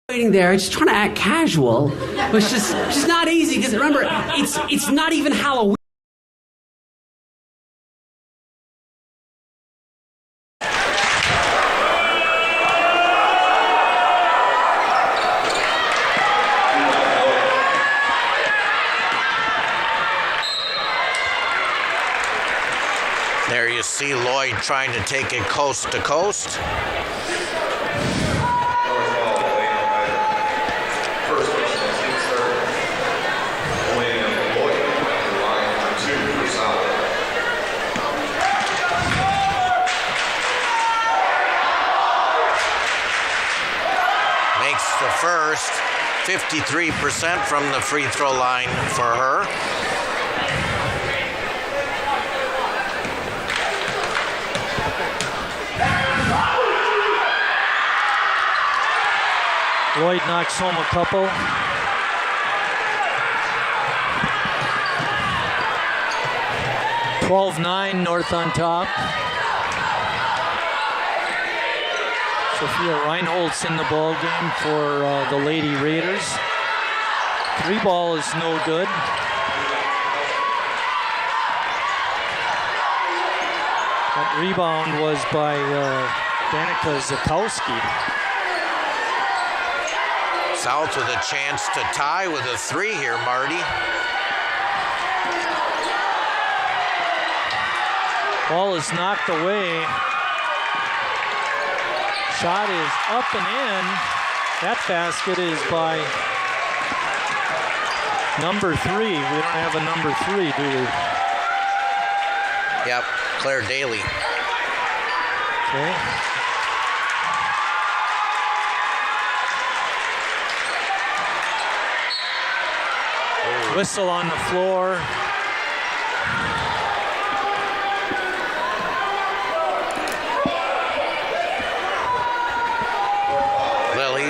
waiting there, just trying to act casual, but it's just not easy because remember, it's not even Halloween. There you see Lloyd trying to take it coast to coast. The first, 53% from the free throw line for her. Lloyd knocks home a couple. (12-9) North on top. Sophia Reinhold's in the ball game for the Lady Raiders. 3 ball is no good. That rebound was by Danica Zakowski. South with a chance to tie with a 3 here, Marty. Ball is knocked away. Shot is up and in. That basket is by number 3. We don't have a number 3, do we? Yep, Claire Daly. Okay. Oh. Whistle on the floor.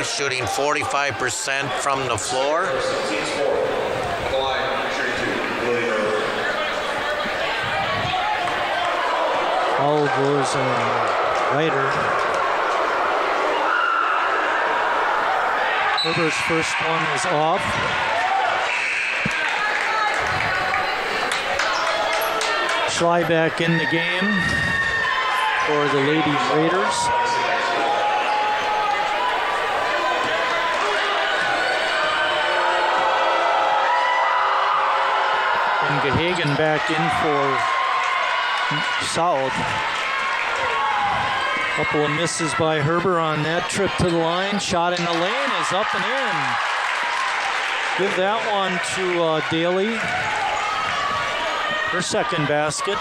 Shooting 45% from the floor. All goes Ryder. Herber's first one is off. Schley back in the game for the Lady Raiders. Gahagan back in for South. Couple of misses by Herber on that trip to the line. Shot in the lane is up and in. Give that one to Daly. Her second basket.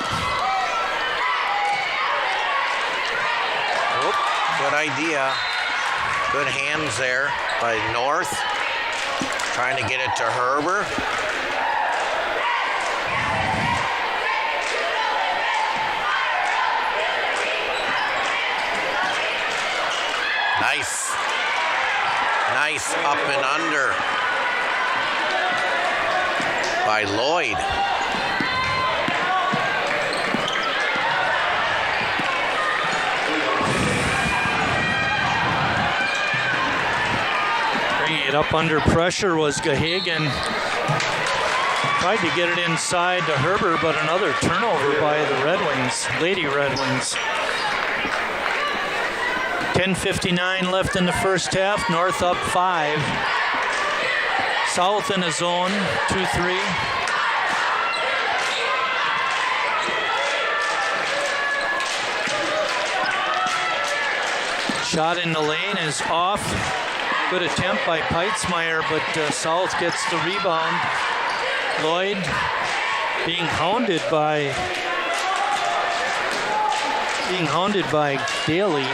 Oh, good idea. Good hands there by North. Trying to get it to Herber. Nice up and under by Lloyd. Bringing it up under pressure was Gahagan. Tried to get it inside to Herber, but another turnover by the Red Wings, Lady Red Wings. 10:59 left in the first half. North up 5. South in a zone, 2-3. Shot in the lane is off. Good attempt by Peitzmeyer, but South gets the rebound. Lloyd being hounded by Daly.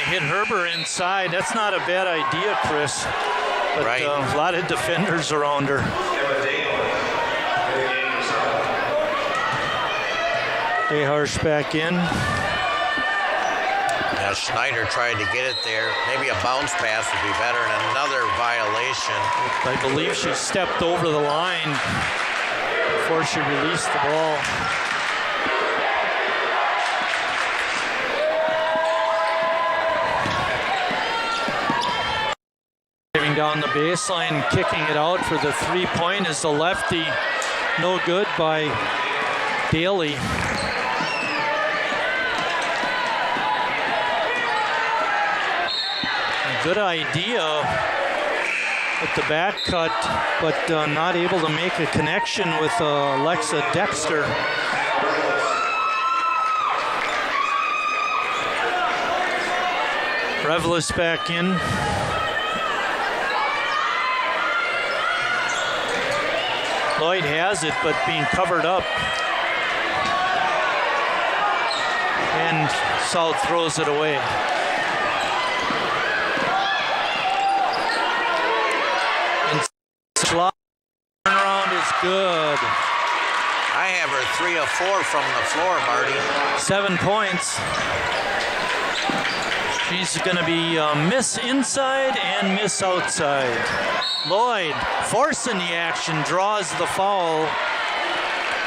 Hit Herber inside. That's not a bad idea, Chris. But right. A lot of defenders around her. Yep, Yeah, Schneider tried to get it there. Maybe a bounce pass would be better, and another violation. I believe she stepped over the line before she released the ball. Driving down the baseline, kicking it out for the three-point is the lefty. No good by Daly. Good idea with the back cut, but not able to make a connection with Alexa Dexter. Revlis back in. Lloyd has it, but being covered up. And South throws it away. Turnaround is good. I have her 3 of 4 from the floor, Marty. 7 points. She's going to be miss inside and miss outside. Lloyd forcing the action, draws the foul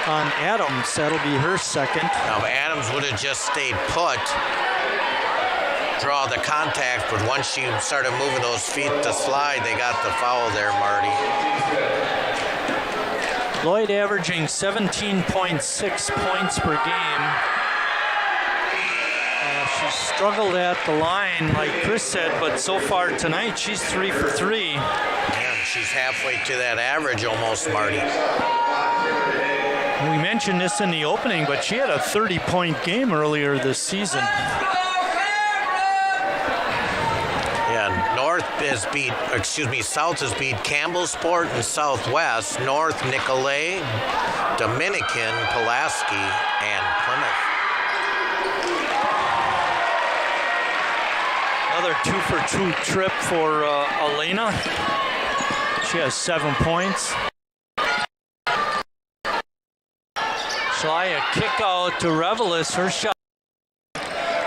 on Adams. That'll be her second. Now, if Adams would have just stayed put, draw the contact, but once she started moving those feet to slide, they got the foul there, Marty. Lloyd averaging 17.6 points per game. She struggled at the line, like Chris said, but so far tonight, she's 3 for 3. Yeah, she's halfway to that average almost, Marty. We mentioned this in the opening, but she had a 30-point game earlier this season. South has beat Campbellsport and Southwest, North Nicolay, Dominican, Pulaski, and Plymouth. Another 2 for 2 trip for Elena. She has 7 points. Shalaya kick out to Revelis. Her shot.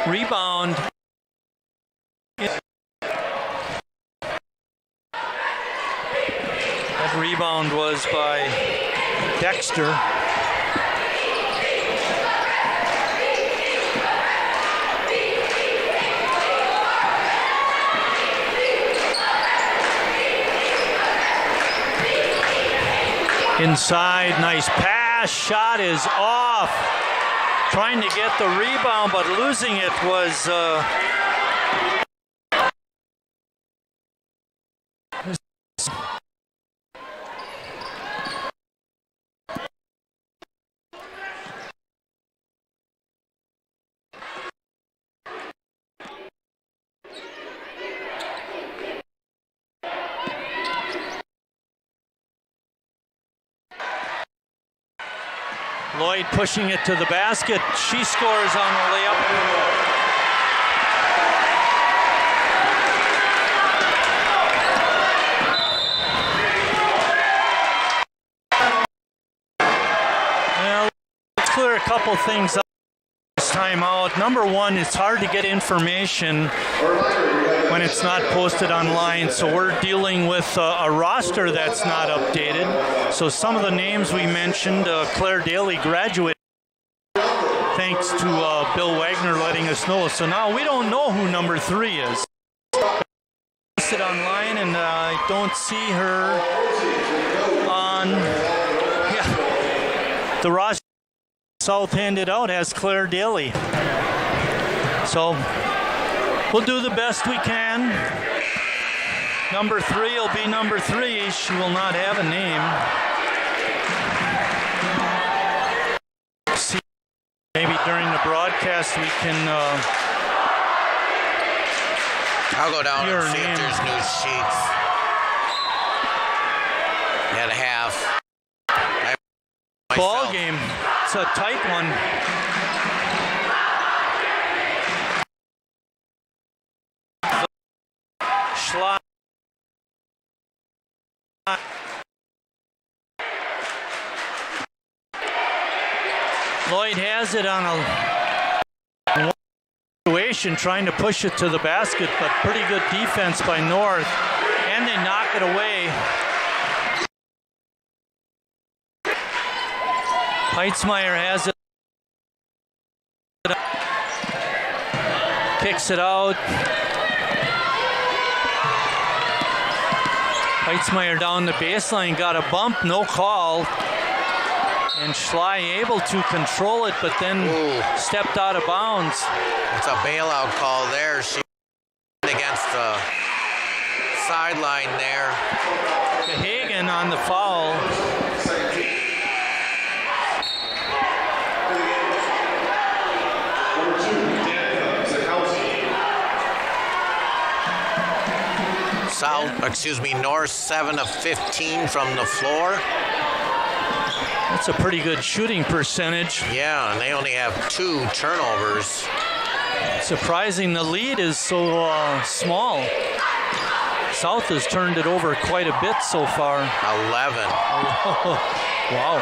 Rebound. That rebound was by Dexter. Inside, nice pass, shot is off. Trying to get the rebound, but losing it was Lloyd pushing it to the basket. She scores on the layup. Well, let's clear a couple things up this time out. Number one, it's hard to get information when it's not posted online, so we're dealing with a roster that's not updated. So some of the names we mentioned, Claire Daly graduated thanks to Bill Wagner letting us know. So now we don't know who number 3 is. Posted online, and I don't see her on. Yeah, the roster South handed out has Claire Daly. So we'll do the best we can. Number 3 will be number 3. She will not have a name. See, maybe during the broadcast we can. I'll go down and see if there's new sheets. At half. Ball game. It's a tight one. Schlott. Lloyd has it on a situation, trying to push it to the basket, but pretty good defense by North, and they knock it away. Heitzmeyer has it. Kicks it out. Heitzmeyer down the baseline, got a bump, no call. And Schley able to control it, but then stepped out of bounds. It's a bailout call there. She against the sideline there. Hagen on the foul. North 7 of 15 from the floor. That's a pretty good shooting percentage. Yeah, and they only have 2 turnovers. Surprising the lead is so small. South has turned it over quite a bit so far. 11. Wow.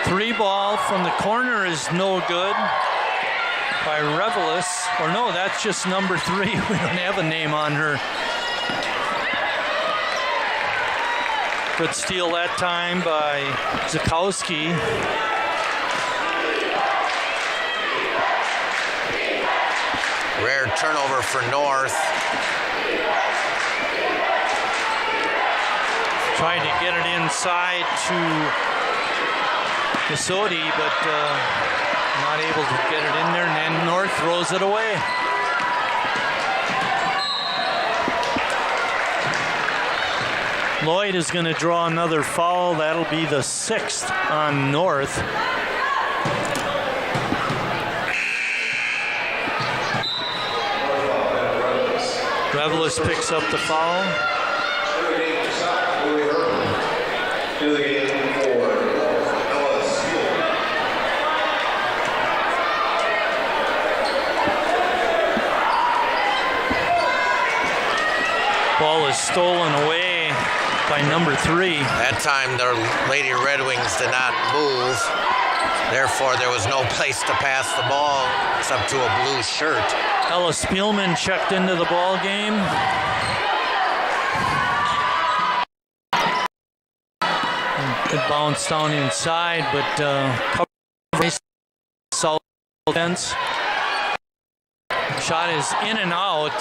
3 ball from the corner is no good by Revelis. Or no, that's just number 3. We don't have a name on her. Good steal that time by Zakowski. Rare turnover for North. Trying to get it inside to Casodi, but not able to get it in there, and then North throws it away. Lloyd is going to draw another foul. That'll be the 6th on North. Revelis picks up the foul. Ball is stolen away by number 3. That time the Lady Red Wings did not move. Therefore, there was no place to pass the ball except to a blue shirt. Ella Spielman checked into the ball game. It bounced down inside, but covered South defense. Shot is in and out.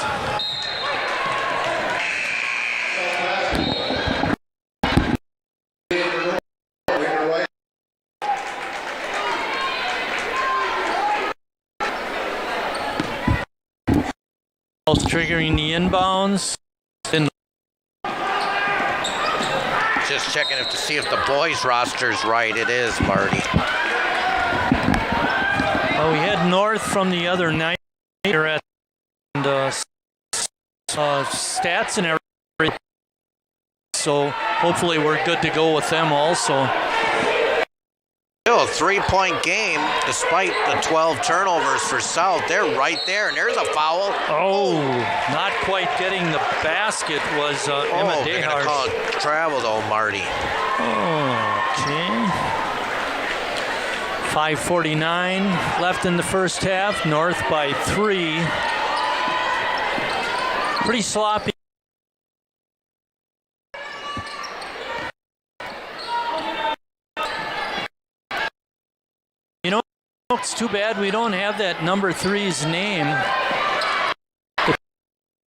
Triggering the inbounds. Just checking to see if the boys' roster's right. It is, Marty. Well, we had North from the other night at stats and everything. So hopefully we're good to go with them also. Still a 3-point game despite the 12 turnovers for South. They're right there, and there's a foul. Oh, not quite getting the basket was Emma Dehart. They're going to call it travel though, Marty. Okay. 5:49 left in the first half. North by 3. Pretty sloppy. You know, it's too bad we don't have that number 3's name.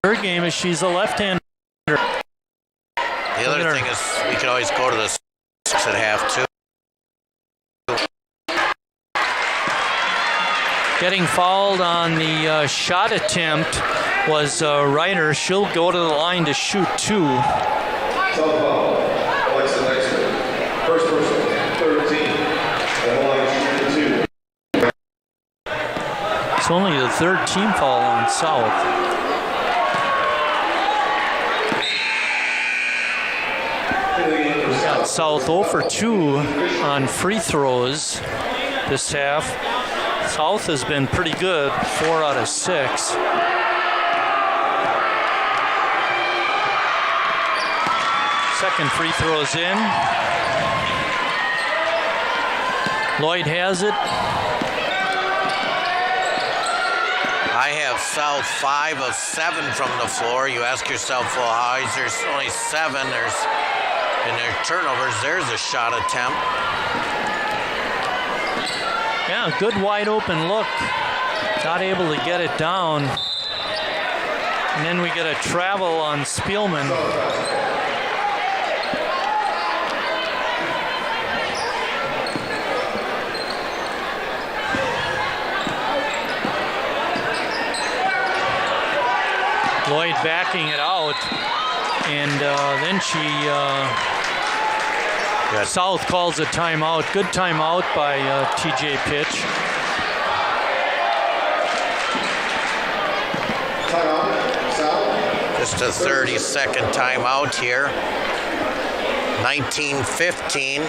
Her game is she's a left-hander. The other thing is we could always go to the 6 at half too. Getting fouled on the shot attempt was Ryder. She'll go to the line to shoot 2. First person, 13. It's only the 3rd team foul on South. We got South 0 for 2 on free throws this half. South has been pretty good, 4 out of 6. Second free throw's in. Lloyd has it. I have South 5 of 7 from the floor. You ask yourself, well, how is there only 7? In their turnovers, there's a shot attempt. Yeah, good wide open look. Not able to get it down. And then we get a travel on Spielman. Lloyd backing it out, and then South calls a timeout. Good timeout by TJ Pitch. Just a 30-second timeout here. 19-15.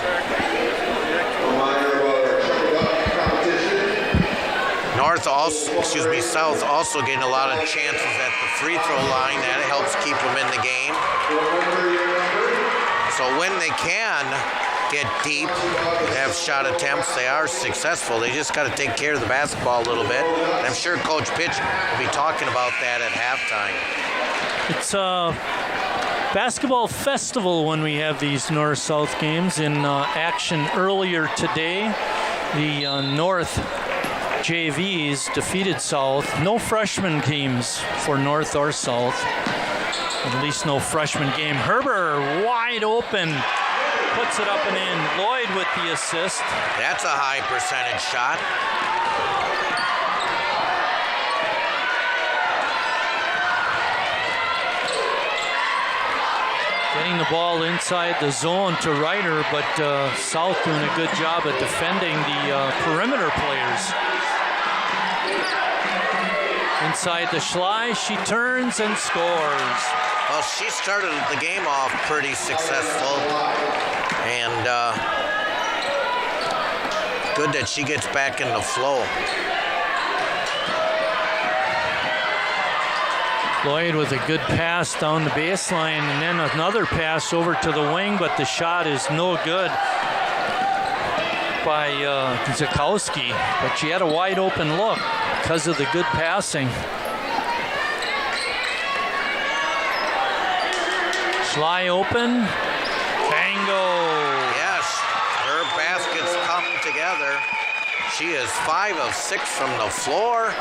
South also getting a lot of chances at the free throw line. That helps keep them in the game. So when they can get deep, have shot attempts, they are successful. They just got to take care of the basketball a little bit. And I'm sure Coach Pitch will be talking about that at halftime. It's a basketball festival when we have these North-South games in action earlier today. The North JVs defeated South. No freshman teams for North or South. At least no freshman game. Herber wide open. Puts it up and in. Lloyd with the assist. That's a high percentage shot. Getting the ball inside the zone to Ryder, but South doing a good job at defending the perimeter players. Inside the Schley, she turns and scores. Well, she started the game off pretty successful, and good that she gets back in the flow. Lloyd with a good pass down the baseline, and then another pass over to the wing, but the shot is no good by Zakowski. But she had a wide open look because of the good passing. Schley open. Bango. Yes, her baskets come together. She is 5 of 6 from the floor,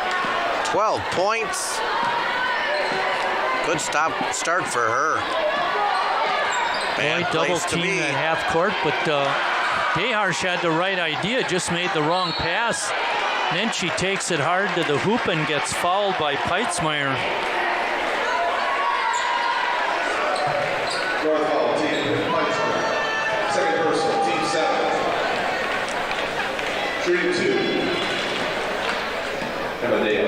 12 points. Good start for her. Lloyd double team at half court, but Deharsh had the right idea, just made the wrong pass. Then she takes it hard to the hoop and gets fouled by Peitzmeyer. Foul, team Peitzmeyer. Second personal, team 7. Shooting 2. Amadeo.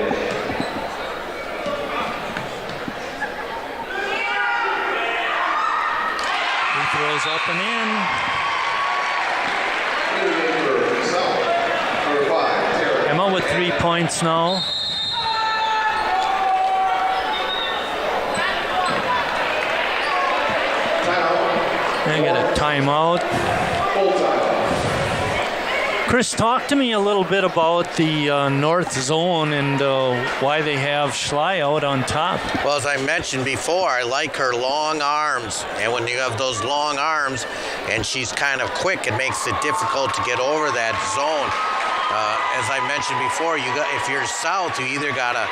Throws up and in. Emma with 3 points now. And get a timeout. Chris, talk to me a little bit about the North Zone and why they have Schley out on top. Well, as I mentioned before, I like her long arms. And when you have those long arms and she's kind of quick, it makes it difficult to get over that zone. As I mentioned before, if you're South, you either got to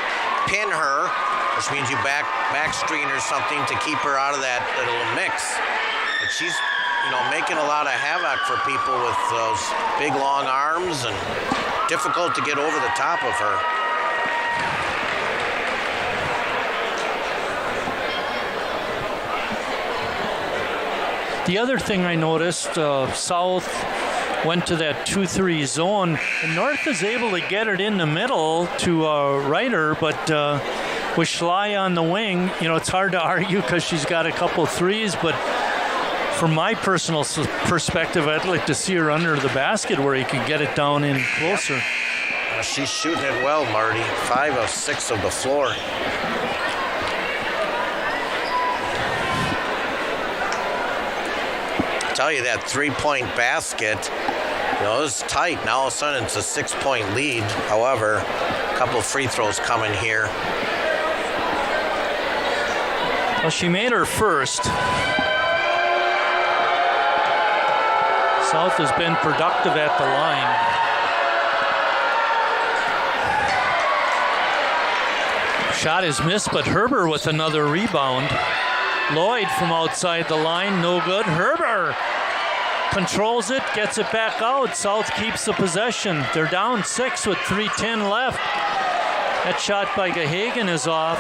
pin her, which means you back screen or something to keep her out of that little mix. But she's making a lot of havoc for people with those big long arms, and difficult to get over the top of her. The other thing I noticed, South went to that 2-3 zone, and North is able to get it in the middle to Ryder, but with Schley on the wing, it's hard to argue because she's got a couple threes, but from my personal perspective, I'd like to see her under the basket where he can get it down in closer. She's shooting it well, Marty. 5 of 6 of the floor. I tell you, that 3-point basket You know, it's tight. Now all of a sudden it's a 6-point lead. However, a couple of free throws coming here. Well, she made her first. South has been productive at the line. Shot is missed, but Herber with another rebound. Lloyd from outside the line, no good. Herber controls it, gets it back out. South keeps the possession. They're down 6 with 3:10 left. That shot by Gahagan is off.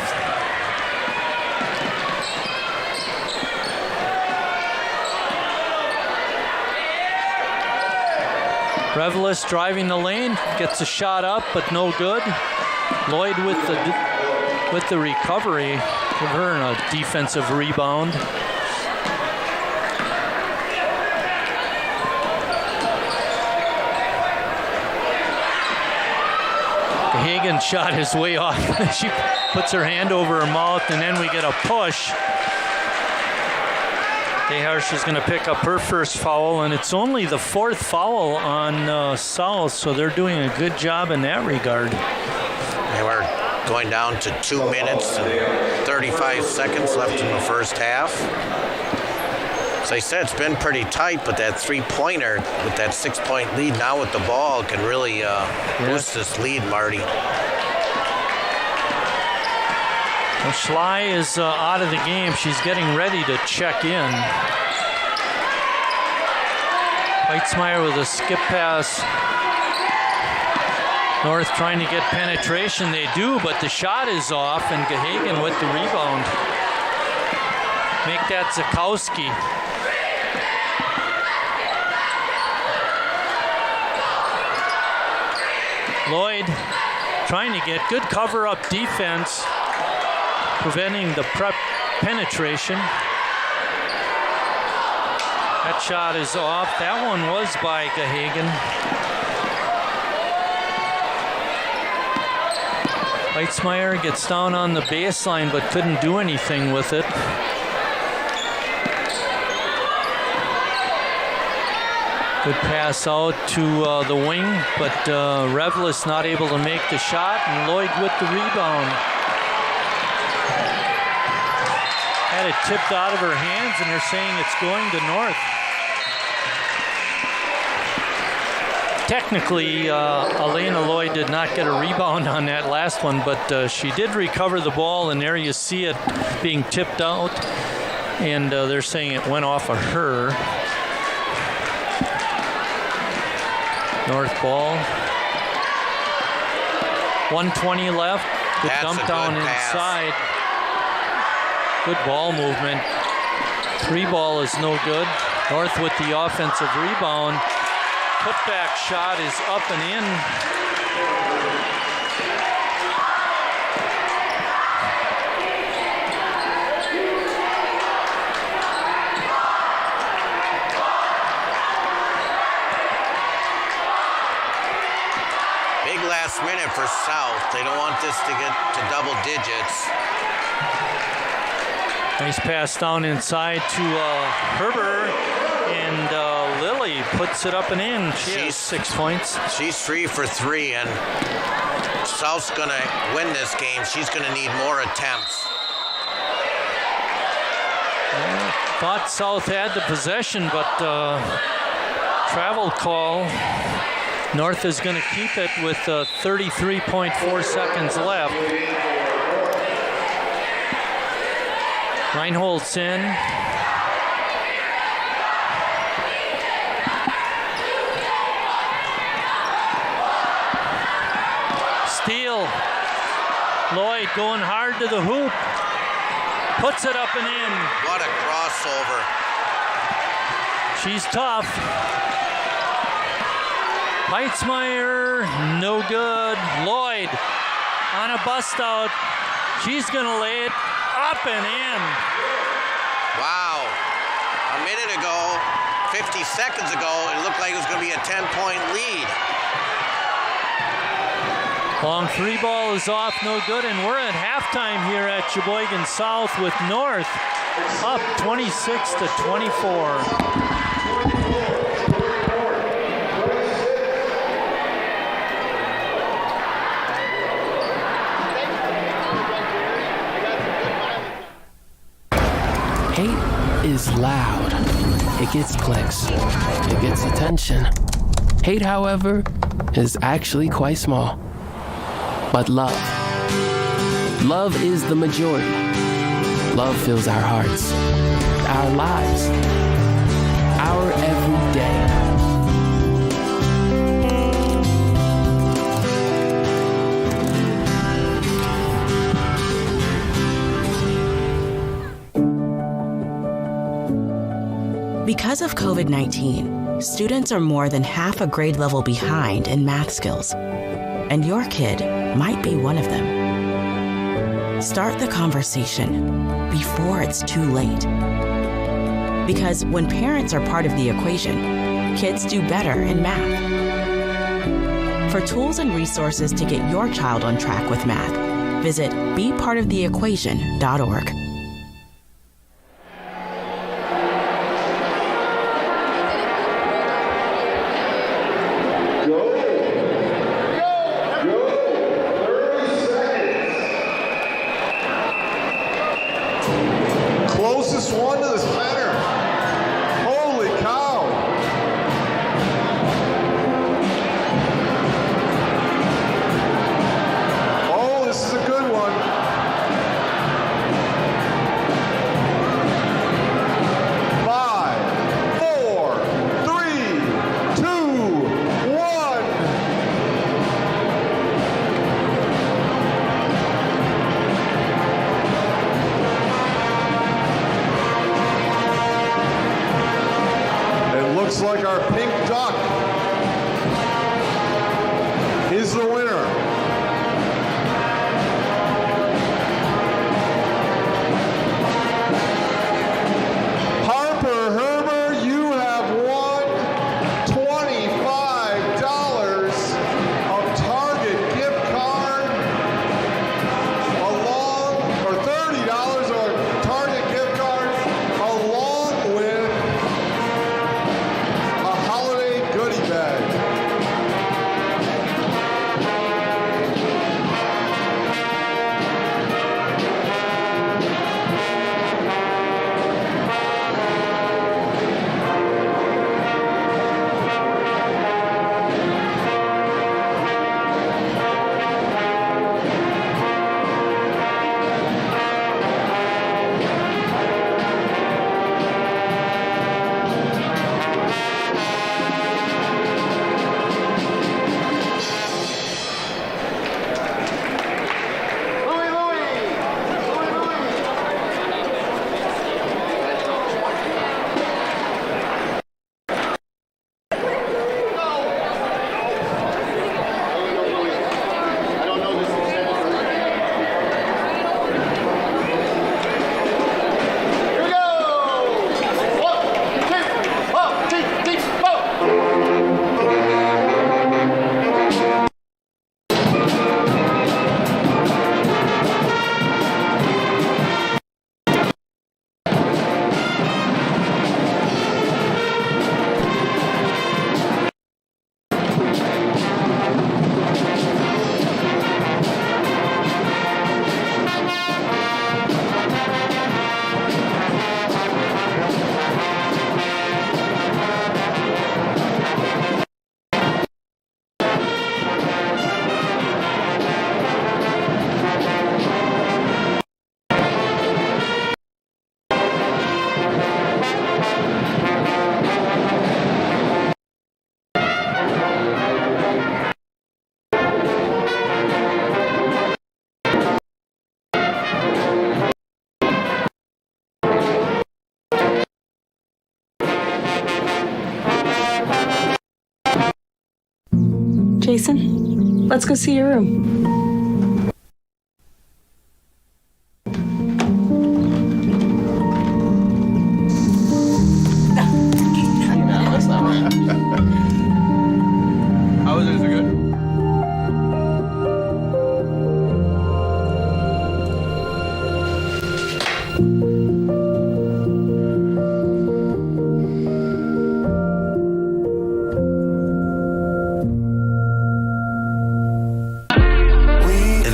Revelis driving the lane, gets a shot up, but no good. Lloyd with the recovery, give her a defensive rebound. Hagen's shot is way off. She puts her hand over her mouth, and then we get a push. Deharsh is going to pick up her first foul, and it's only the 4th foul on South, so they're doing a good job in that regard. They were going down to 2 minutes and 35 seconds left in the first half. As I said, it's been pretty tight, but that 3-pointer with that 6-point lead now with the ball can really boost this lead, Marty. Well, Schley is out of the game. She's getting ready to check in. Heitzmeyer with a skip pass. North trying to get penetration. They do, but the shot is off, and Gahagan with the rebound. Make that Zakowski. Lloyd trying to get good cover-up defense, preventing the penetration. That shot is off. That one was by Gahagan. Heitzmeyer gets down on the baseline but couldn't do anything with it. Good pass out to the wing, but Revelis not able to make the shot, and Lloyd with the rebound. Had it tipped out of her hands, and they're saying it's going to North. Technically, Elena Lloyd did not get a rebound on that last one, but she did recover the ball, and there you see it being tipped out, and they're saying it went off of her. North ball. 1:20 left. Good dump down inside. Good ball movement. 3-ball is no good. North with the offensive rebound. Putback shot is up and in. Last minute for South. They don't want this to get to double digits. Nice pass down inside to Herber, and Lily puts it up and in. She has 6 points. She's 3 for 3, and South's going to win this game. She's going to need more attempts. Thought South had the possession, but travel call. North is going to keep it with 33.4 seconds left. Reinhold's in. Steele. Lloyd going hard to the hoop. Puts it up and in. What a crossover. She's tough. Heitzmeyer, no good. Lloyd on a bust out. She's going to lay it up and in. Wow. A minute ago, 50 seconds ago, it looked like it was going to be a 10-point lead. Long 3-ball is off, no good, and we're at halftime here at Sheboygan South with North up 26-24. loud. It gets clicks. It gets attention. Hate, however, is actually quite small. But love is the majority. Love fills our hearts, our lives, our every day. Because of COVID-19, students are more than half a grade level behind in math skills, and your kid might be one of them. Start the conversation before it's too late. Because when parents are part of the equation, kids do better in math. For tools and resources to get your child on track with math, visit bepartoftheequation.org. Closest one to the center. Holy cow. Oh, this is a good one. Five, four, three, two, one. It looks like our pink duck is the winner. Harper Herber, you have won $25 of Target gift card along, or $30 of Target gift card along with a holiday goodie bag. Jason, let's go see your room. How is it? Is it good?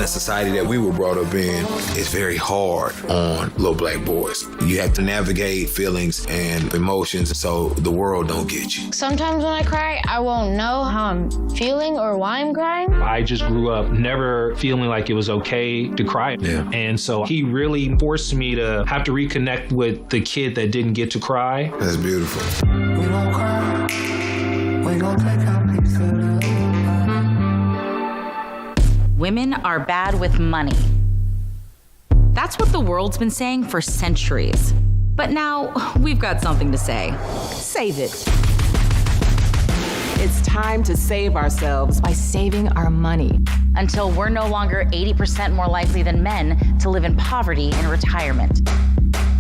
society that we were brought up in is very hard on little black boys. You have to navigate feelings and emotions so the world don't get you. Sometimes when I cry, I won't know how I'm feeling or why I'm crying. I just grew up never feeling like it was okay to cry. Yeah. And so he really forced me to have to reconnect with the kid that didn't get to cry. That's beautiful. We don't cry. We gon' take our piece of the Women are bad with money. That's what the world's been saying for centuries. But now we've got something to say. Save it. It's time to save ourselves by saving our money. Until we're no longer 80% more likely than men to live in poverty in retirement.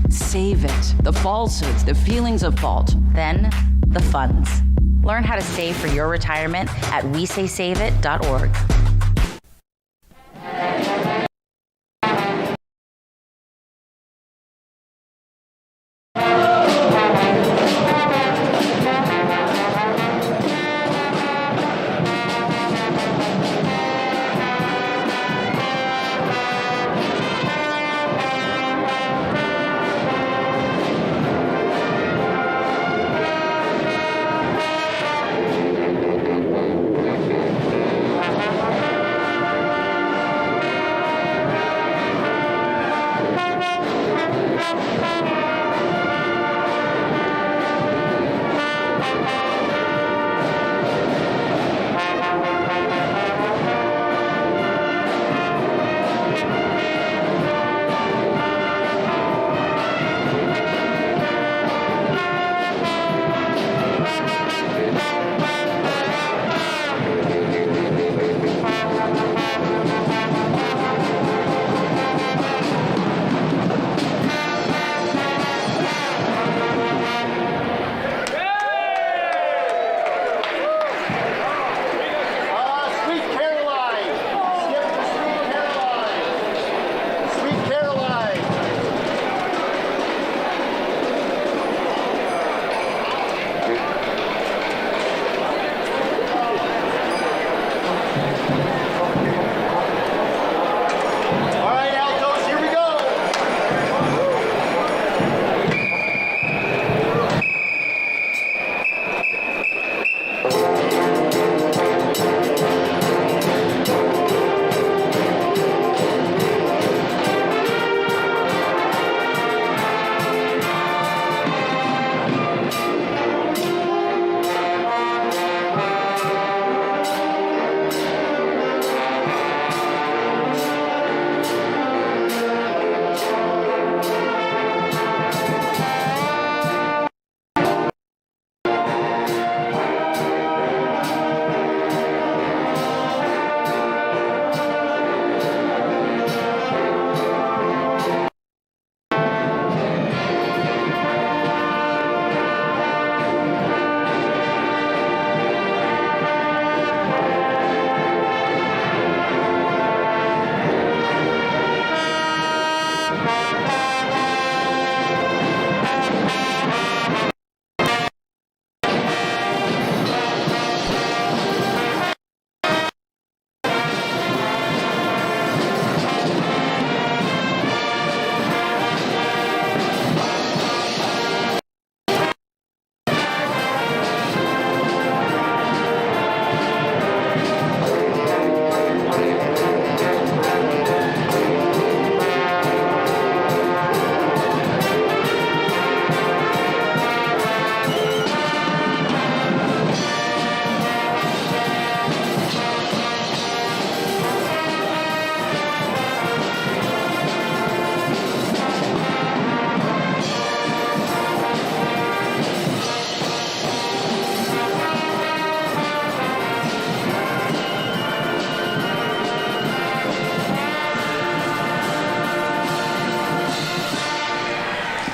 Save it. The falsehoods, the feelings of fault. Then, the funds. Learn how to save for your retirement at wesaysaveit.org.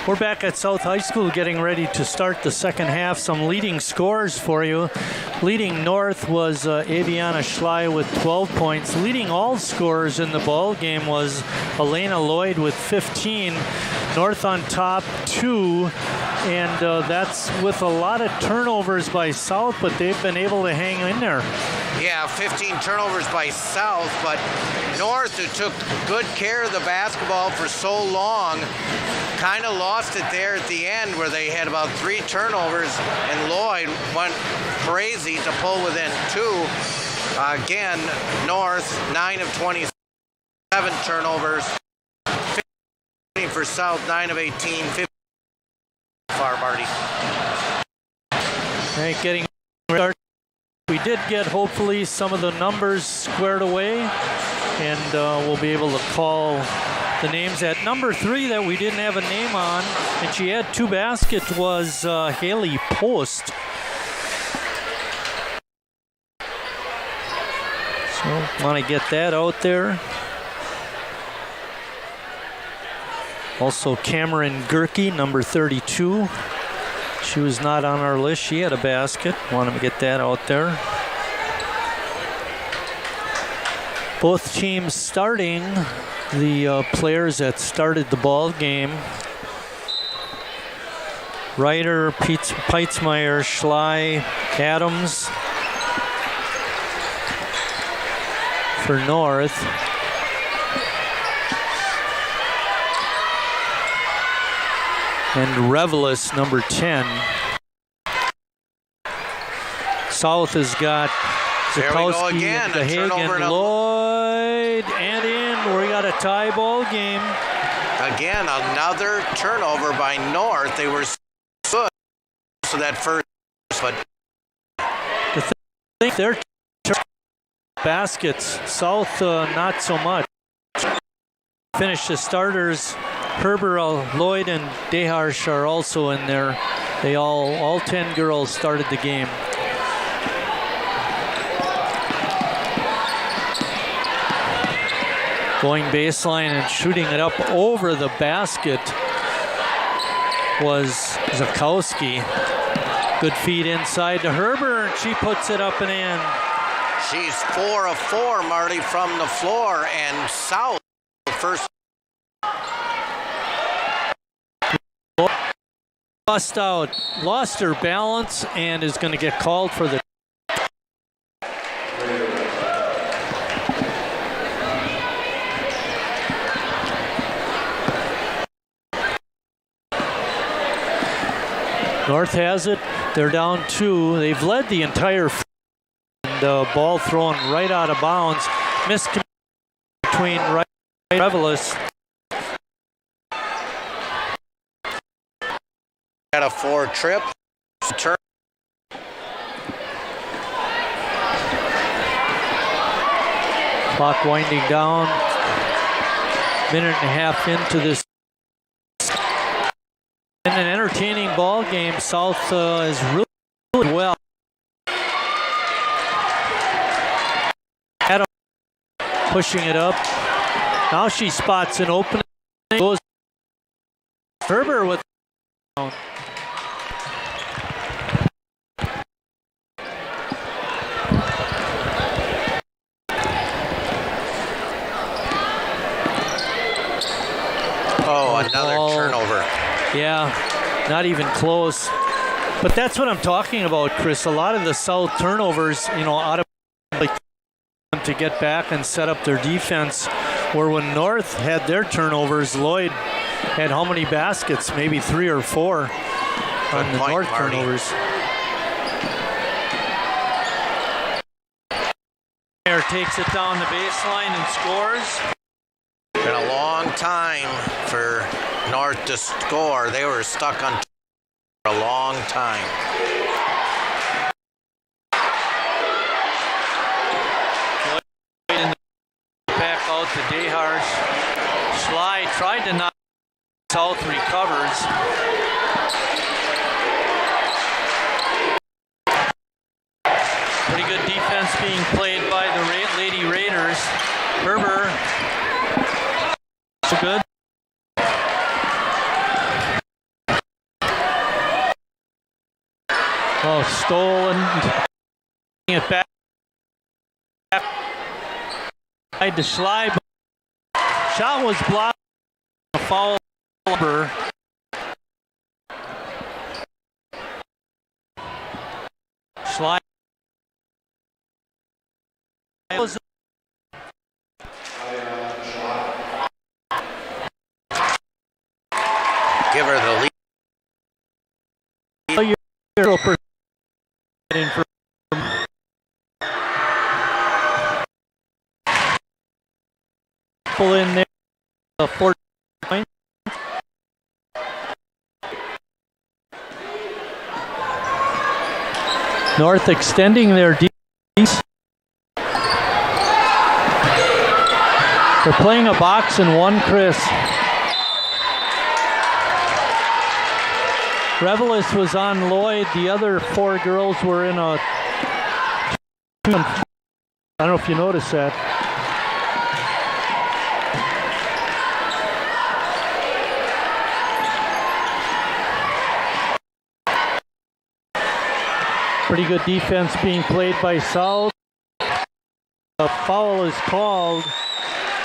We're back at South High School getting ready to start the second half. Some leading scores for you. Leading North was Aviana Schley with 12 points. Leading all scorers in the ball game was Elena Lloyd with 15. North on top 2, and that's with a lot of turnovers by South, but they've been able to hang in there. Yeah, 15 turnovers by South, but North, who took good care of the basketball for so long, kind of lost it there at the end where they had about 3 turnovers, and Lloyd went crazy to pull within 2. Again, North, 9 of 27 turnovers. 15 for South, 9 of 18, 15 far, Marty. Right, getting started. We did get, hopefully, some of the numbers squared away, and we'll be able to call the names. At number 3 that we didn't have a name on, and she had 2 baskets, was Haley Post. So, want to get that out there. Also, Cameron Gerke, number 32. She was not on our list. She had a basket. Want to get that out there. Both teams starting the players that started the ball game. Ryder, Peitzmeyer, Schley, Adams for North. And Revelis, number 10. South has got Zakowski, DeHagen, Lloyd, and in. We got a tie ball game. Again, another turnover by North. They were good so that first, but the thing, their baskets, South not so much. Finish the starters. Herber, Lloyd, and Deharsh are also in there. They all 10 girls started the game. Going baseline and shooting it up over the basket was Zakowski. Good feed inside to Herber, and she puts it up and in. She's 4 of 4, Marty, from the floor, and South first. Lost her balance and is going to get called for the North has it. They're down 2. They've led the entire and ball thrown right out of bounds. Miscommunication between Ryder and Revelis. Got a 4 trip. Turn. Clock winding down. Minute and a half into this. In an entertaining ball game, South is really well. Adam pushing it up. Now she spots an opening. Goes Herber with. Oh, another turnover. Yeah, not even close. But that's what I'm talking about, Chris. A lot of the South turnovers, out of to get back and set up their defense. Where when North had their turnovers, Lloyd had how many baskets? Maybe 3 or 4 on the North turnovers. Takes it down the baseline and scores. Been a long time for North to score. They were stuck on for a long time. Back out to Deharsh. Schley tried to knock South, recovers. Pretty good defense being played by the Lady Raiders. Herber. So good. Oh, stolen. It back. To Schley. Shot was blocked. A foul Silver. Slide. Give her the lead. Pull in there. 4 points. North extending their defense. They're playing a box and one, Chris. Revelis was on Lloyd. The other 4 girls were in a... I don't know if you noticed that. Pretty good defense being played by South. A foul is called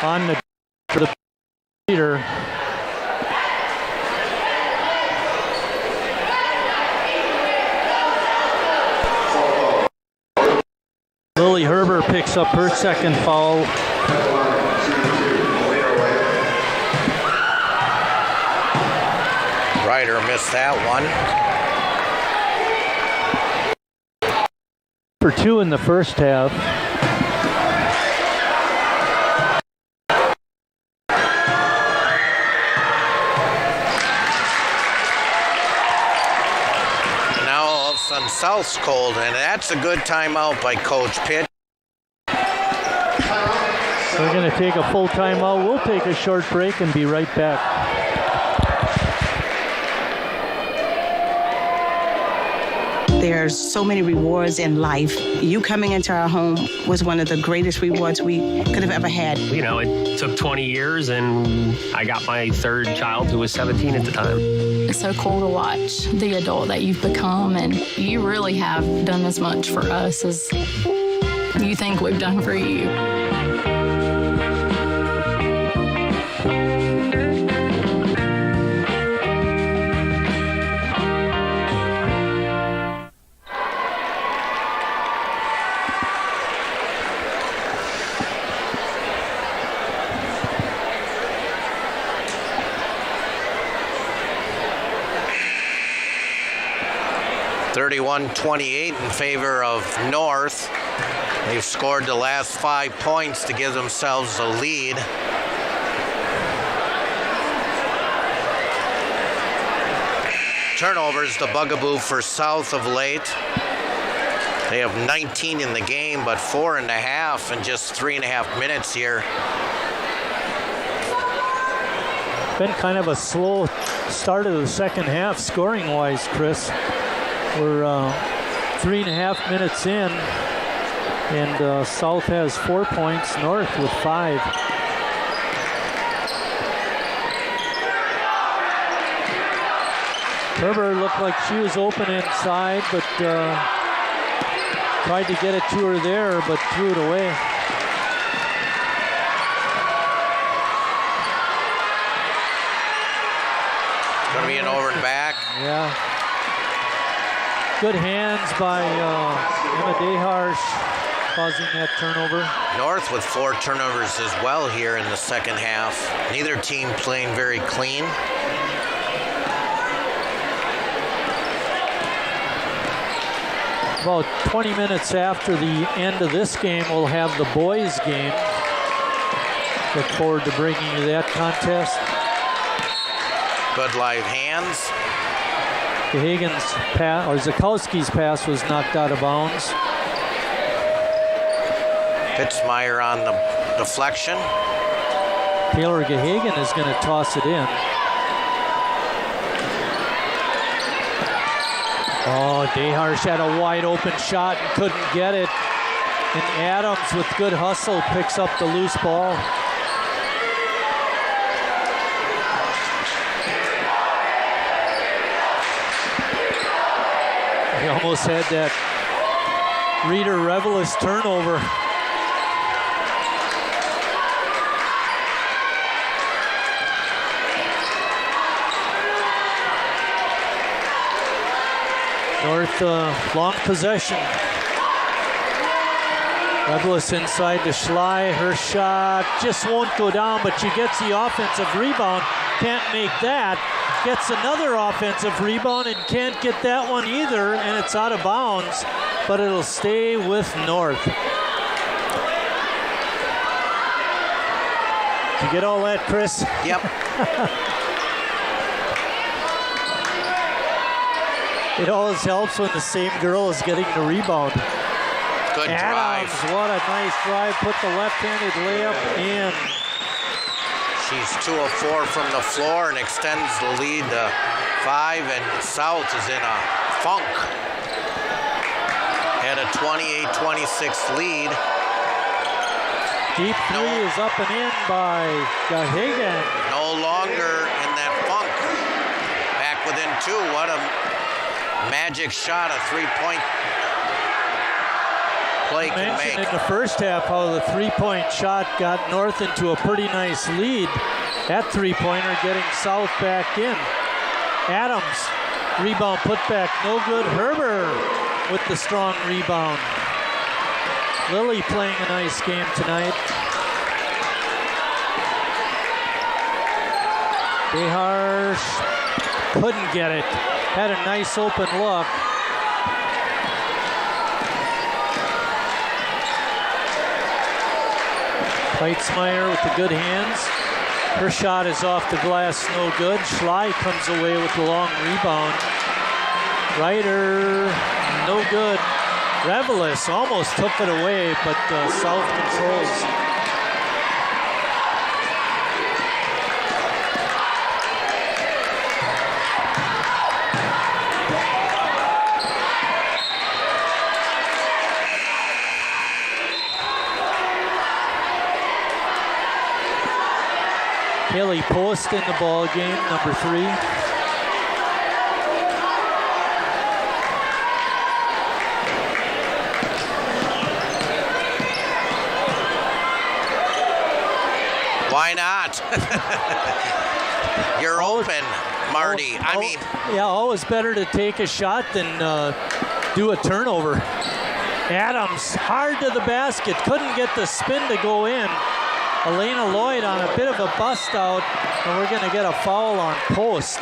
on the leader. Lily Herber picks up her second foul. Ryder missed that one. For 2 in the first half. Now all of a sudden South's cold, and that's a good timeout by Coach Pitt. We're going to take a full timeout. We'll take a short break and be right back. There's so many rewards in life. You coming into our home was one of the greatest rewards we could have ever had. You know, it took 20 years and I got my 3rd child who was 17 at the time. It's so cool to watch the adult that you've become, and you really have done as much for us as you think we've done for you. (31-28) in favor of North. They've scored the last 5 points to give themselves a lead. Turnovers, the bugaboo for South of late. They have 19 in the game, but 4.5 in just 3.5 minutes here. Been kind of a slow start of the second half scoring-wise, Chris. We're 3.5 minutes in, and South has 4 points, North with 5. Herber looked like she was open inside, but tried to get it to her there, but threw it away. It's going to be an over and back. Yeah. Good hands by Emma Deharsh causing that turnover. North with 4 turnovers as well here in the second half. Neither team playing very clean. About 20 minutes after the end of this game, we'll have the boys' game. Look forward to bringing you that contest. Good live hands. Gahagan's pass, or Zakowski's pass, was knocked out of bounds. Fitzmeyer on the deflection. Taylor Gahagan is going to toss it in. Oh, Deharsh had a wide open shot and couldn't get it. And Adams, with good hustle, picks up the loose ball. He almost had that Reader Revelis turnover. North long possession. Douglas inside to Schley. Her shot just won't go down, but she gets the offensive rebound. Can't make that. Gets another offensive rebound and can't get that one either, and it's out of bounds, but it'll stay with North. Did you get all that, Chris? Yep. It always helps when the same girl is getting the rebound. Good Adams, drive. what a nice drive. Put the left-handed layup in. She's 2 of 4 from the floor and extends the lead to 5, and South is in a funk. Had a 28-26 lead. Deep three is up and in by Gahagan. No longer in that funk. Back within 2. What a magic shot, a three-point play can make. In the first half how the three-point shot got North into a pretty nice lead. That three-pointer getting South back in. Adams, rebound put back, no good. Herber with the strong rebound. Lily playing a nice game tonight. Behar couldn't get it. Had a nice open look. Heitzmeyer with the good hands. Her shot is off the glass, no good. Schley comes away with the long rebound. Ryder, no good. Revelis almost took it away, but South controls. Haley Post in the ball game, number 3. Why not? You're open, Marty. Yeah, always better to take a shot than do a turnover. Adams, hard to the basket, couldn't get the spin to go in. Elena Lloyd on a bit of a bust out, and we're going to get a foul on Post.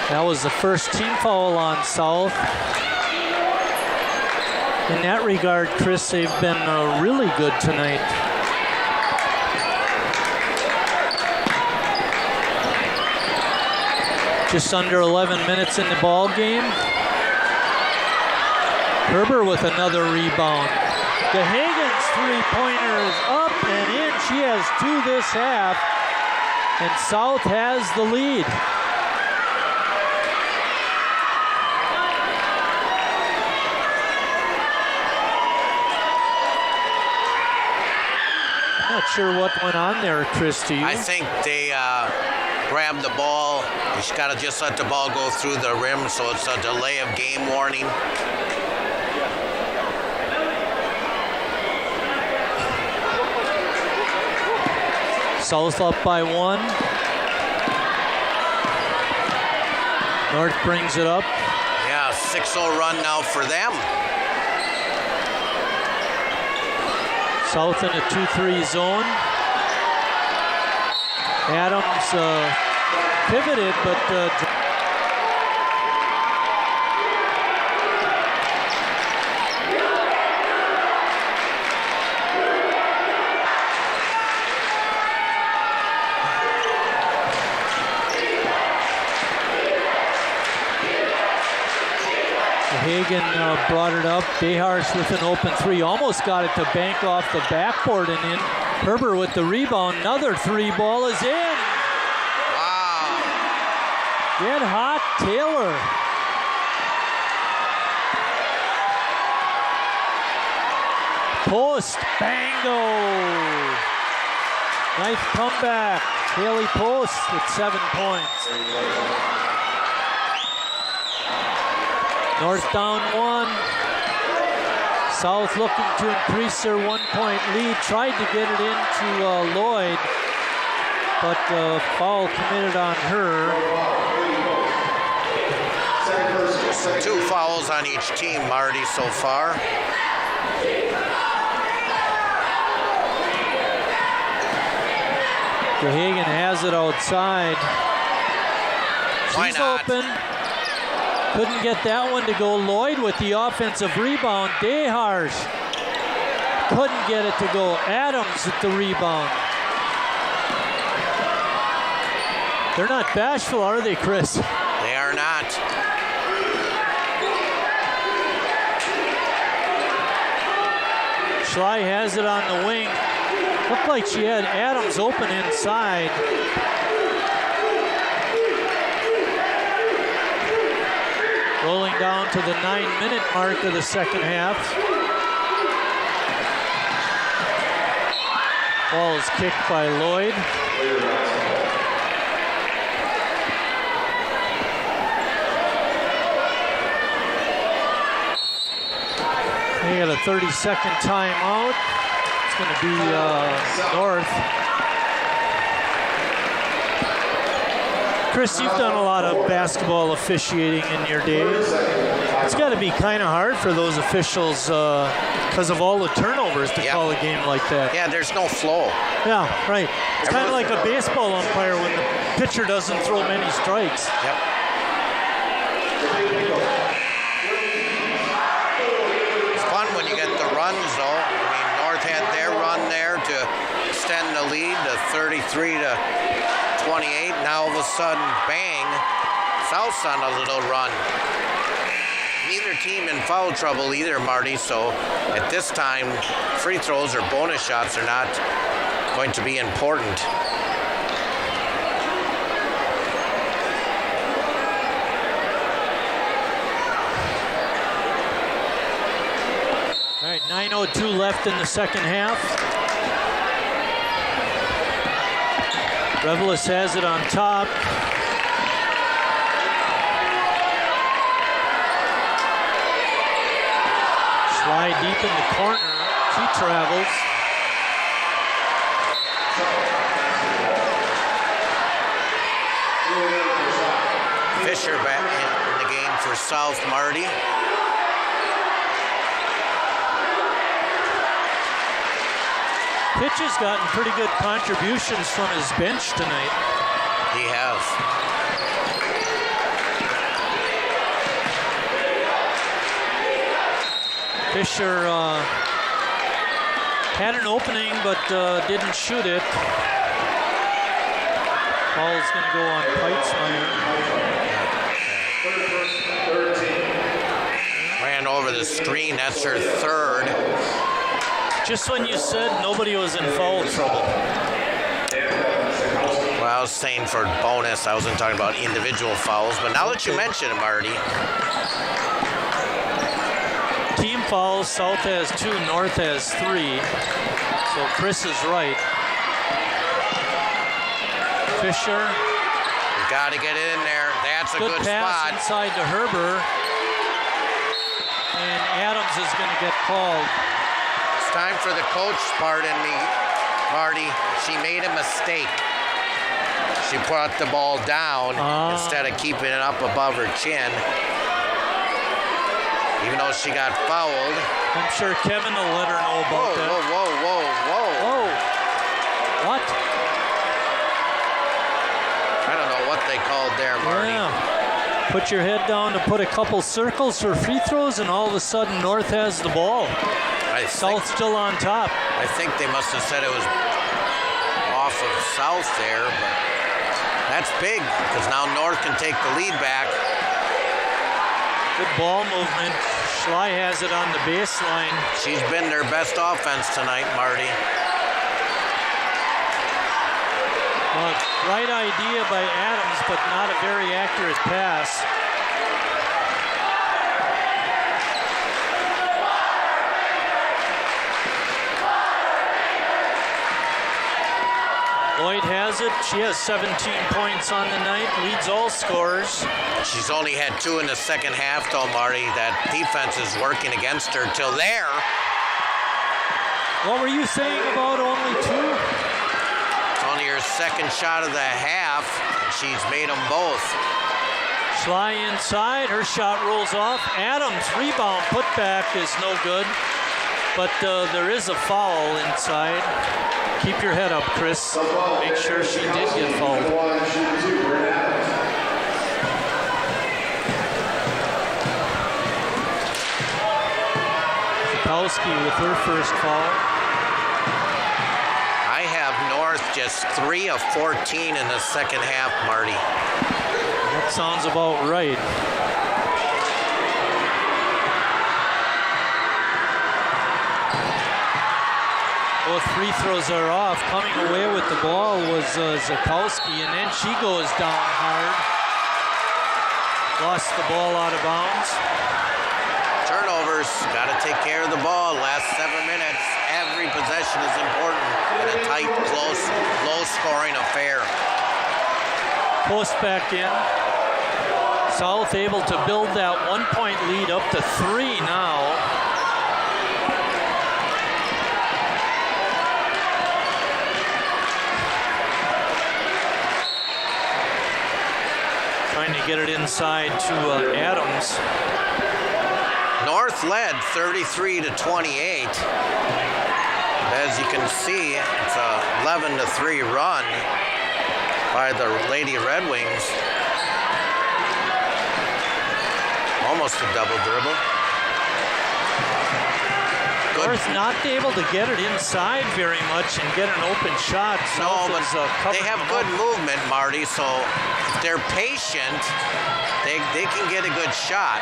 That was the first team foul on South. In that regard, Chris, they've been really good tonight. Just under 11 minutes in the ball game. Herber with another rebound. Gahagan's three-pointer is up and in. She has 2 this half, and South has the lead. Not sure what went on there, Chris, to you. I think they grabbed the ball. You just got to just let the ball go through the rim, so it's a delay of game warning. South up by 1. North brings it up. Yeah, 6-0 run now for them. South in a 2-3 zone. Adams pivoted, but Hagen brought it up. Behars with an open 3. Almost got it to bank off the backboard and in. Herber with the rebound. Another 3 ball is in. Wow. Get hot, Taylor. Post, bango. Nice comeback. Haley Post with 7 points. North down 1. South looking to increase their 1-point lead. Tried to get it into Lloyd, but foul committed on her. 2 fouls on each team, Marty, so far. Hagen has it outside. Why She's not? open. Couldn't get that one to go. Lloyd with the offensive rebound. Dehars couldn't get it to go. Adams with the rebound. They're not bashful, are they, Chris? They are not. Schley has it on the wing. Looked like she had Adams open inside. Rolling down to the 9-minute mark of the second half. Ball is kicked by Lloyd. They got a 30-second timeout. It's going to be North. Chris, you've done a lot of basketball officiating in your days. It's got to be kind of hard for those officials because of all the turnovers to call a game like that. Yeah, there's no flow. Yeah, right. It's kind of like a baseball umpire when the pitcher doesn't throw many strikes. Yep. It's fun when you get the runs, though. I mean, North had their run there to extend the lead to 33-28. Now all of a sudden, bang, South's on a little run. Neither team in foul trouble either, Marty, so at this time, free throws or bonus shots are not going to be important. All right, 9:02 left in the second half. Revelis has it on top. Slide deep in the corner. She travels. Fisher back in the game for South, Marty. Pitch has gotten pretty good contributions from his bench tonight. He has. Fisher had an opening but didn't shoot it. Ball is going to go on Peitzmeyer. Ran over the screen. That's her third. Just when you said nobody was in foul trouble. Well, I was saying for bonus, I wasn't talking about individual fouls, but now that you mention it, Marty. Team fouls, South has 2, North has 3. So Chris is right. Fisher. You got to get it in there. That's a good pass spot. Inside to Herber. And Adams is going to get called. Time for the coach, pardon me, Marty. She made a mistake. She brought the ball down instead of keeping it up above her chin. Even though she got fouled. I'm sure Kevin will let her know about that. Whoa. What? I don't know what they called there, Marty. Yeah. Put your head down to put a couple circles for free throws, and all of a sudden North has the ball. South still on top. I think they must have said it was off of South there, but that's big because now North can take the lead back. Good ball movement. Schley has it on the baseline. She's been their best offense tonight, Marty. Well, right idea by Adams, but not a very accurate pass. Lloyd has it. She has 17 points on the night, leads all scorers. She's only had 2 in the second half, though, Marty. That defense is working against her till there. What were you saying about only 2? It's only her second shot of the half, and she's made them both. Schley inside, her shot rolls off. Adams' rebound putback is no good, but there is a foul inside. Keep your head up, Chris. Make sure she did get fouled. Zakowski with her first foul. I have North just 3 of 14 in the second half, Marty. That sounds about right. Both free throws are off. Coming away with the ball was Zakowski, and then she goes down hard. Lost the ball out of bounds. Turnovers, got to take care of the ball. Last 7 minutes, every possession is important in a tight, close, low-scoring affair. Post back in. South able to build that 1-point lead up to 3 now. Trying to get it inside to Adams. North led 33-28. As you can see, it's a 11-3 run by the Lady Red Wings. Almost a double dribble. North not able to get it inside very much and get an open shot. No, but they have good movement, Marty, so if they're patient, they can get a good shot.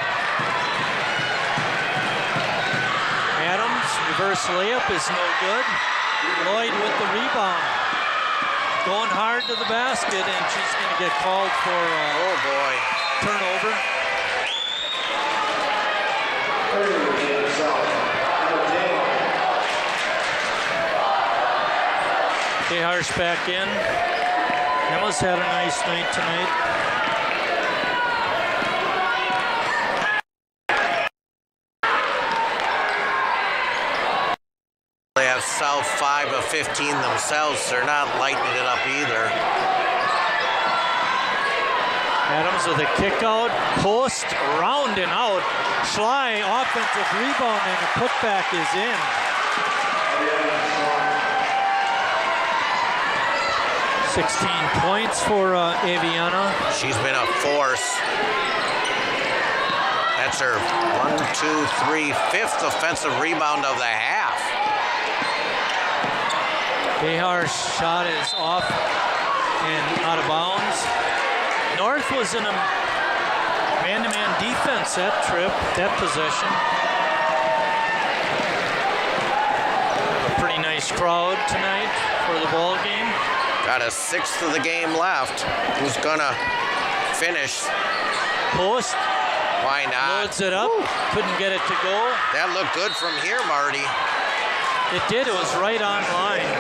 Adams, reverse layup is no good. Lloyd with the rebound. Going hard to the basket, and she's going to get called for oh boy, turnover. Harsh back in. Emma's had a nice night tonight. They have South 5 of 15 themselves. They're not lighting it up either. Adams with a kick out, post, round and out. Schley, offensive rebound, and the putback is in. $16 points for Aviana. She's been a force. That's her 5th offensive rebound of the half. Behar's shot is off and out of bounds. North was in a man-to-man defense that possession. A pretty nice crowd tonight for the ball game. Got a 1/6 of the game left. Who's gonna finish? Post. Why not? Loads it up. Woo. Couldn't get it to go. That looked good from here, Marty. It did. It was right on line.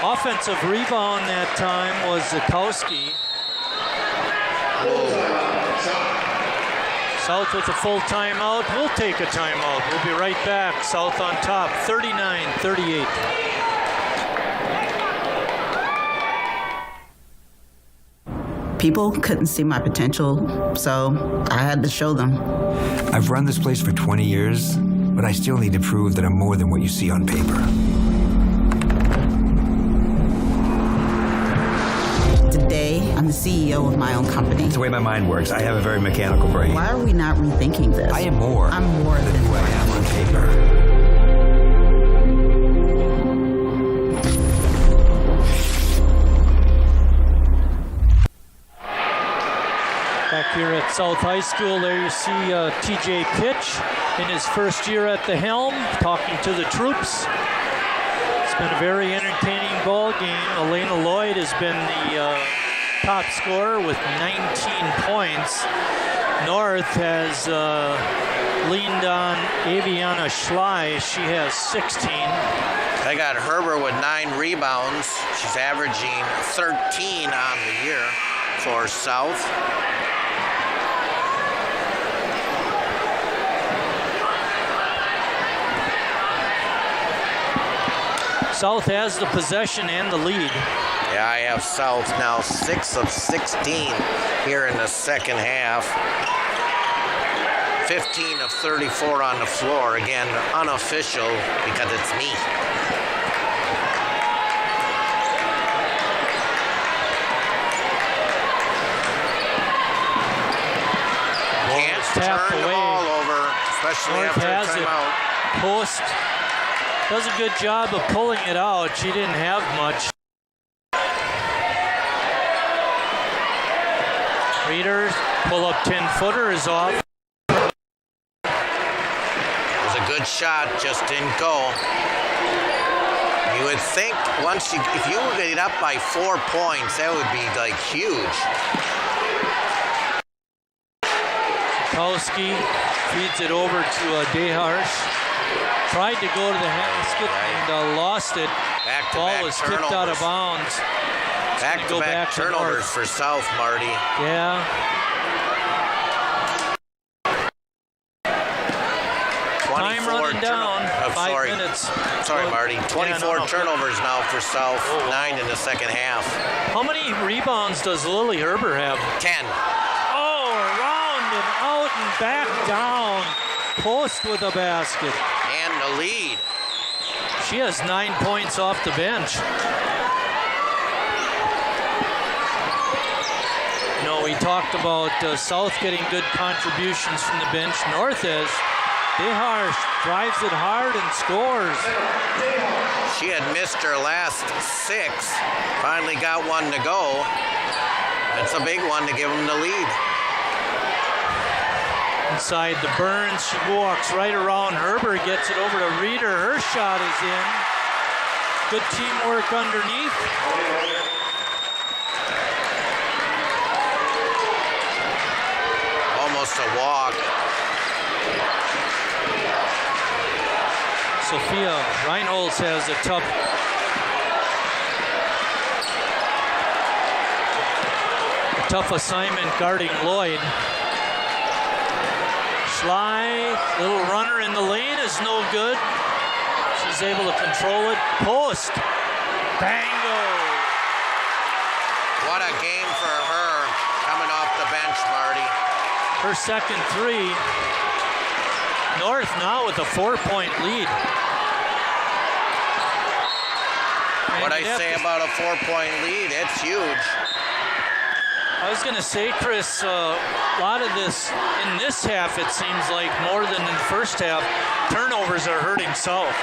Offensive rebound that time was Zakowski. South with a full timeout. We'll take a timeout. We'll be right back. South on top, 39-38. People couldn't see my potential, so I had to show them. I've run this place for 20 years, but I still need to prove that I'm more than what you see on paper. Today, I'm the CEO of my own company. It's the way my mind works. I have a very mechanical brain. Why are we not rethinking this? I am more. I'm more than who I am on paper. Back here at South High School, there you see TJ Pitch in his first year at the helm, talking to the troops. It's been a very entertaining ball game. Elena Lloyd has been the top scorer with 19 points. North has leaned on Aviana Schley. She has 16. They got Herbert with 9 rebounds. She's averaging 13 on the year for South. South has the possession and the lead. Yeah, I have South now 6 of 16 here in the second half. 15 of 34 on the floor. Again, unofficial because it's me. Can't turn the ball over, especially North after a has it. timeout. Post does a good job of pulling it out. She didn't have much. Reader, pull up 10-footer is off. It was a good shot, just didn't go. You would think if you would get up by 4 points, that would be like huge. Kowski feeds it over to Deharsh. Tried to go to the basket and lost it. Ball was tipped out of bounds. Back-to-back turnovers for South, Marty. Yeah. Time running down. 5 minutes. Sorry, Marty. 24 turnovers now for South. 9 in the second half. How many rebounds does Lily Herber have? 10. Oh, around and out and back down. Post with a basket. And the lead. She has 9 points off the bench. You know, we talked about South getting good contributions from the bench. North is. Deharsh drives it hard and scores. She had missed her last 6. Finally got one to go. That's a big one to give them the lead. Inside the Burns, she walks right around Herber, gets it over to Reader. Her shot is in. Good teamwork underneath. Almost a walk. Sophia Reinholz has a tough assignment guarding Lloyd. Schley, little runner in the lane is no good. She's able to control it. Post. Bango. What a game for her coming off the bench, Marty. Her second 3. North now with a 4-point lead. What I say about a 4-point lead, it's huge. I was going to say, Chris, a lot of this, in this half, it seems like more than in the first half, turnovers are hurting South.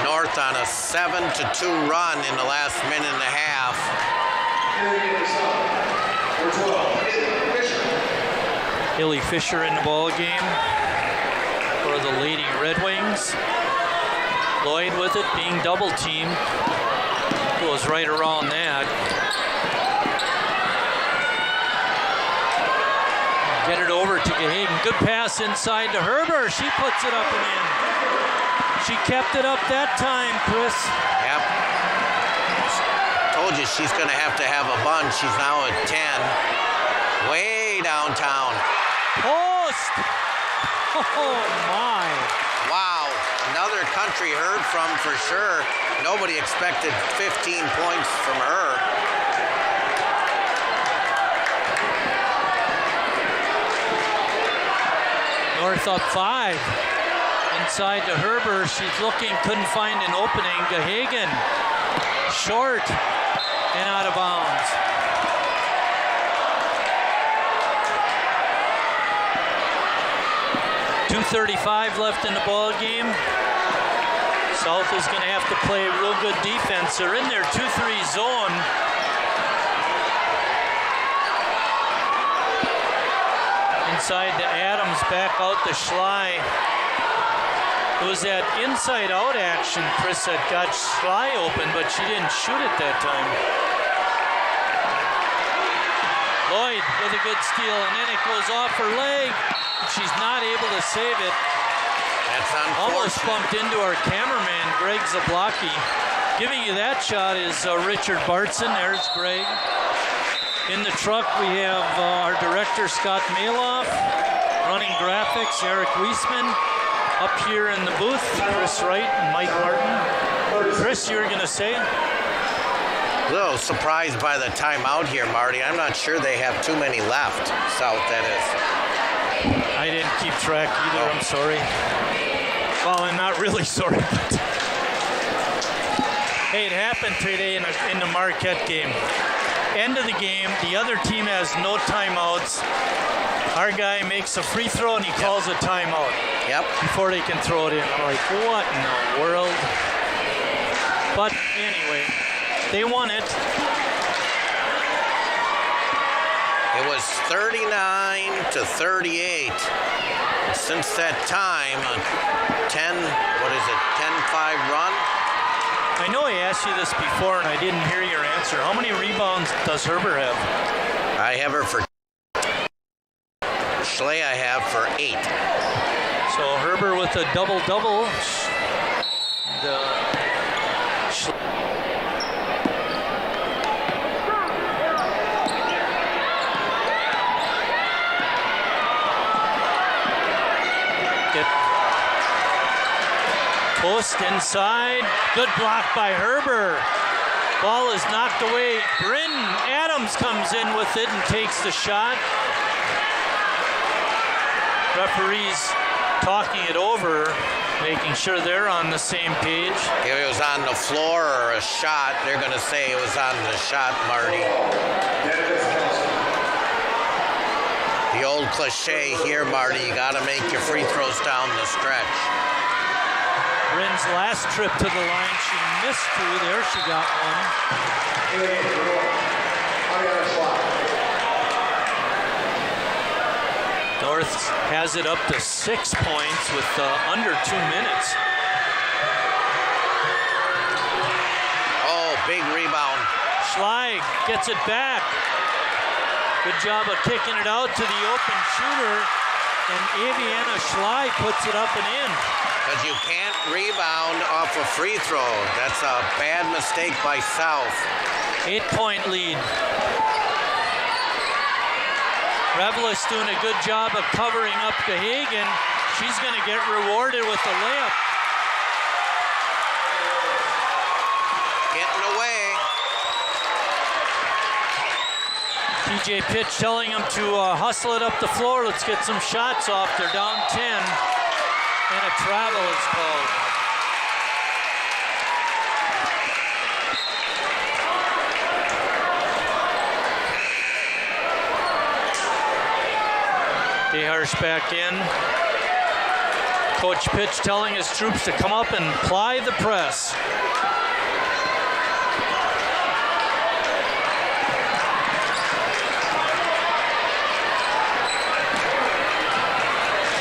North on a 7-2 run in the last minute and a half. Haley Fisher in the ball game for the Lady Red Wings. Lloyd with it, being double teamed. Goes right around that. Get it over to Gahagan. Good pass inside to Herber. She puts it up and in. She kept it up that time, Chris. Yep. Told you she's going to have a bunch. She's now at 10. Way downtown. Post! Oh, my. Wow. Another country heard from for sure. Nobody expected 15 points from her. North up 5. Inside to Herber. She's looking, couldn't find an opening. Gahagan. Short and out of bounds. .235 left in the ball game. South is going to have to play real good defense. They're in their 2-3 zone. Inside to Adams, back out to Schley. It was that inside-out action, Chris, that got Schley open, but she didn't shoot it that time. Lloyd with a good steal, and then it goes off her leg. She's not able to save it. That's It's unfortunate. Almost bumped into our cameraman, Greg Zablocki. Giving you that shot is Richard Bartson. There's Greg. In the truck, we have our director, Scott Maloff. Running graphics, Eric Wiesman. Up here in the booth, Chris Wright and Mike Martin. Chris, you were going to say? A little surprised by the timeout here, Marty. I'm not sure they have too many left. South, that is. I didn't keep track either. I'm sorry. Well, I'm not really sorry. But hey, it happened today in the Marquette game. End of the game, the other team has no timeouts. Our guy makes a free throw and he calls a timeout. Yep. Before they can throw it in. I'm like, what in the world? But anyway, they won it. It was 39-38. Since that time, a 10-5 run? I know I asked you this before and I didn't hear your answer. How many rebounds does Herbert have? I have her for Schley I have for 8. So Herbert with a double-double. Post inside. Good block by Herbert. Ball is knocked away. Bryn Adams comes in with it and takes the shot. Referees talking it over, making sure they're on the same page. If it was on the floor or a shot, they're going to say it was on the shot, Marty. The old cliche here, Marty, you got to make your free throws down the stretch. Bryn's last trip to the line, she missed 2. There she got one. North has it up to 6 points with under 2 minutes. Oh, big rebound. Schleig gets it back. Good job of kicking it out to the open shooter. And Aviana Schley puts it up and in. Because you can't rebound off a free throw. That's a bad mistake by South. 8-point lead. Revelis doing a good job of covering up Gahagan. She's going to get rewarded with the layup. Getting away. TJ Pitch telling them to hustle it up the floor. Let's get some shots off. They're down 10. And a travel is called. DeHarsh back in. Coach Pitch telling his troops to come up and ply the press.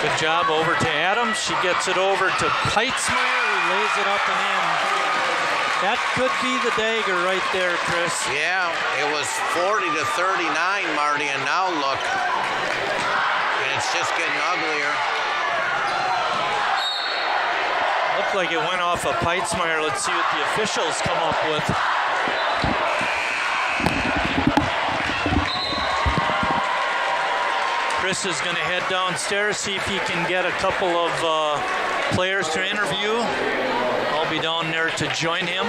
Good job over to Adams. She gets it over to Peitzmeyer, who lays it up and in. That could be the dagger right there, Chris. Yeah, it was 40-39, Marty, and now look. And it's just getting uglier. Looked like it went off of Peitzmeyer. Let's see what the officials come up with. Chris is going to head downstairs, see if he can get a couple of players to interview. I'll be down there to join him.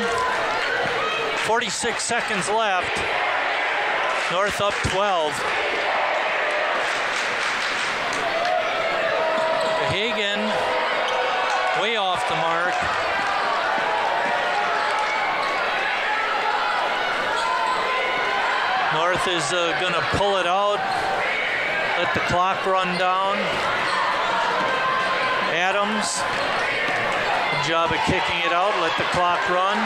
46 seconds left. North up 12. Hagen way off the mark. North is going to pull it out. Let the clock run down. Adams, good job of kicking it out. Let the clock run.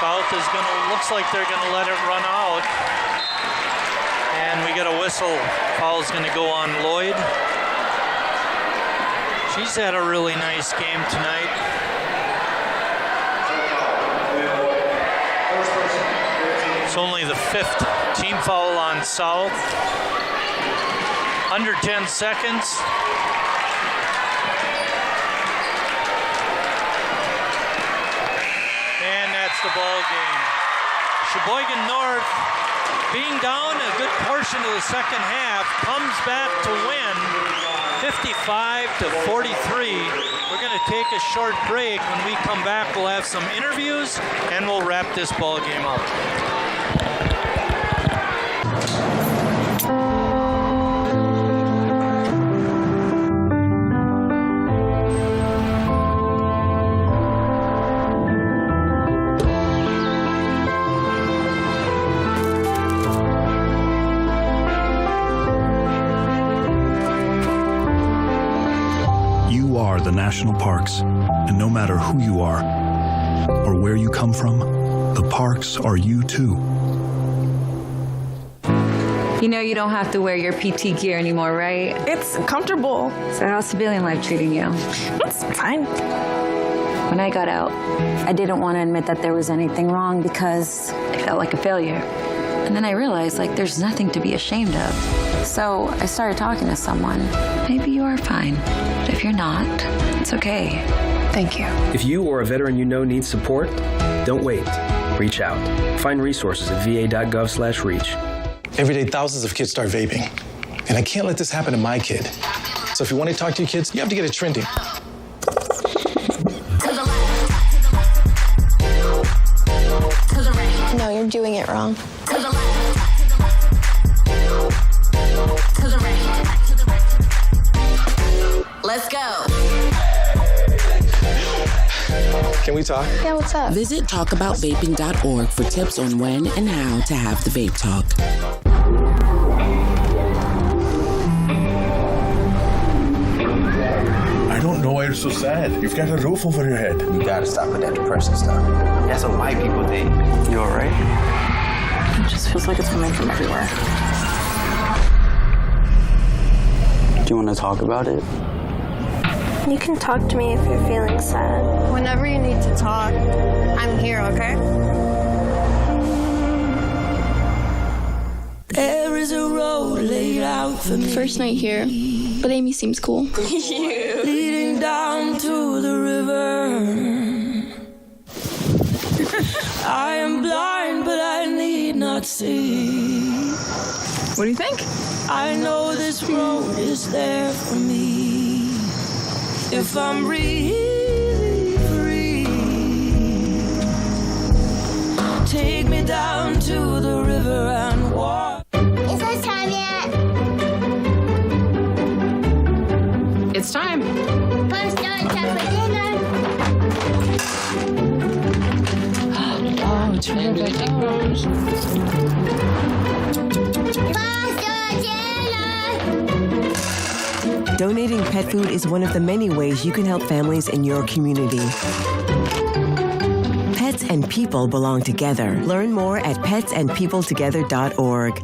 South is looks like they're gonna let it run out. And we get a whistle. Foul's gonna go on Lloyd. She's had a really nice game tonight. It's only the 5th team Team foul on South. Under 10 seconds. And that's the ball game. Sheboygan North, being down a good portion of the second half, comes back to win 55-43. We're going to take a short break. When we come back, we'll have some interviews and we'll wrap this ball game up. The national parks, and no matter who you are or where you come from, the parks are you too. You know you don't have to wear your PT gear anymore, right? It's comfortable. So how's civilian life treating you? It's fine. When I got out, I didn't want to admit that there was anything wrong because I felt like a failure. And then I realized, like, there's nothing to be ashamed of. So I started talking to someone. Maybe you are fine, but if you're not, it's okay. Thank you. If you or a veteran you know needs support, don't wait. Reach out. Find resources at va.gov/reach. Every day, thousands of kids start vaping. And I can't let this happen to my kid. So if you want to talk to your kids, you have to get it trending. No, you're doing it wrong. Let's go. Can we talk? Yeah, what's up? Visit talkaboutvaping.org for tips on when and how to have the vape talk. I don't know why you're so sad. You've got a roof over your head. You gotta stop with that depression stuff. That's what white people think. You alright? It just feels like it's coming from everywhere. Do you want to talk about it? You can talk to me if you're feeling sad. Whenever you need to talk, I'm here, okay? There is a road laid out for me. First night here, but Amy seems cool. Leading down to the river. I am blind, but I need not see. What do you think? I know this road is there for me. If I'm really free, take me down to the river and walk. Is it time yet? It's time. First time for dinner. Oh, it's really Donating pet food is one of the many ways you can help families in your community. Pets and people belong together. Learn more at petsandpeopletogether.org.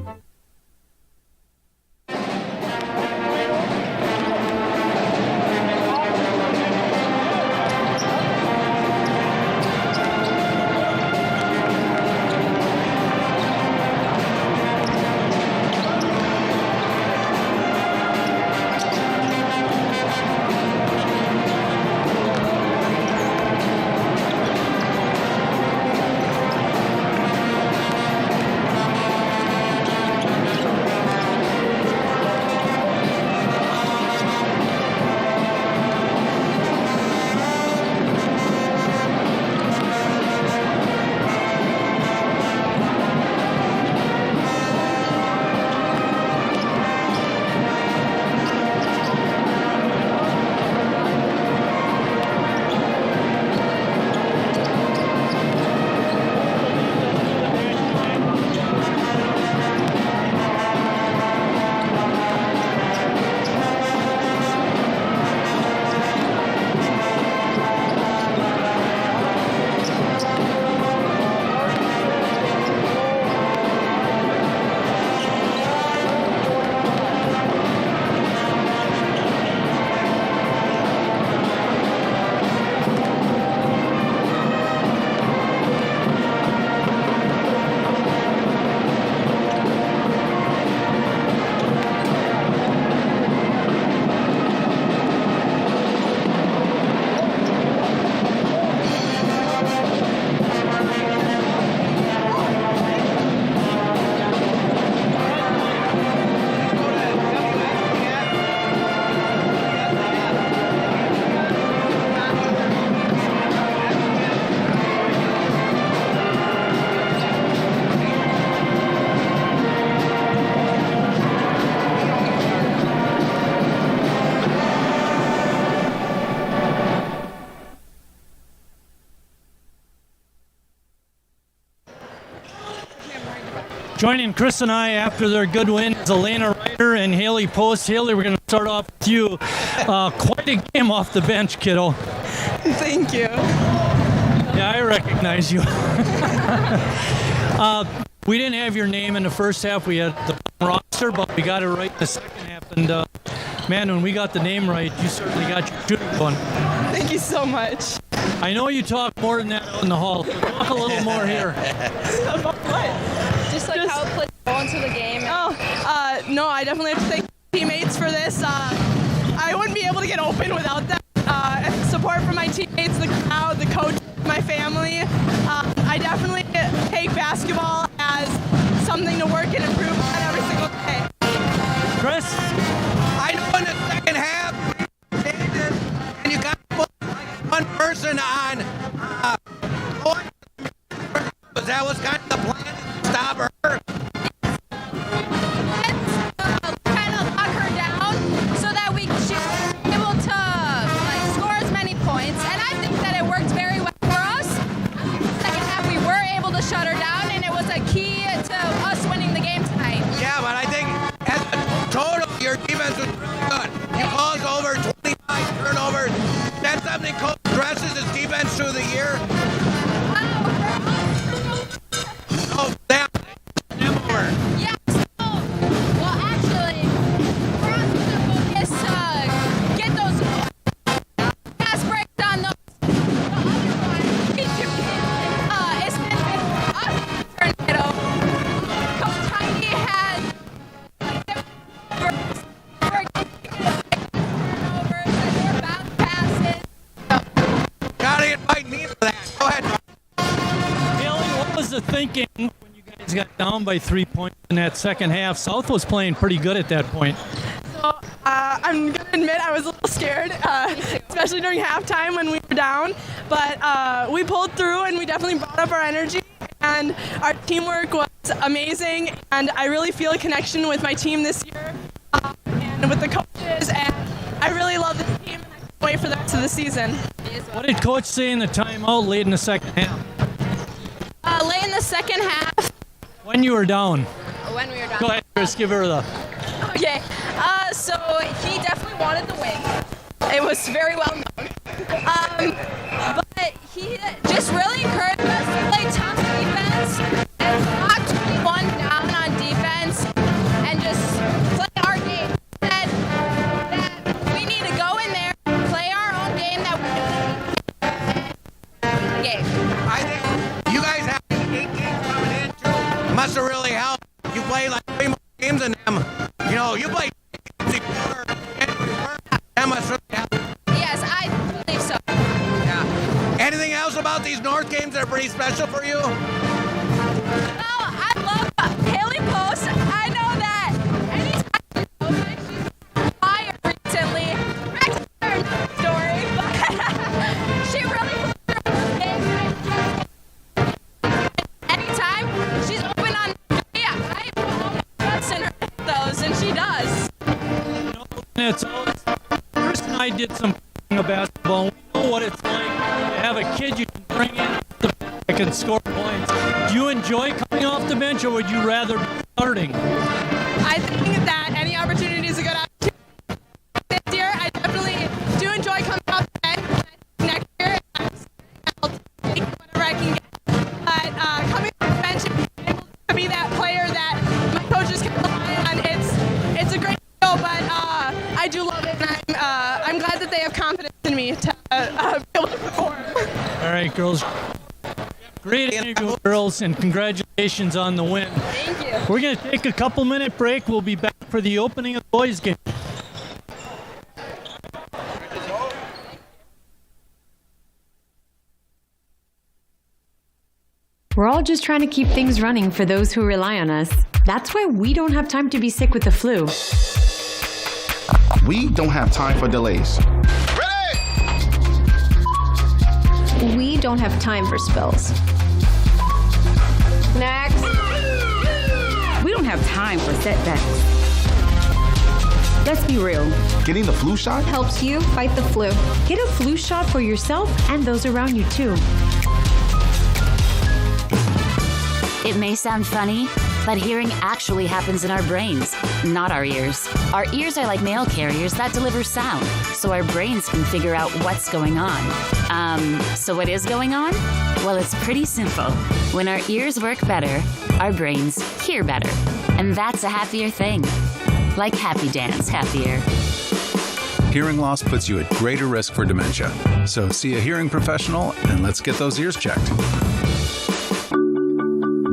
Joining Chris and I after their good win is Elena Ryder and Haley Post. Haley, we're going to start off with you. Quite a game off the bench, kiddo. Thank you. Yeah, I recognize you. We didn't have your name in the first half. We had the roster, but we got it right in the second half. And man, when we got the name right, you certainly got your shooting going. Thank you so much. I know you talk more than that out in the hall, so talk a little more here. About what? Just like how it plays go into the game. No, I definitely have to thank teammates for this. I wouldn't be able to get open without that. Support from my teammates, the crowd, the coach, my family. I definitely take basketball as something to work and improve on every single day. Chris? I know in the second half, changes, and you got to put one person on. That was kind of the plan to stop her. Kind of lock her down so that she was able to score as many points. And I think that it worked very well for us. Second half, we were able to shut her down, and it was a key to us winning the game tonight. Yeah, but I think as a total, your defense was really good. You caused over 25 turnovers. That's something coach addresses his defense through the year. Oh, damn. Yes. Well, actually, we're on the focus get those pass breaks on those. The other one, it's been us turning it over. Coach Heidi has more bounce passes. Gotta invite me for that. Go ahead. Haley, what was the thinking when you guys got down by 3 points in that second half? South was playing pretty good at that point. So I'm going to admit I was a little scared, especially during halftime when we were down. But we pulled through and we definitely brought up our energy. And our teamwork was amazing. And I really feel a connection with my team this year and with the coaches. And I really love the team. And I can't wait for the rest of the season. What did Coach say in the timeout late in the second half? Late in the second half. When you were down. When we were down. Go ahead, Chris, give her the... Okay, so he definitely wanted the win. It was very well known. But he just really encouraged us to play tough defense and knock 21 down on defense and just play our game. Said that we need to go in there, play our own game that we win the game. I think you guys have 8 games coming in, too. Must have really helped. You played like 3 more games than them. You know, you played before. That must really help. Yes, I believe so. Yeah. Anything else about these North games that are pretty special for you? Well, I love Haley Post. I know that anytime she's open, she's on fire recently. Back to her story, but she really puts her own game. Anytime she's open on I put all my trust in her those, and she does. It's always, Chris and I did some of basketball. We know what it's like to have a kid you can bring in that can score points. Do you enjoy coming off the bench, or would you rather be starting? I think that any opportunity is a good opportunity. This year, I definitely do enjoy coming off the bench. Next year, I'll take whatever I can get. But coming off the bench and being able to be that player that my coaches can rely on, it's a great deal. But I do love it, and I'm glad that they have confidence in me to be able to perform. All right, girls. Great interview, girls, and congratulations on the win. Thank you. We're going to take a couple-minute break. We'll be back for the opening of the boys' game. We're all just trying to keep things running for those who rely on us. That's why we don't have time to be sick with the flu. We don't have time for delays. We don't have time for spills. Next. We don't have time for setbacks. Let's be real. Getting the flu shot helps you fight the flu. Get a flu shot for yourself and those around you too. It may sound funny, But hearing actually happens in our brains, not our ears. Our ears are like mail carriers that deliver sound, so our brains can figure out what's going on. So what is going on? Well, it's pretty simple. When our ears work better, our brains hear better. And that's a happier thing. Like Happy Dance Happier. Hearing loss puts you at greater risk for dementia. So see a hearing professional and let's get those ears checked.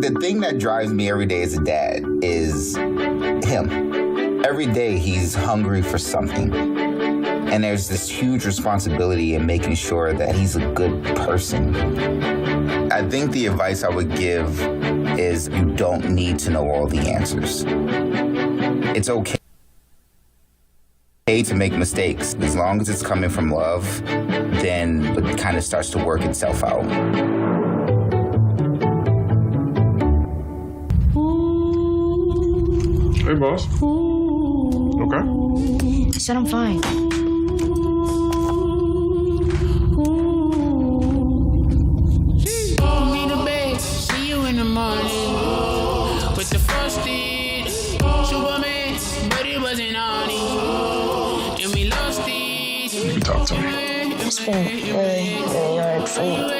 The thing that drives me every day as a dad is him. Every day he's hungry for something. And there's this huge responsibility in making sure that he's a good person. I think the advice I would give is you don't need to know all the answers. It's okay to make mistakes. As long as it's coming from love, then it kind of starts to work itself out. Hey, boss. Okay. I said I'm fine. Me the bed, see you in the morning. With the frosted Superman, but it wasn't on it. And we lost it. You can talk to me. It's been really hard for me.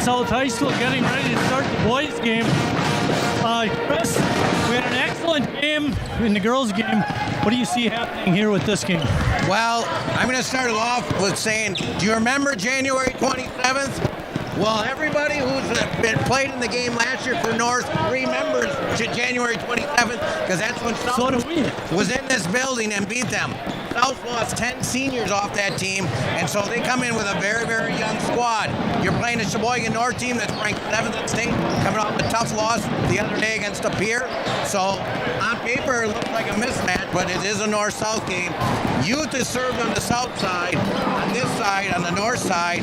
South High School getting ready to start the boys' game. Chris, we had an excellent game in the girls' game. What do you see happening here with this game? Well, I'm going to start it off with saying, do you remember January 27th? Well, everybody who's been played in the game last year for North remembers January 27th because that's when South was in this building and beat them. South lost 10 seniors off that team, and so they come in with a very, very young squad. You're playing a Sheboygan North team that's ranked 7th in state, coming off a tough loss the other day against a peer. So on paper, it looks like a mismatch, but it is a North-South game. Youth is served on the south side. On this side, on the north side,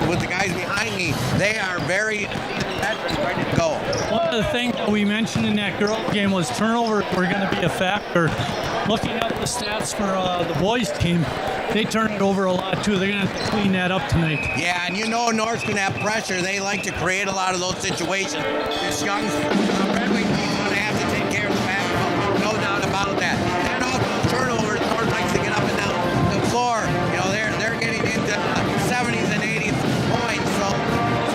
with the guys behind me, they are very veterans ready to go. One of the things that we mentioned in that girls' game was turnovers were going to be a factor. Looking at the stats for the boys' team, they turn it over a lot too. They're going to have to clean that up tonight. Yeah, and you know North's going to have pressure. They like to create a lot of those situations. This young Redwing team is going to have to take care of the basketball. No doubt about that. And also turnovers, North likes to get up and down the floor. You know, they're getting into 70s and 80s points. So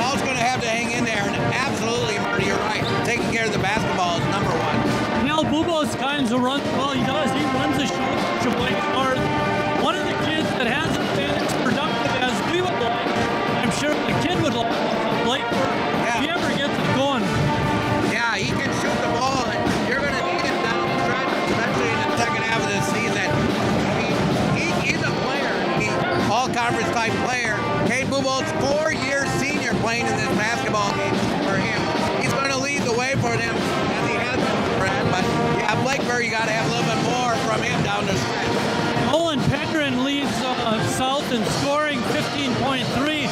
South's going to have to hang in there. And absolutely, Marty, you're right. Taking care of the basketball is number one. Now, Bubo's kinds of runs, well, he does. He runs the Sheboygan North. One of the kids that hasn't been as productive as we would like, I'm sure the kid would like, Blakeburg, if he ever gets it going. Yeah, he can shoot the ball, and you're going to need him down the stretch, especially in the second half of this season. I mean, he's a player. He's an all-conference type player. Cade Bubo's 4-year senior playing in this basketball game for him. He's going to lead the way for them. But yeah, Blakeburg, you got to have a little bit more from him down the stretch. Owen Pedrin leads South in scoring 15.3.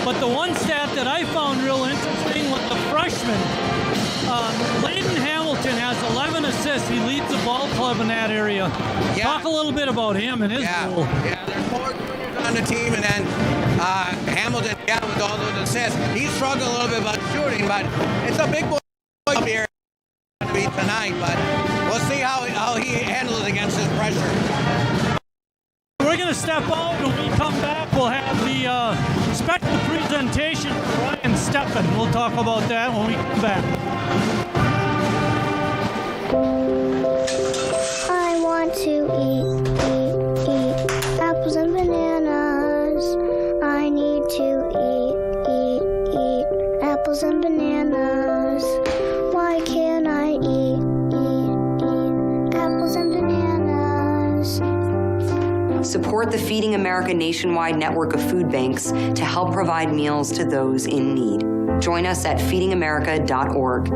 But the one stat that I found real interesting was the freshman. Layden Hamilton has 11 assists. He leads the ball club in that area. Yeah. Talk a little bit about him and his role. Yeah, there's 4 juniors on the team, and then Hamilton, with all those assists. He struggled a little bit about shooting, but it's a big boy up here tonight, but we'll see how he handles it against his pressure. We're going to step out. When we come back, we'll have the special presentation for Ryan Steppen. We'll talk about that when we come back. I want to eat apples and bananas. I need to eat apples and bananas. Why can't I eat apples and bananas? Support the Feeding America nationwide network of food banks to help provide meals to those in need. Join us at feedingamerica.org.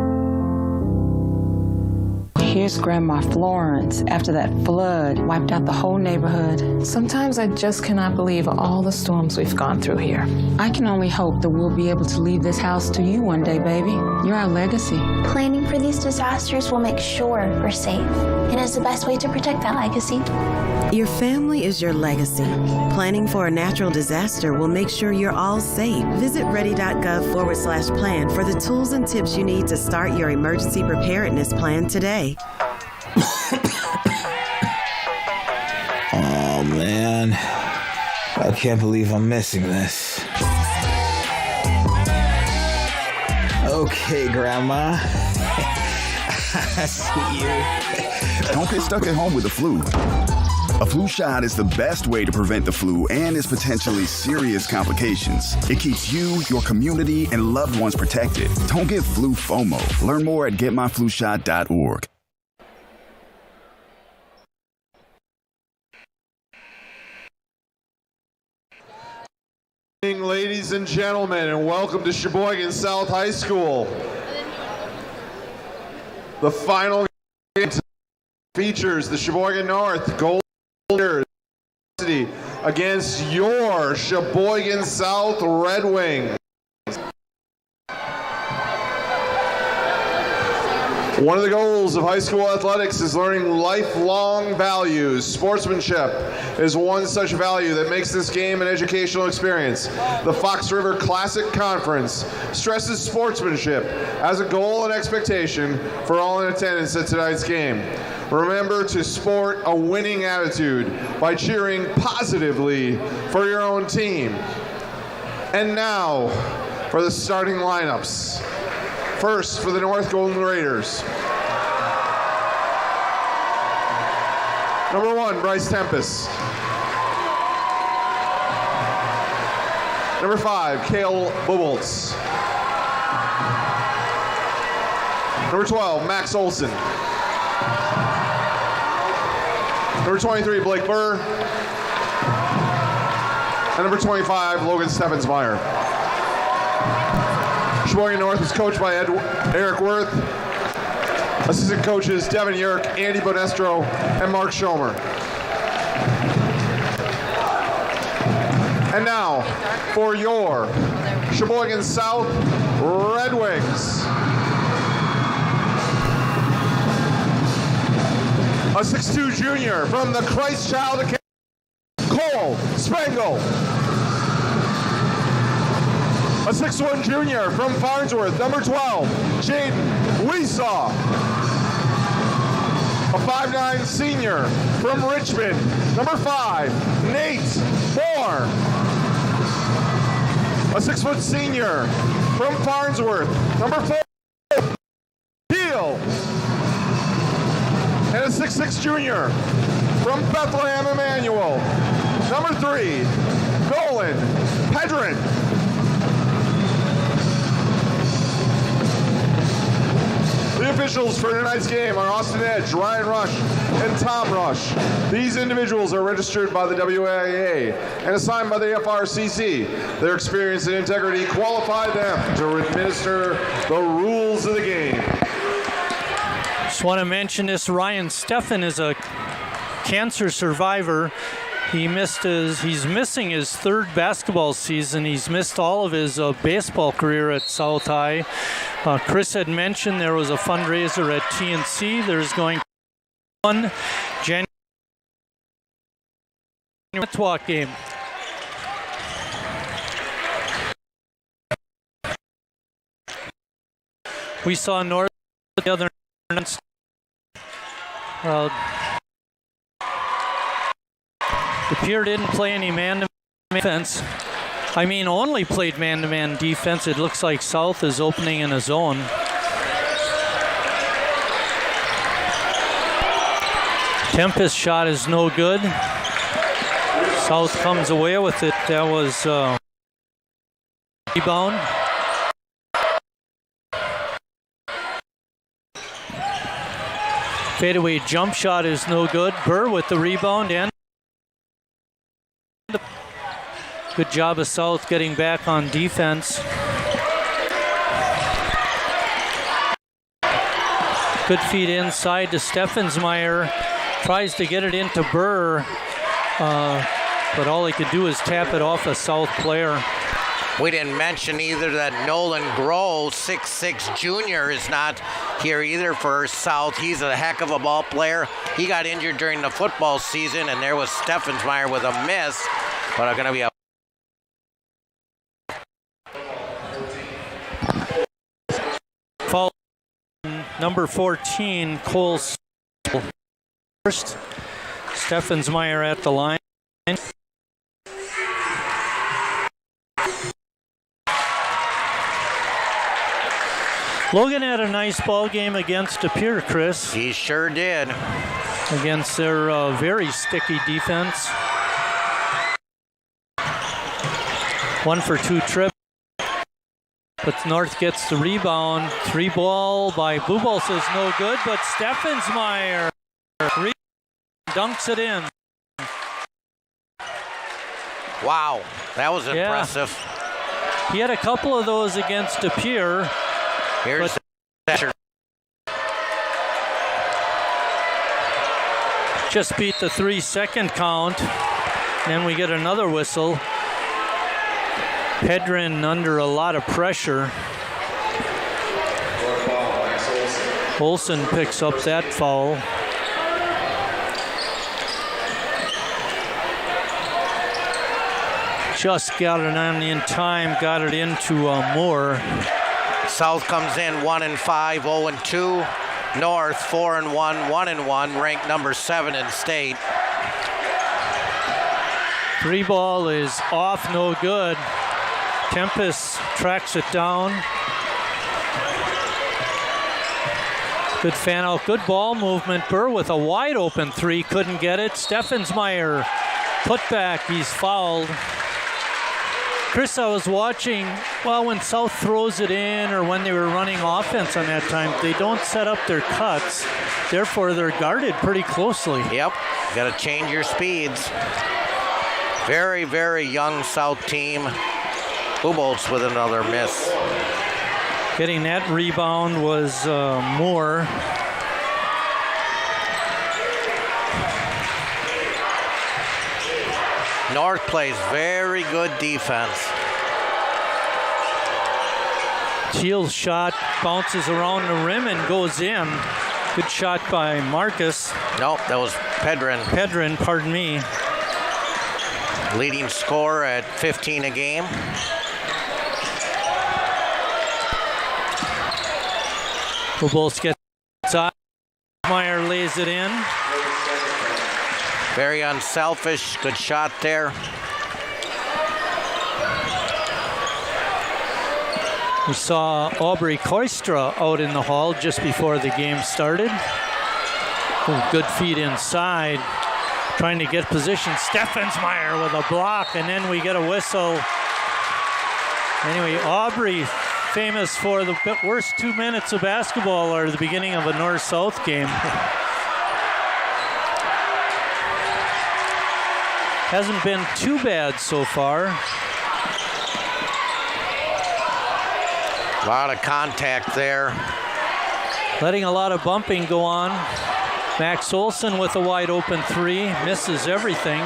Here's Grandma Florence after that flood wiped out the whole neighborhood. Sometimes I just cannot believe all the storms we've gone through here. I can only hope that we'll be able to leave this house to you one day, baby. You're our legacy. Planning for these disasters will make sure we're safe, and is the best way to protect that legacy. Your family is your legacy. Planning for a natural disaster will make sure you're all safe. Visit ready.gov/plan for the tools and tips you need to start your emergency preparedness plan today. Oh man, I can't believe I'm missing this. Okay, Grandma. I see you. Don't get stuck at home with the flu. A flu shot is the best way to prevent the flu and its potentially serious complications. It keeps you, your community, and loved ones protected. Don't get flu FOMO. Learn more at getmyflushot.org. Good evening, ladies and gentlemen, and welcome to Sheboygan South High School. The final game features the Sheboygan North Golden Raiders against your Sheboygan South Redwings. One of the goals of high school athletics is learning lifelong values. Sportsmanship is one such value that makes this game an educational experience. The Fox River Classic Conference stresses sportsmanship as a goal and expectation for all in attendance at tonight's game. Remember to sport a winning attitude by cheering positively for your own team. And now for the starting lineups. First, for the North Golden Raiders. Number 1, Bryce Tempest. Number 5, Cale Buboltz. Number 12, Max Olson. Number 23, Blake Burr. And number 25, Logan Steffensmeyer. Sheboygan North is coached by Eric Worth. Assistant coaches Devin Yerk, Andy Bonestro, and Mark Schomer. And now for your Sheboygan South Redwings. A 6'2" junior from the Christ Child Academy, Cole Spangle. A 6'1" junior from Farnsworth, number 12, Jaden Weesaw. A 5'9" senior from Richmond, number 5, Nate Moore. A 6' senior from Farnsworth, number 4, Peel. And a 6'6" junior from Bethlehem Emmanuel, number 3, Nolan Pedrin. The officials for tonight's game are Austin Edge, Ryan Rush, and Tom Rush. These individuals are registered by the WIAA and assigned by the FRCC. Their experience and integrity qualify them to administer the rules of the game. Just want to mention this, Ryan Steffen is a cancer survivor. He's missing his third basketball season. He's missed all of his baseball career at South High. Chris had mentioned there was a fundraiser at TNC. There's going to be one January walk game. We saw North the other night. The Pier didn't play any man-to-man defense. Only played man-to-man defense. It looks like South is opening in a zone. Tempest shot is no good. South comes away with it. That was rebound. Fadeaway jump shot is no good. Burr with the rebound and good job of South getting back on defense. Good feed inside to Steffensmeyer. Tries to get it into Burr, but all he could do is tap it off a South player. We didn't mention either that Nolan Groh, 6'6" junior, is not here either for South. He's a heck of a ball player. He got injured during the football season, and there was Steffensmeyer with a miss, but going to be a foul. Number 14, Cole first. Steffensmeyer at the line. Logan had a nice ball game against De Pere, Chris. He sure did. Against their very sticky defense. 1 for 2 trip. But North gets the rebound. 3 ball by Blue Ball says no good, but Steffensmeyer dunks it in. Wow, that was impressive. He had a couple of those against De Pere. Here's the just beat the 3-second count. Then we get another whistle. Pedrin under a lot of pressure. Olsen picks up that foul. Just got it on in time, got it into Moore. South comes in 1-5, 0-2. North 4-1, 1-1, ranked number 7 in state. 3 ball is off, no good. Tempest tracks it down. Good fan out, good ball movement. Burr with a wide open 3, couldn't get it. Steffensmeyer put back, he's fouled. Chris, I was watching, well, when South throws it in or when they were running offense on that time, they don't set up their cuts. Therefore, they're guarded pretty closely. Yep, got to change your speeds. Very, very young South team. Huboltz with another miss. Getting that rebound was Moore. North plays very good defense. Teal's shot bounces around the rim and goes in. Good shot by Marcus. Nope, that was Pedrin. Pedrin, pardon me. Leading scorer at 15 a game. Huboltz gets inside. Meyer lays it in. Very unselfish, good shot there. We saw Aubrey Koistra out in the hall just before the game started. Ooh, good feed inside. Trying to get position. Steffensmeyer with a block, and then we get a whistle. Anyway, Aubrey, famous for the worst 2 minutes of basketball or the beginning of a North-South game. Hasn't been too bad so far. A lot of contact there. Letting a lot of bumping go on. Max Olsen with a wide open 3, misses everything.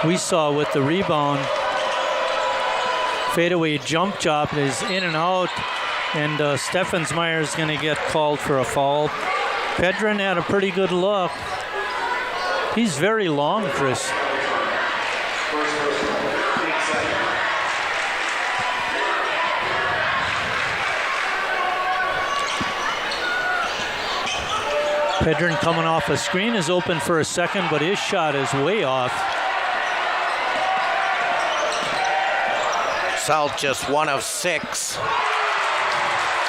We saw with the rebound, fadeaway jump job is in and out. And Steffensmeyer is going to get called for a foul. Pedrin had a pretty good look. He's very long, Chris. Pedrin coming off a screen is open for a second, but his shot is way off. South just 1 of 6.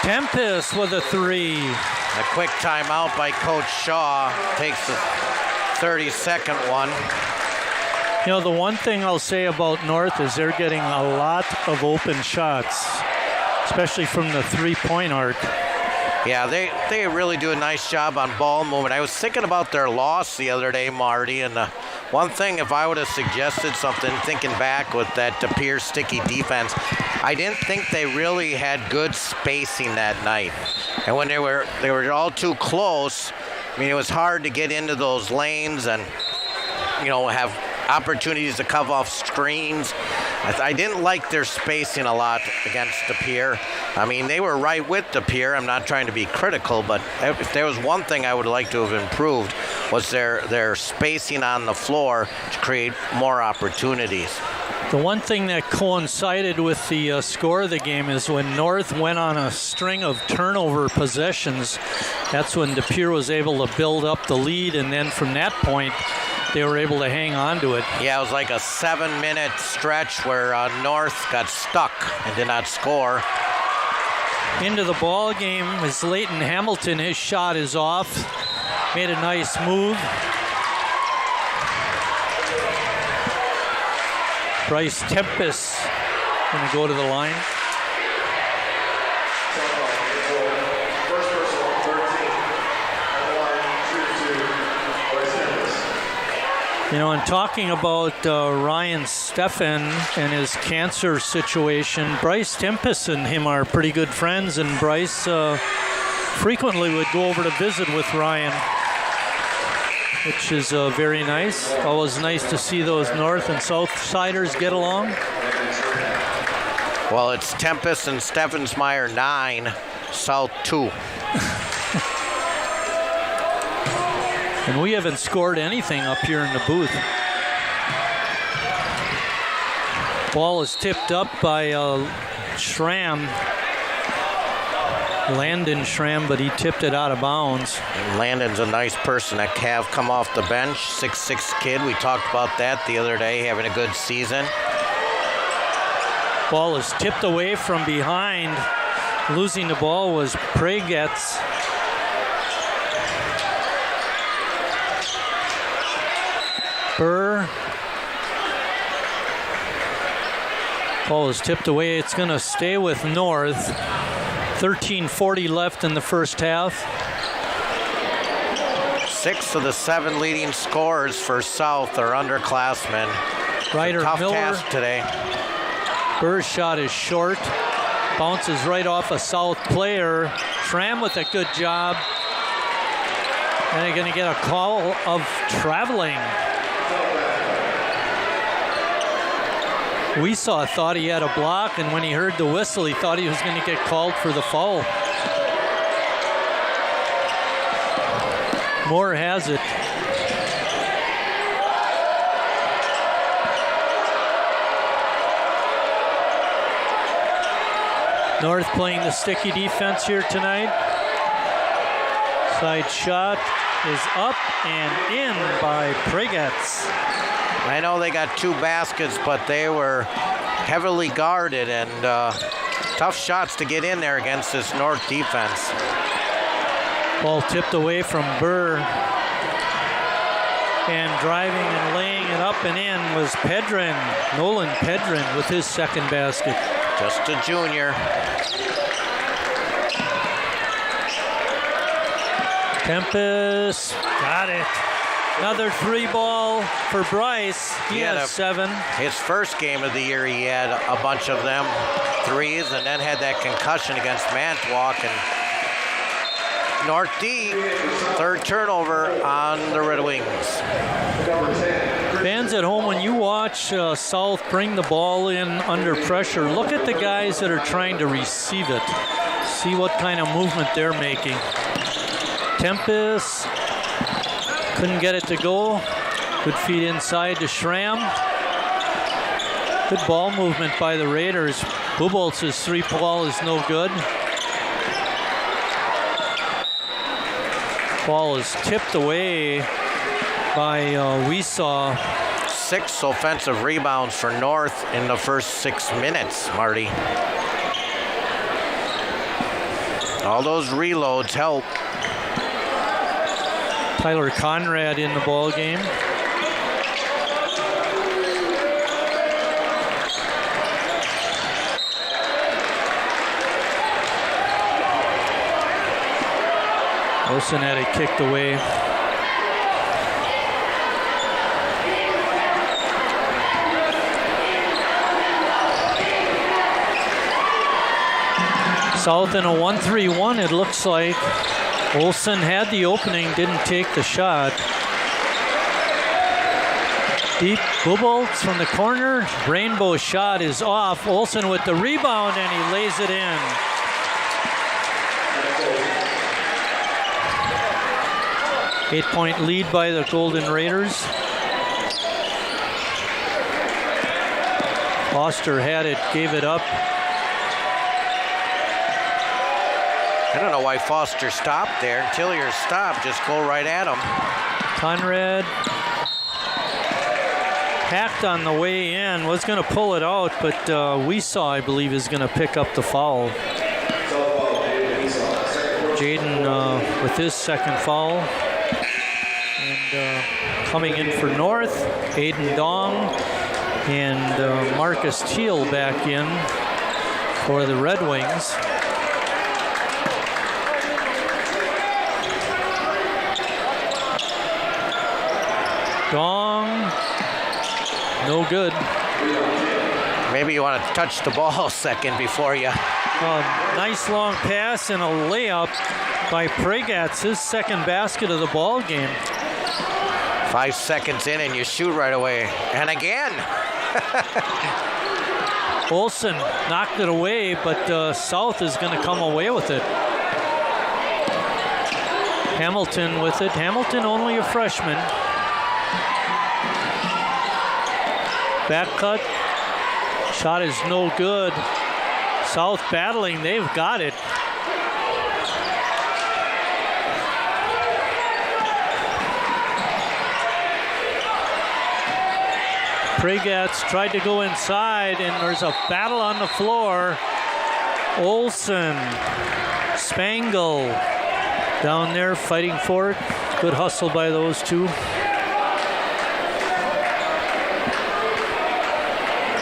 Tempest with a 3. A quick timeout by Coach Shaw. Takes the 30-second one. You know, the one thing I'll say about North is they're getting a lot of open shots, especially from the 3-point arc. Yeah, they really do a nice job on ball movement. I was thinking about their loss the other day, Marty, and One thing, if I would have suggested something, thinking back with that De Pere sticky defense, I didn't think they really had good spacing that night. And when they were all too close, I mean, it was hard to get into those lanes and, have opportunities to cover off screens. I didn't like their spacing a lot against De Pere. I mean, they were right with De Pere. I'm not trying to be critical, but if there was one thing I would like to have improved was their spacing on the floor to create more opportunities. The one thing that coincided with the score of the game is when North went on a string of turnover possessions, that's when De Pere was able to build up the lead, and then from that point, they were able to hang on to it. Yeah, it was like a 7-minute stretch where North got stuck and did not score. Into the ball game is Leighton Hamilton. His shot is off. Made a nice move. Bryce Tempest going to go to the line. And talking about Ryan Steffen and his cancer situation, Bryce Tempest and him are pretty good friends, and Bryce frequently would go over to visit with Ryan, which is very nice. Always nice to see those North and South Siders get along. Well, it's Tempest and Steffensmeyer 9, South 2. And we haven't scored anything up here in the booth. Ball is tipped up by Schramm. Landon Schramm, but he tipped it out of bounds. And Landon's a nice person that have come off the bench, 6'6" kid. We talked about that the other day, having a good season. Ball is tipped away from behind. Losing the ball was Pregetz. Burr. Ball is tipped away. It's going to stay with North. 13:40 left in the first half. 6 of the 7 leading scorers for South are underclassmen. Ryder tough Miller. task today. Burr's shot is short. Bounces right off a South player. Schramm with a good job. And they're going to get a call of traveling. Weesaw thought he had a block, and when he heard the whistle, he thought he was going to get called for the foul. Moore has it. North playing the sticky defense here tonight. Side shot is up and in by Pregetz. I know they got 2 baskets, but they were heavily guarded and tough shots to get in there against this North defense. Ball tipped away from Burr. And driving and laying it up and in was Pedrin, Nolan Pedrin, with his second basket. Just a junior. Tempest, got it. Another 3-ball for Bryce. He has 7. His first game of the year, he had a bunch of them, 3s, and then had that concussion against Mantua. And North D, 3rd turnover on the Red Wings. Fans at home, when you watch South bring the ball in under pressure, look at the guys that are trying to receive it. See what kind of movement they're making. Tempest couldn't get it to go. Good feed inside to Schramm. Good ball movement by the Raiders. Bubolz's 3-ball is no good. Ball is tipped away by Weesaw. 6 offensive rebounds for North in the first 6 minutes, Marty. All those reloads help. Tyler Conrad in the ball game. Wilson had it kicked away. South in a 1-3-1, it looks like. Olsen had the opening, didn't take the shot. Deep Bubolts from the corner. Rainbow shot is off. Olsen with the rebound, and he lays it in. Eight-point lead by the Golden Raiders. Foster had it, gave it up. I don't know why Foster stopped there. Until you're stopped, just go right at him. Conrad hacked on the way in, was going to pull it out, but Weesaw, I believe, is going to pick up the foul. Jaden with his second foul. And coming in for North, Aiden Dong and Marcus Teal back in for the Red Wings. Dong, no good. Maybe you want to touch the ball a second before you. Nice long pass and a layup by Pregatz, his second basket of the ball game. 5 seconds in and you shoot right away. And again. Olsen knocked it away, but South is going to come away with it. Hamilton with it. Hamilton only a freshman. Back cut. Shot is no good. South battling. They've got it. Pregatz tried to go inside, and there's a battle on the floor. Olsen, Spangle down there fighting for it. Good hustle by those two.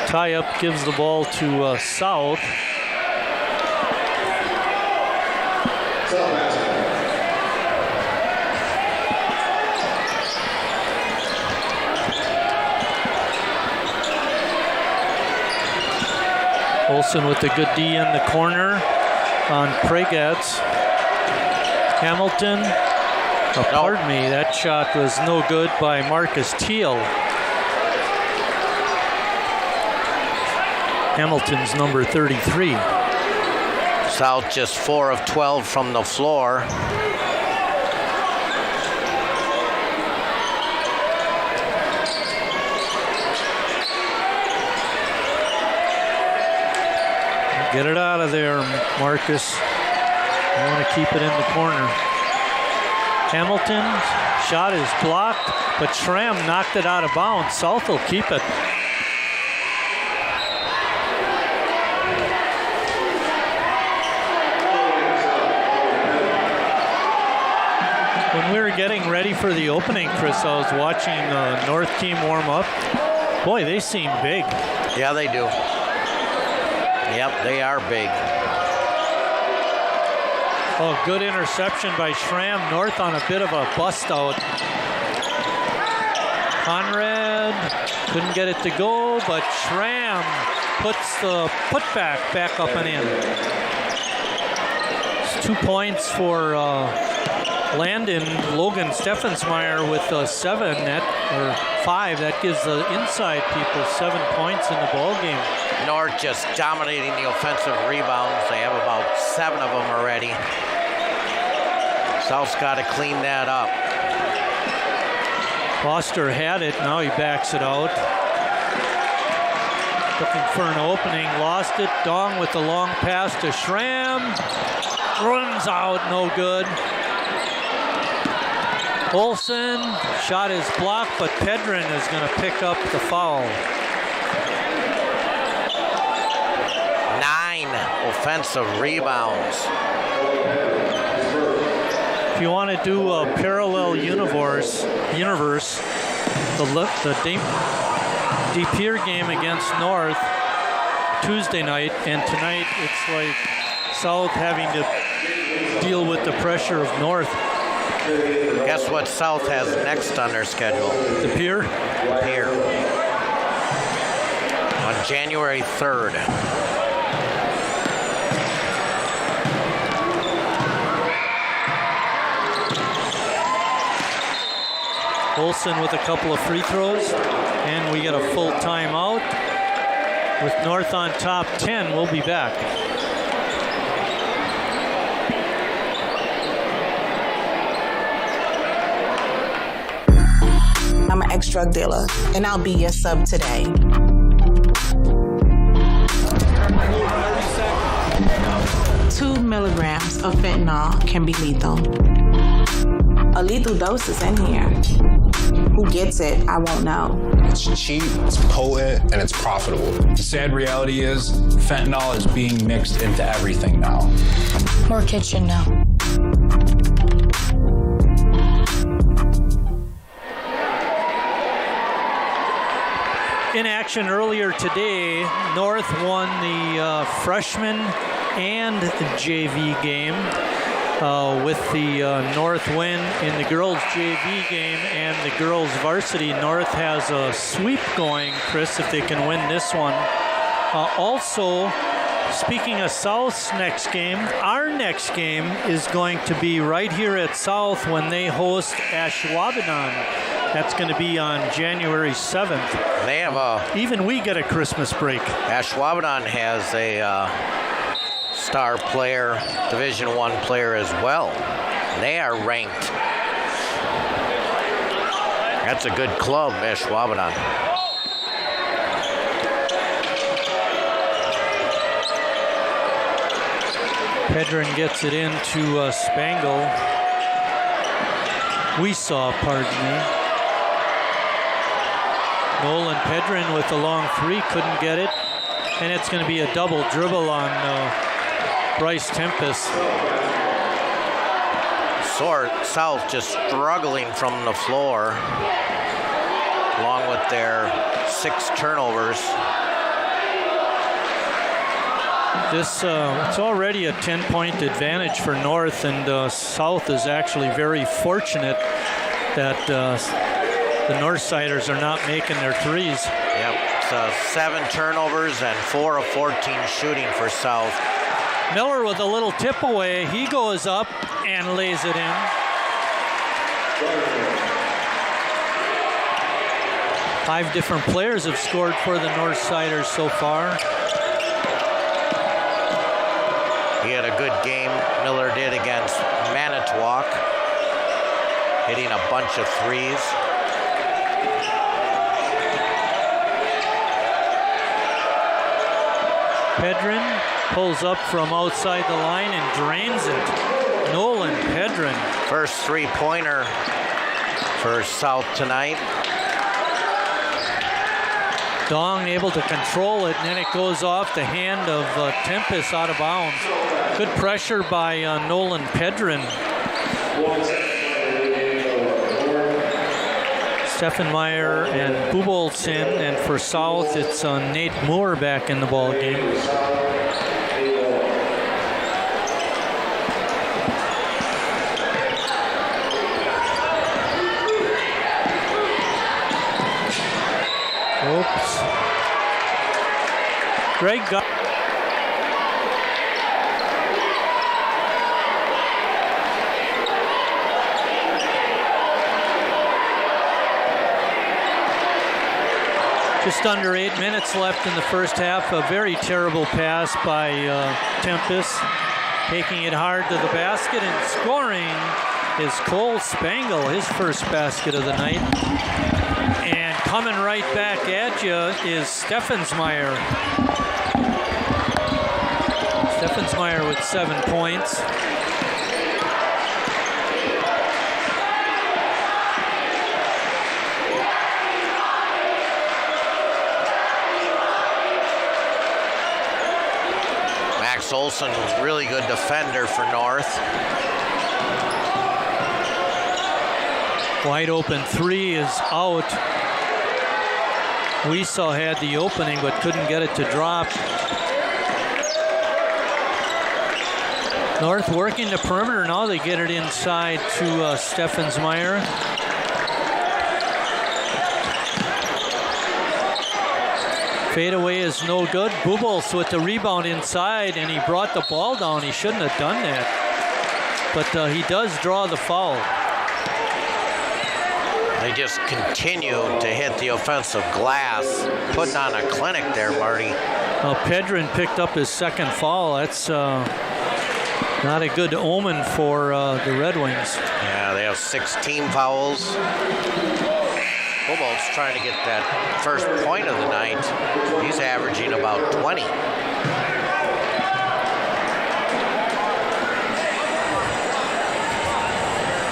Tie-up gives the ball to South. Olsen with the good D in the corner on Pregatz. Hamilton, pardon me, that shot was no good by Marcus Teal. Hamilton's number 33. South just 4 of 12 from the floor. Get it out of there, Marcus. I want to keep it in the corner. Hamilton, shot is blocked, but Schramm knocked it out of bounds. South will keep it. When we were getting ready for the opening, Chris, I was watching the North team warm up. Boy, they seem big. Yeah, they do. Yep, they are big. Oh, good interception by Schramm. North on a bit of a bust out. Conrad couldn't get it to go, but Schramm puts the putback back up and in. It's 2 points for Landon. Logan Steffensmeyer with 7 or 5. That gives the inside people 7 points in the ball game. North just dominating the offensive rebounds. They have about 7 of them already. South's got to clean that up. Foster had it. Now he backs it out. Looking for an opening. Lost it. Dong with the long pass to Schramm. Runs out. No good. Olsen. Shot is blocked, but Pedrin is going to pick up the foul. 9 offensive rebounds. If you want to do a parallel universe, the DePere game against North Tuesday night, and tonight it's like South having to deal with the pressure of North. Guess what South has next on their schedule? DePere? DePere. On January 3rd. Olsen with a couple of free throws, and we get a full timeout. With North on top 10, we'll be back. I'm an ex-drug dealer, and I'll be your sub today. 2 milligrams of fentanyl can be lethal. A lethal dose is in here. Who gets it, I won't know. It's cheap, it's potent, and it's profitable. The sad reality is fentanyl is being mixed into everything now. More kids should know. In action earlier today, North won the freshman and JV game with the North win in the girls JV game and the girls varsity. North has a sweep going, Chris, if they can win this one. Also, speaking of South's next game, our next game is going to be right here at South when they host Ashwaubenon. That's going to be on January 7th. They have even we get a Christmas break. Ashwaubenon has a star player, Division I player as well. They are ranked. That's a good club, Ashwaubenon. Pedrin gets it into Spangle. Pardon me. Nolan Pedrin with the long three, couldn't get it. And it's going to be a double dribble on Bryce Tempest. South just struggling from the floor, along with their 6 turnovers. It's already a 10-point advantage for North, and South is actually very fortunate that the Northsiders are not making their threes. Yep, it's 7 turnovers and 4 of 14 shooting for South. Miller with a little tip away. He goes up and lays it in. Five different players have scored for the Northsiders so far. He had a good game, Miller did, against Manitowoc, hitting a bunch of threes. Pedrin pulls up from outside the line and drains it. Nolan Pedrin. First three-pointer for South tonight. Dong able to control it, and then it goes off the hand of Tempest out of bounds. Good pressure by Nolan Pedrin. Steffenmeyer and Bubolson, and for South, it's Nate Moore back in the ball game. Oops. Greg got. Just under 8 minutes left in the first half. A very terrible pass by Tempest. Taking it hard to the basket and scoring is Cole Spangle, his first basket of the night. And coming right back at you is Steffensmeyer. Steffensmeyer with 7 points. Max Olson, really good defender for North. Wide open three is out. Weesaw had the opening but couldn't get it to drop. North working the perimeter. Now they get it inside to Steffensmeyer. Fadeaway is no good. Bubolz with the rebound inside, and he brought the ball down. He shouldn't have done that. But he does draw the foul. They just continue to hit the offensive glass, putting on a clinic there, Marty. Well, Pedrin picked up his second foul. That's not a good omen for the Red Wings. Yeah, they have 6 team fouls. Bobolt's trying to get that first point of the night. He's averaging about 20.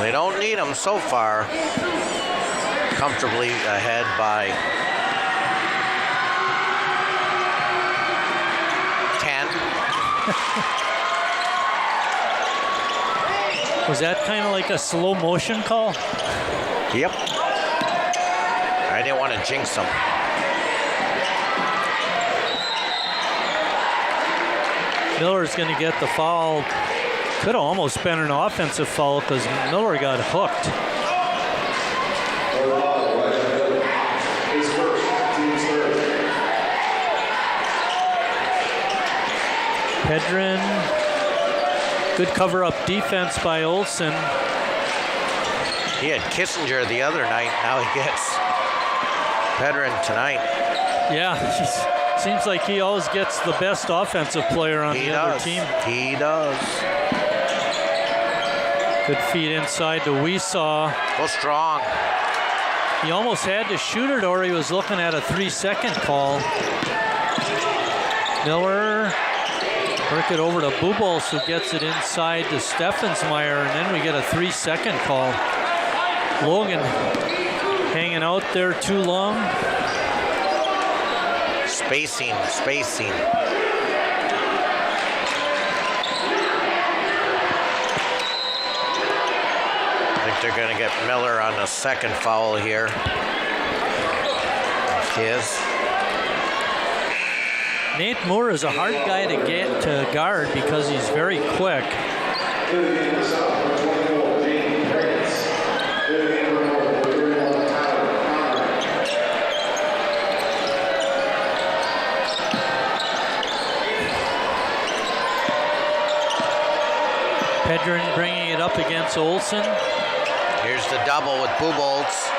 They don't need him so far. Comfortably ahead by 10. Was that kind of like a slow motion call? Yep. I didn't want to jinx them. Miller's going to get the foul. Could have almost been an offensive foul because Miller got hooked. Pedrin, good cover-up defense by Olsen. He had Kissinger the other night. Now he gets Pedrin tonight. Yeah, seems like he always gets the best offensive player on the other team. He does. Good feed inside to Weesaw. Go strong. He almost had to shoot it, or he was looking at a 3-second call. Miller, work it over to Bubolz, who gets it inside to Steffensmeyer, and then we get a 3-second call. Logan hanging out there too long. Spacing. I think they're going to get Miller on the second foul here. His. Nate Moore is a hard guy to get to guard because he's very quick. Pedrin bringing it up against Olsen. Here's the double with Bubolz.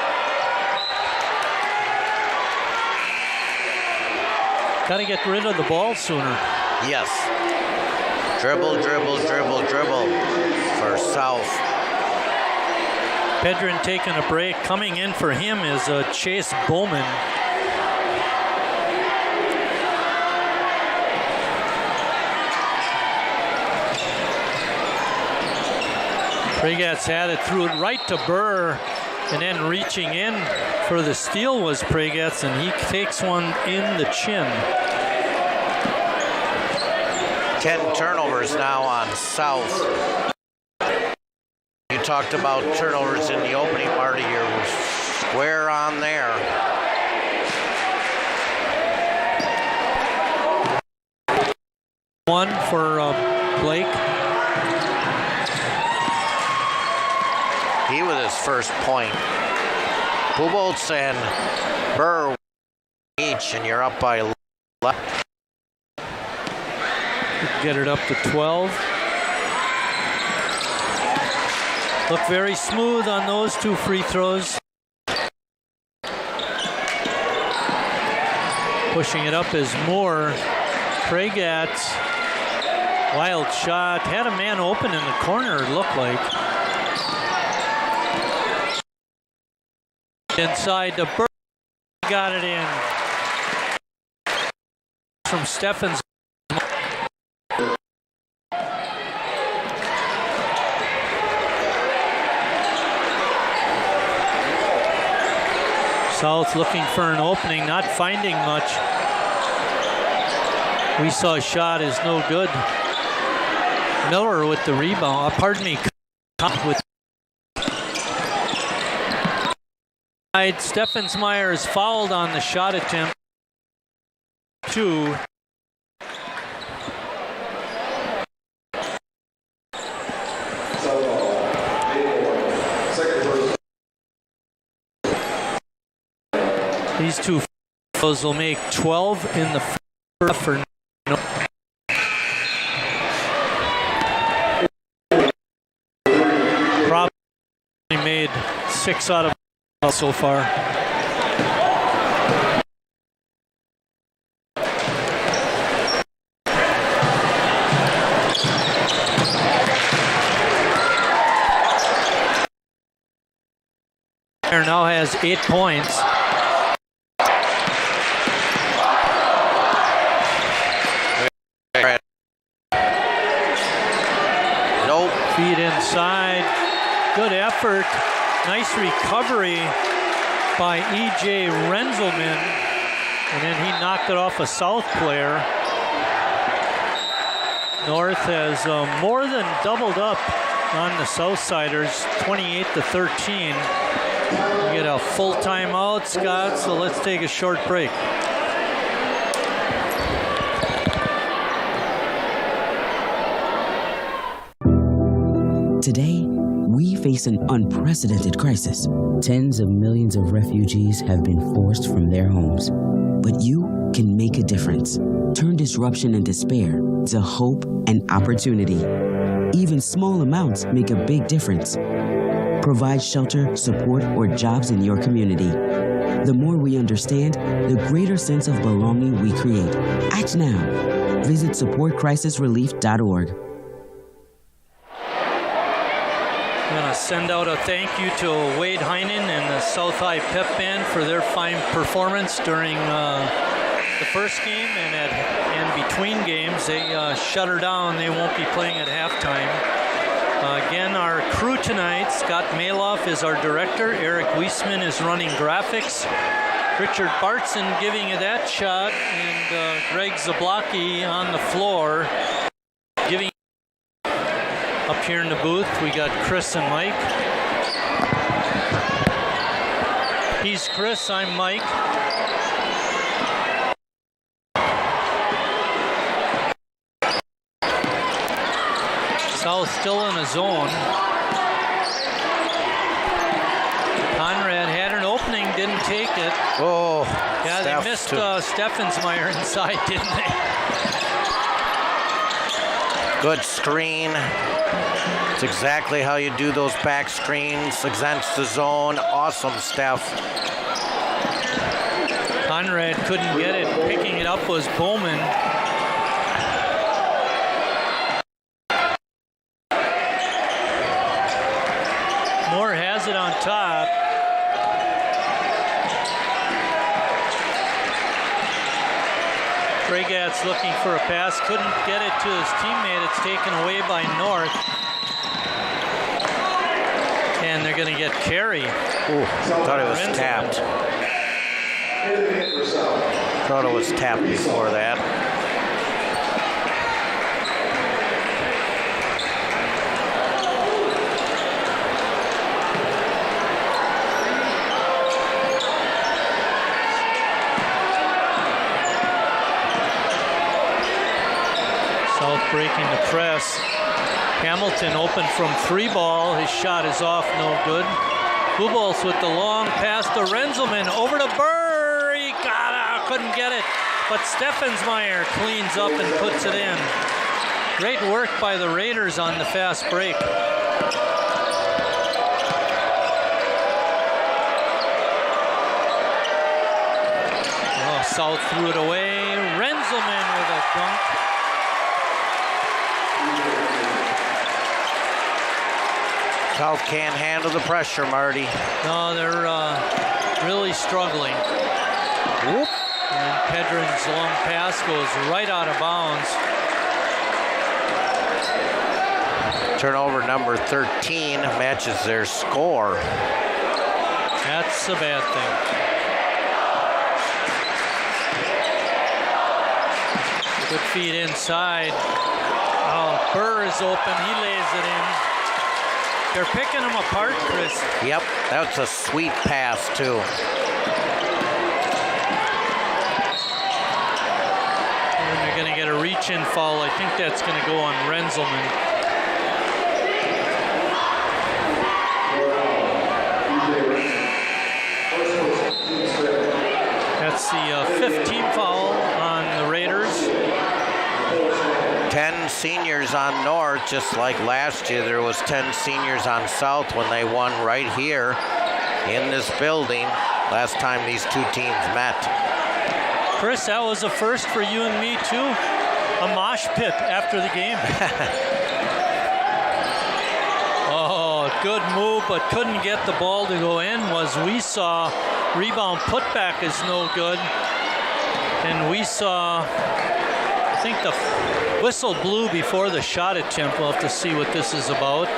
Got to get rid of the ball sooner. Yes. Dribble for South. Pedrin taking a break. Coming in for him is Chase Bowman. Pregatz had it, threw it right to Burr, and then reaching in for the steal was Pregatz, and he takes one in the chin. 10 turnovers now on South. You talked about turnovers in the opening, Marty. You're square on there. One for Blake. He with his first point. Bubolz and Burr each, and you're up by 11. Get it up to 12. Look very smooth on those 2 free throws. Pushing it up is Moore. Pregatz, wild shot. Had a man open in the corner, it looked like. Inside to Burr, got it in. From Steffens. South looking for an opening, not finding much. We saw a shot is no good. Miller with the rebound. Pardon me. With Steffensmeyer is fouled on the shot attempt. 2. These 2 fouls will make 12 in the first for no. Probably made 6 out of so far. Now has 8 points. Nope. Feed inside. Good effort. Nice recovery by E.J. Renzelman. And then he knocked it off a South player. North has more than doubled up on the Southsiders, 28-13. We get a full timeout, Scott, so let's take a short break. Today, we face an unprecedented crisis. Tens of millions of refugees have been forced from their homes. But you can make a difference. Turn disruption and despair to hope and opportunity. Even small amounts make a big difference. Provide shelter, support, or jobs in your community. The more we understand, the greater sense of belonging we create. Act now. Visit supportcrisisrelief.org. I'm going to send out a thank you to Wade Heinen and the South High Pep Band for their fine performance during the first game and between games. They shut her down. They won't be playing at halftime. Again, our crew tonight, Scott Maloff is our director. Eric Wiesman is running graphics. Richard Bartson giving you that shot. And Greg Zablocki on the floor giving up here in the booth. We got Chris and Mike. He's Chris, I'm Mike. South still in a zone. Conrad had an opening, didn't take it. Oh, yeah, Steph they missed Steffensmeyer inside, didn't they? Good screen. It's exactly how you do those back screens against the zone. Awesome, Steph. Conrad couldn't get it. Picking it up was Bowman. Moore has it on top. Fregat's looking for a pass, couldn't get it to his teammate. It's taken away by North. And they're going to get Carey. Ooh, thought it was tapped. Thought it was tapped before that. South breaking the press. Hamilton open from 3 ball. His shot is off, no good. Bubolz with the long pass to Renzelman. Over to Burr. He got out, couldn't get it. But Steffensmeyer cleans up and puts it in. Great work by the Raiders on the fast break. Oh, South threw it away. Renzelman with a dunk. South can't handle the pressure, Marty. No, they're really struggling. Whoop. And Pedron's long pass goes right out of bounds. Turnover number 13 matches their score. That's a bad thing. Good feed inside. Oh, Burr is open. He lays it in. They're picking them apart, Chris. Yep, that's a sweet pass, too. And they're going to get a reach-in foul. I think that's going to go on Renzelman. That's the 5th team foul on the Raiders. 10 seniors on North, just like last year. There was 10 seniors on South when they won right here. in this building last time these two teams met. Chris, that was a first for you and me too. A mosh pit after the game. Oh, good move, but couldn't get the ball to go in. Was we saw rebound putback is no good. And we saw, I think the whistle blew before the shot attempt. We'll have to see what this is about.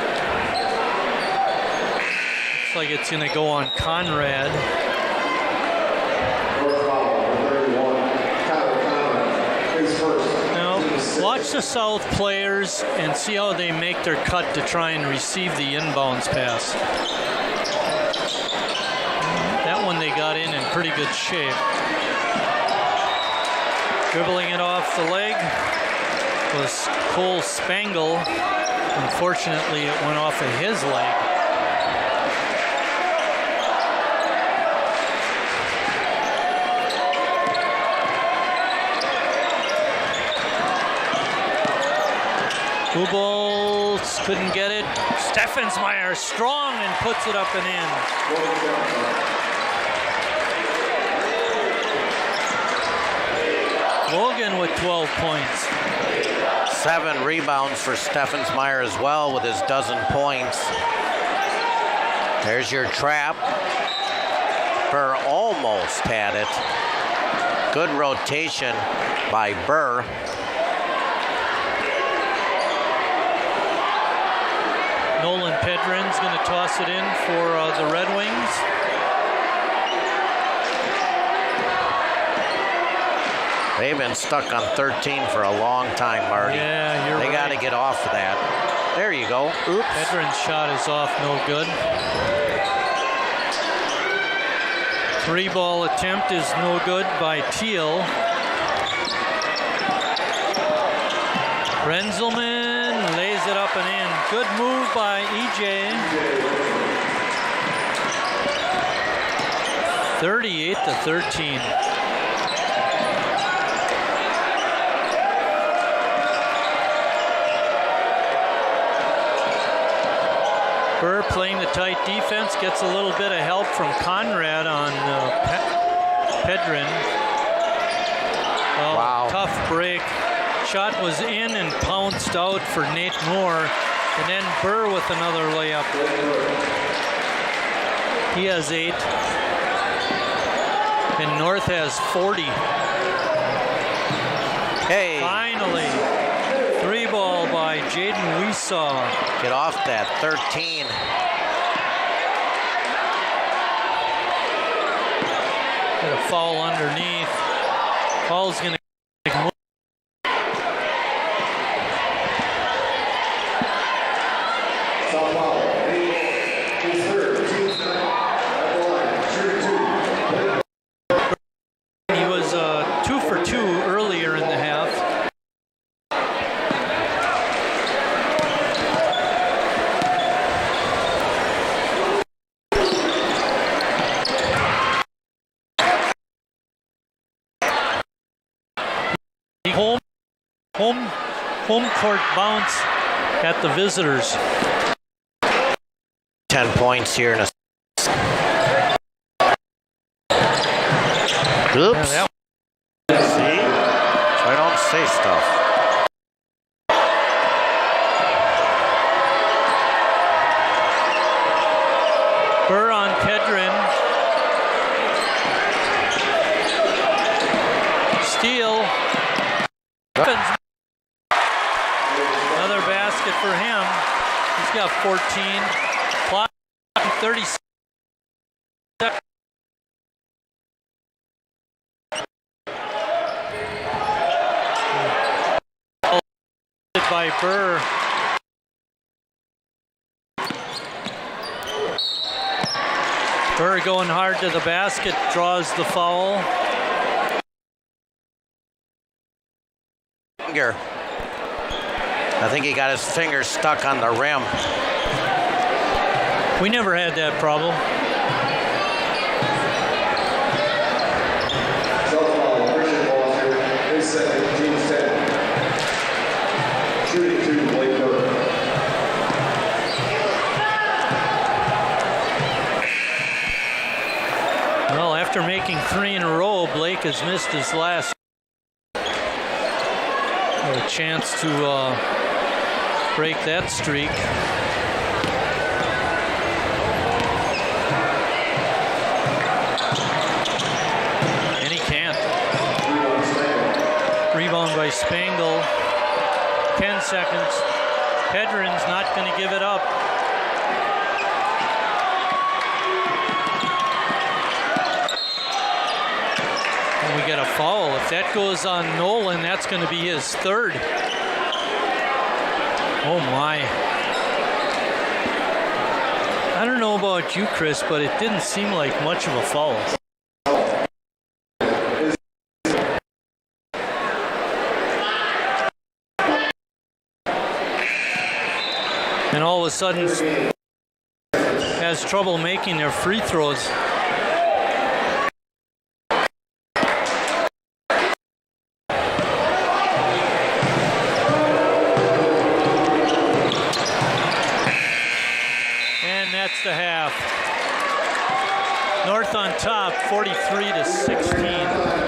Looks like it's going to go on Conrad. Now, watch the South players and see how they make their cut to try and receive the inbounds pass. That one they got in pretty good shape. Dribbling it off the leg was Cole Spangle. Unfortunately, it went off of his leg. Hubolts couldn't get it. Steffensmeyer strong and puts it up and in. Logan with 12 points. 7 rebounds for Steffensmeyer as well with his dozen points. There's your trap. Burr almost had it. Good rotation by Burr. Nolan Pedrin's going to toss it in for the Red Wings. They've been stuck on 13 for a long time, Marty. Yeah, you're right. They got to get off of that. There you go. Oops. Pedrin's shot is off, no good. 3-ball attempt is no good by Teal. Renzelman lays it up and in. Good move by EJ. 38-13. Burr playing the tight defense, gets a little bit of help from Conrad on Pedrin. Oh, wow. Tough break. Shot was in and pounced out for Nate Moore. And then Burr with another layup. He has 8. And North has 40. Hey. Finally. 3-ball by Jaden Weesaw. Get off that 13. Got a foul underneath. Paul's going to He was 2 for 2 earlier in the half. Home court bounce at the visitors. 10 points here in a. Oops. Yeah, see? So I don't say stuff. Burr on Pedrin. Steal. Another basket for him. He's got 14. Clock 30 seconds. By Burr. Burr going hard to the basket, draws the foul. Finger. I think he got his finger stuck on the rim. We never had that problem. making 3 in a row. Blake has missed his last. A chance to break that streak. And he can't. Rebound by Spangle. 10 seconds. Pedrin's not going to give it up. And we get a foul. If that goes on Nolan, that's going to be his 3rd. Oh my. I don't know about you, Chris, but it didn't seem like much of a foul. And all of a sudden has trouble making their free throws. And that's the half. North on top, 43-16.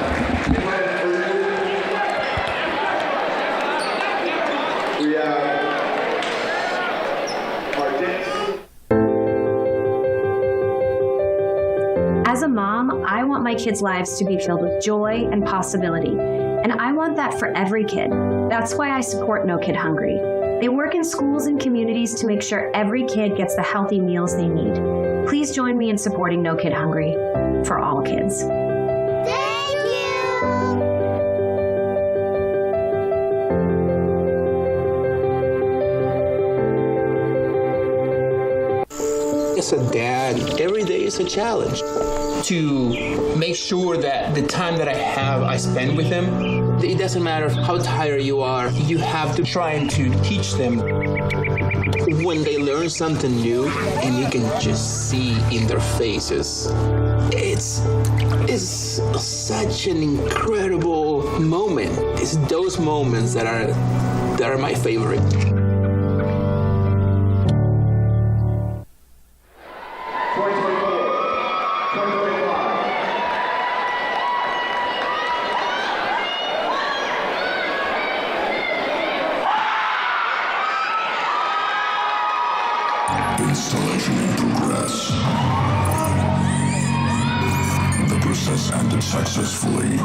As a mom, I want my kids' lives to be filled with joy and possibility, and I want that for every kid. That's why I support No Kid Hungry. They work in schools and communities to make sure every kid gets the healthy meals they need. Please join me in supporting No Kid Hungry for all kids. As a dad, every day is a challenge. To make sure that the time that I have, I spend with them. It doesn't matter how tired you are, you have to try to teach them. When they learn something new and you can just see in their faces, it's such an incredible moment. It's those moments that are my favorite. Installation in progress. The process ended successfully.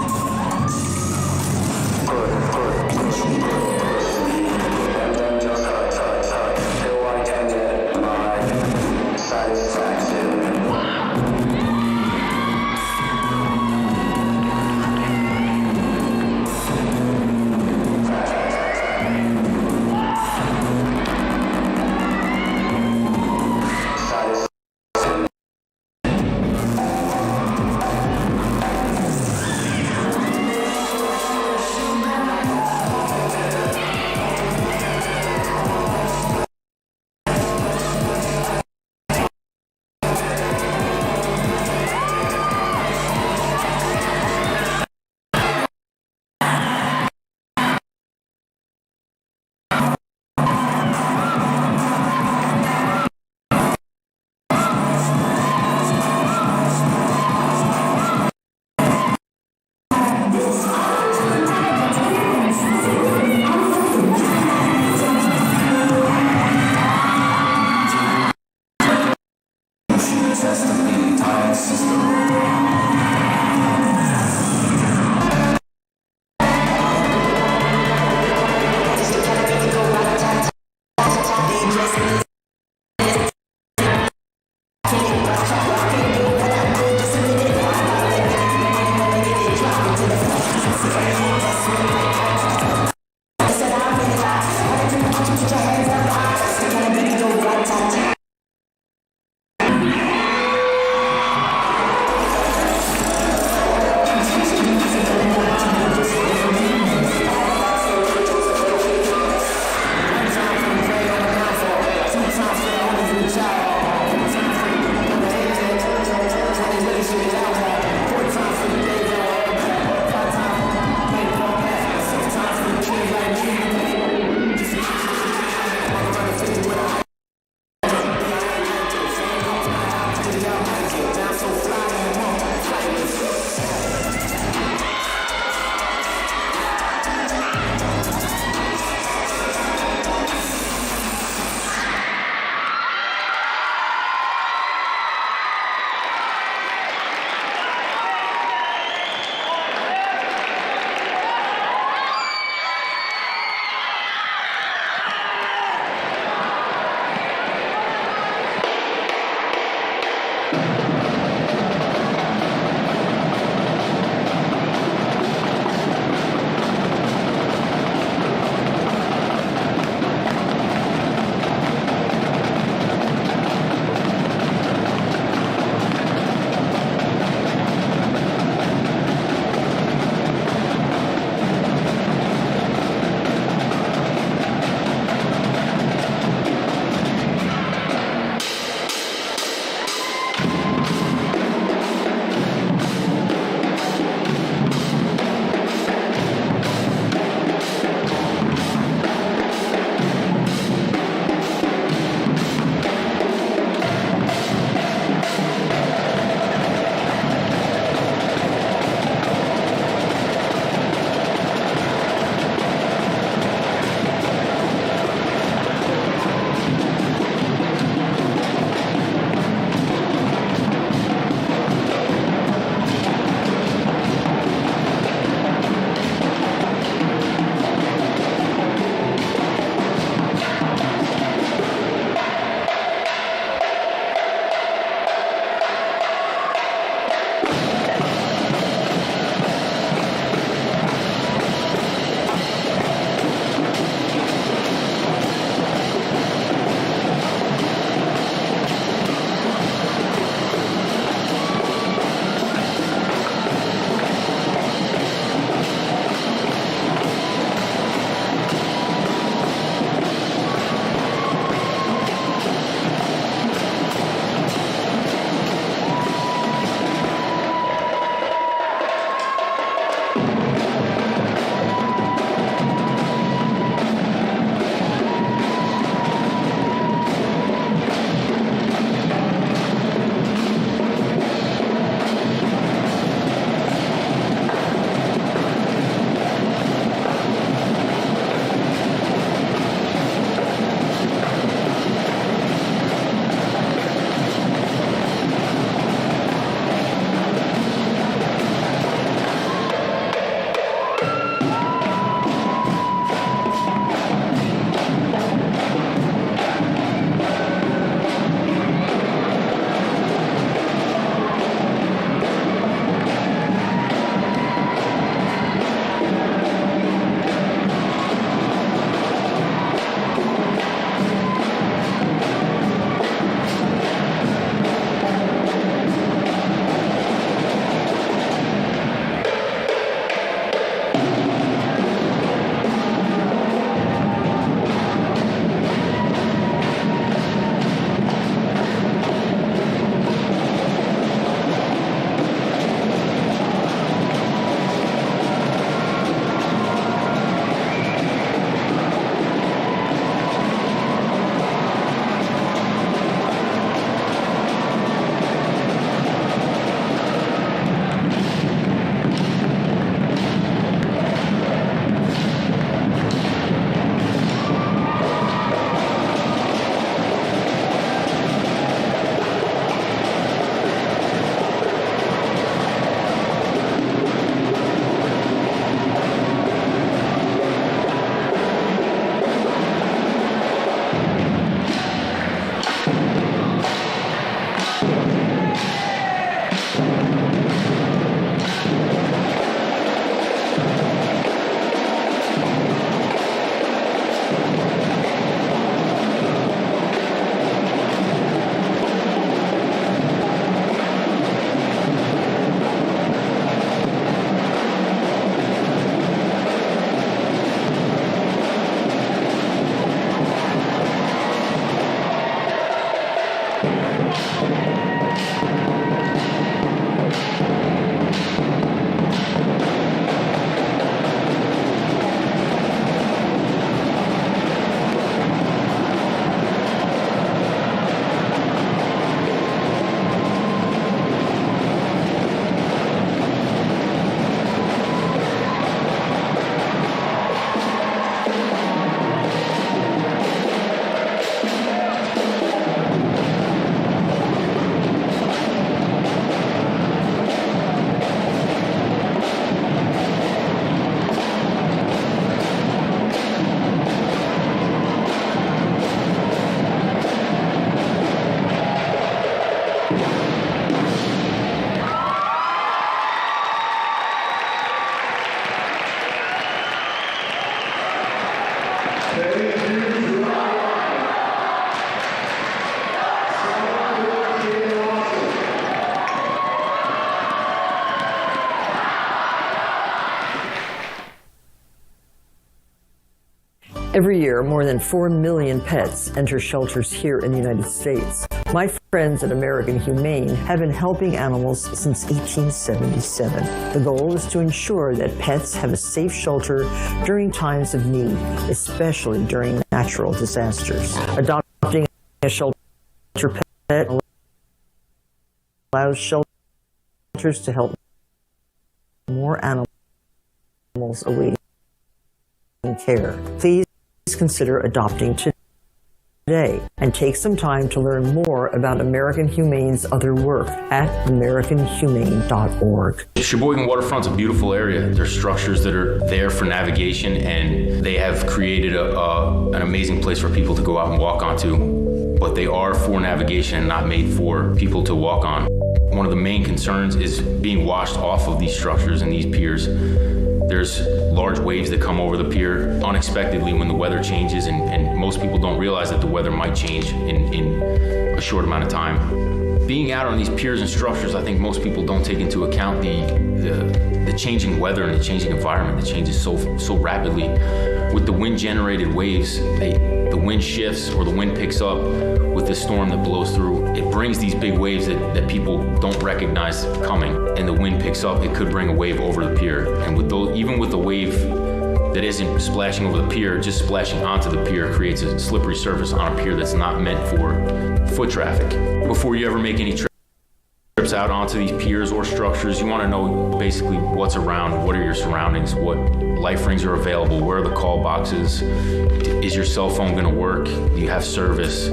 Every year, more than 4 million pets enter shelters here in the United States. My friends at American Humane have been helping animals since 1877. The goal is to ensure that pets have a safe shelter during times of need, especially during natural disasters. Adopting a shelter pet allows shelters to help more animals awaiting care. Please consider adopting today and take some time to learn more about American Humane's other work at americanhumane.org. Sheboygan Waterfront's a beautiful area. There's structures that are there for navigation, and they have created an amazing place for people to go out and walk onto, but they are for navigation and not made for people to walk on. One of the main concerns is being washed off of these structures and these piers. There's large waves that come over the pier unexpectedly when the weather changes, and most people don't realize that the weather might change in a short amount of time. Being out on these piers and structures, I think most people don't take into account the changing weather and the changing environment that changes so rapidly. With the wind-generated waves, the wind shifts or the wind picks up with the storm that blows through. It brings these big waves that people don't recognize coming, and the wind picks up, it could bring a wave over the pier. And with those, even with the wave that isn't splashing over the pier, just splashing onto the pier creates a slippery surface on a pier that's not meant for foot traffic. Before you ever make any trips out onto these piers or structures, you want to know basically what's around, what are your surroundings, what life rings are available, where are the call boxes, is your cell phone going to work, do you have service,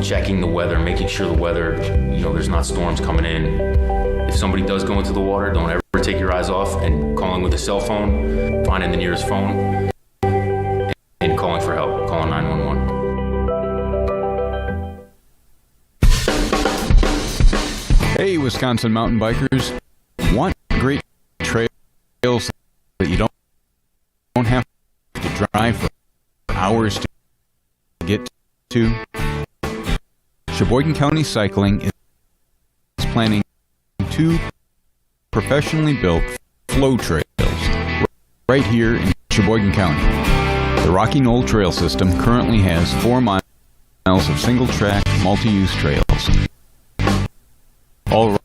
checking the weather, making sure the weather, there's not storms coming in. If somebody does go into the water, don't ever take your eyes off and calling with a cell phone, finding the nearest phone, and calling for help, calling 911. Hey, Wisconsin mountain bikers. Want great trails that you don't have to drive for hours to get to? Sheboygan County Cycling is planning 2 professionally built flow trails right here in Sheboygan County. The Rocky Knoll Trail System currently has 4 miles of single-track, multi-use trails, all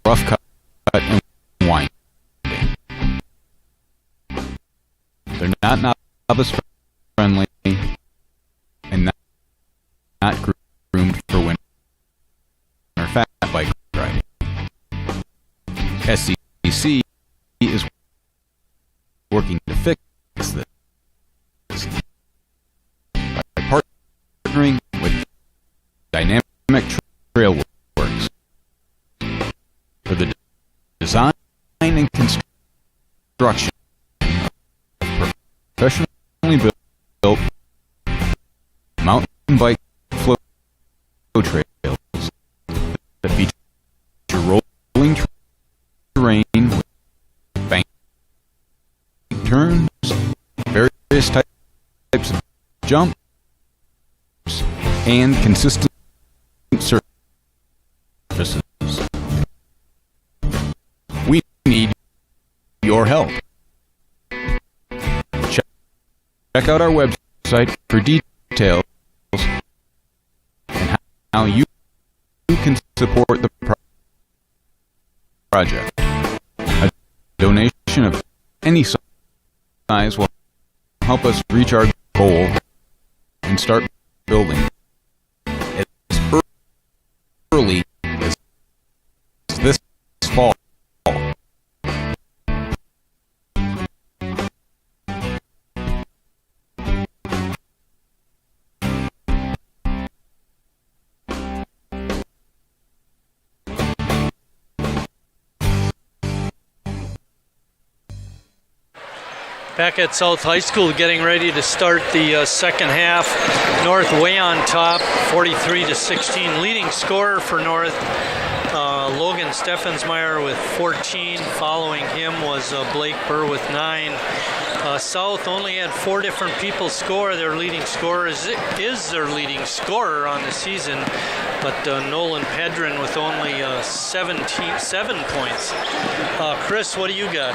rough cut and winding. They're not novice friendly and not groomed for winter or fat bike riding. SCC is working to fix this by partnering with Dynamic Trail Works for the design and construction of professionally built mountain bike flow trails that feature rolling terrain with bank turns, various types of jumps, and consistent surfaces. We need your help. Check out our website for details and how you can support the project. A donation of any size will help us reach our goal and start building as early as this fall. Back at South High School, getting ready to start the second half. North way on top, 43-16. Leading scorer for North, Logan Steffensmeyer with 14. Following him was Blake Burr with 9. South only had 4 different people score. Their leading scorer is their leading scorer on the season, but Nolan Pedrin with only 7 points. Chris, what do you got?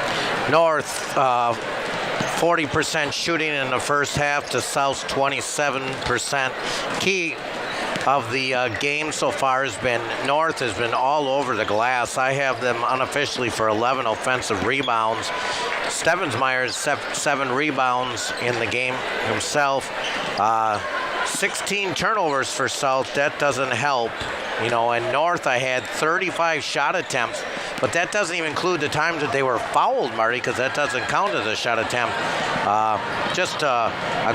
North, 40% shooting in the first half to South's 27%. Key of the game so far has been North has been all over the glass. I have them unofficially for 11 offensive rebounds. Steffensmeyer's 7 rebounds in the game himself. 16 turnovers for South. That doesn't help. You know, and North I had 35 shot attempts, but that doesn't even include the times that they were fouled, Marty, because that doesn't count as a shot attempt. Just a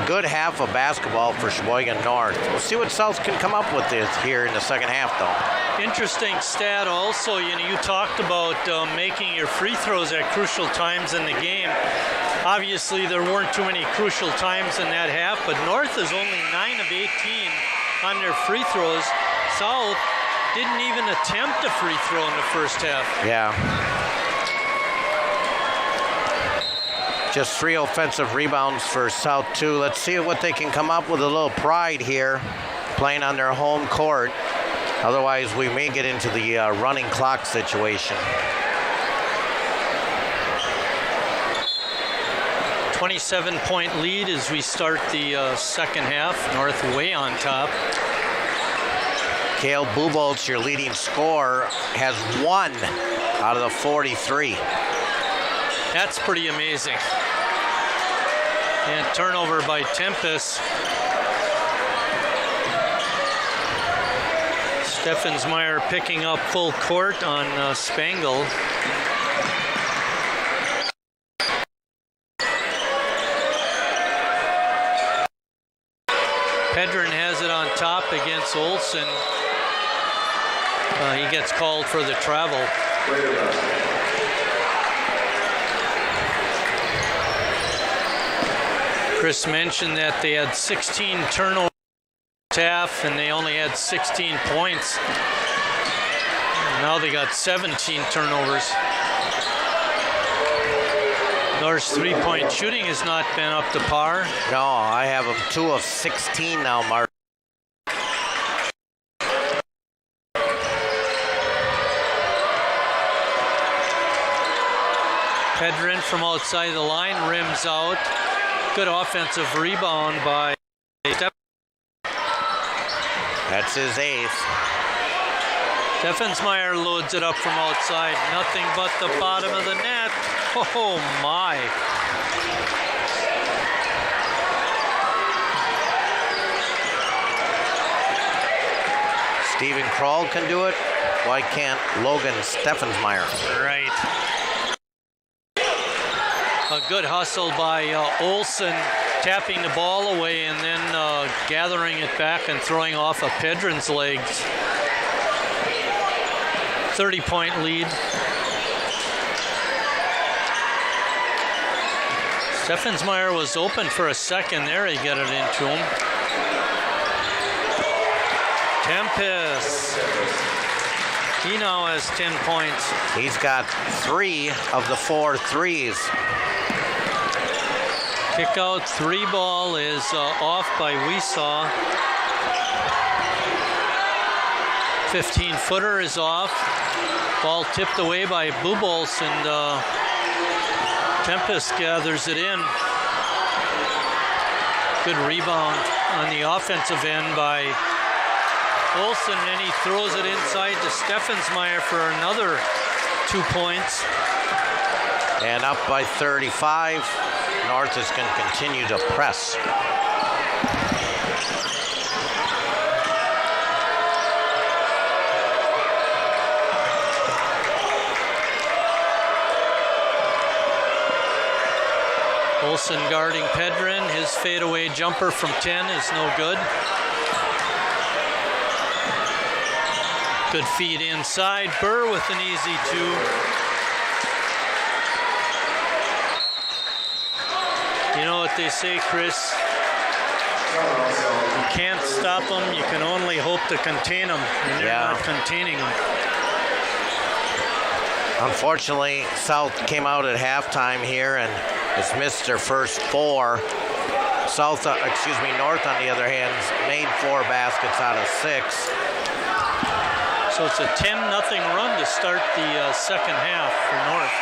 good half of basketball for Sheboygan North. We'll see what South can come up with this here in the second half, though. Interesting stat also, you talked about making your free throws at crucial times in the game. Obviously, there weren't too many crucial times in that half, but North is only 9 of 18 on their free throws. South didn't even attempt a free throw in the first half. Yeah. Just 3 offensive rebounds for South, too. Let's see what they can come up with a little pride here, playing on their home court. Otherwise, we may get into the running clock situation. 27-point lead as we start the second half. North way on top. Cale Buboltz, your leading scorer, has 1 out of the 43. That's pretty amazing. And turnover by Tempest. Steffensmeyer picking up full court on Spangle. Pedrin has it on top against Olson. He gets called for the travel. Chris mentioned that they had 16 turnovers half and they only had 16 points. Now they got 17 turnovers. North's three-point shooting has not been up to par. No, I have them 2 of 16 now, Mark. Pedrin from outside the line, rims out. Good offensive rebound by Steff. That's his 8th. Steffensmeyer loads it up from outside. Nothing but the bottom of the net. Oh my. Stephen Kroll can do it. Why can't Logan Steffensmeyer? Right. A good hustle by Olson, tapping the ball away and then gathering it back and throwing off of Pedrin's legs. 30-point lead. Steffensmeyer was open for a second there. He got it into him. Tempest. He now has 10 points. He's got 3 of the 4 threes. Kick out 3 ball is off by Weesaw. 15-footer is off. Ball tipped away by Buboltz and Tempest gathers it in. Good rebound on the offensive end by Olson, and he throws it inside to Steffensmeyer for another 2 points. And up by 35. North is going to continue to press. Olson guarding Pedrin. His fadeaway jumper from 10 is no good. Good feed inside. Burr with an easy 2. You know what they say, Chris? You can't stop them. You can only hope to contain them. And they're not containing them. Unfortunately, South came out at halftime here and has missed their first 4. North, on the other hand, has made 4 baskets out of 6. So it's a 10-0 run to start the second half for North.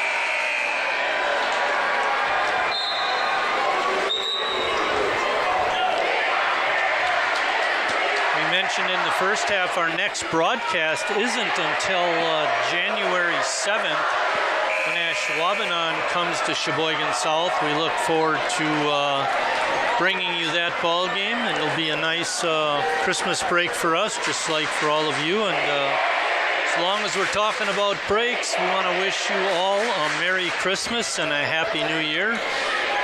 We mentioned in the first half our next broadcast isn't until January 7th when Ashwaubenon comes to Sheboygan South. We look forward to bringing you that ball game, and it'll be a nice Christmas break for us, just like for all of you. And as long as we're talking about breaks, we want to wish you all a Merry Christmas and a Happy New Year.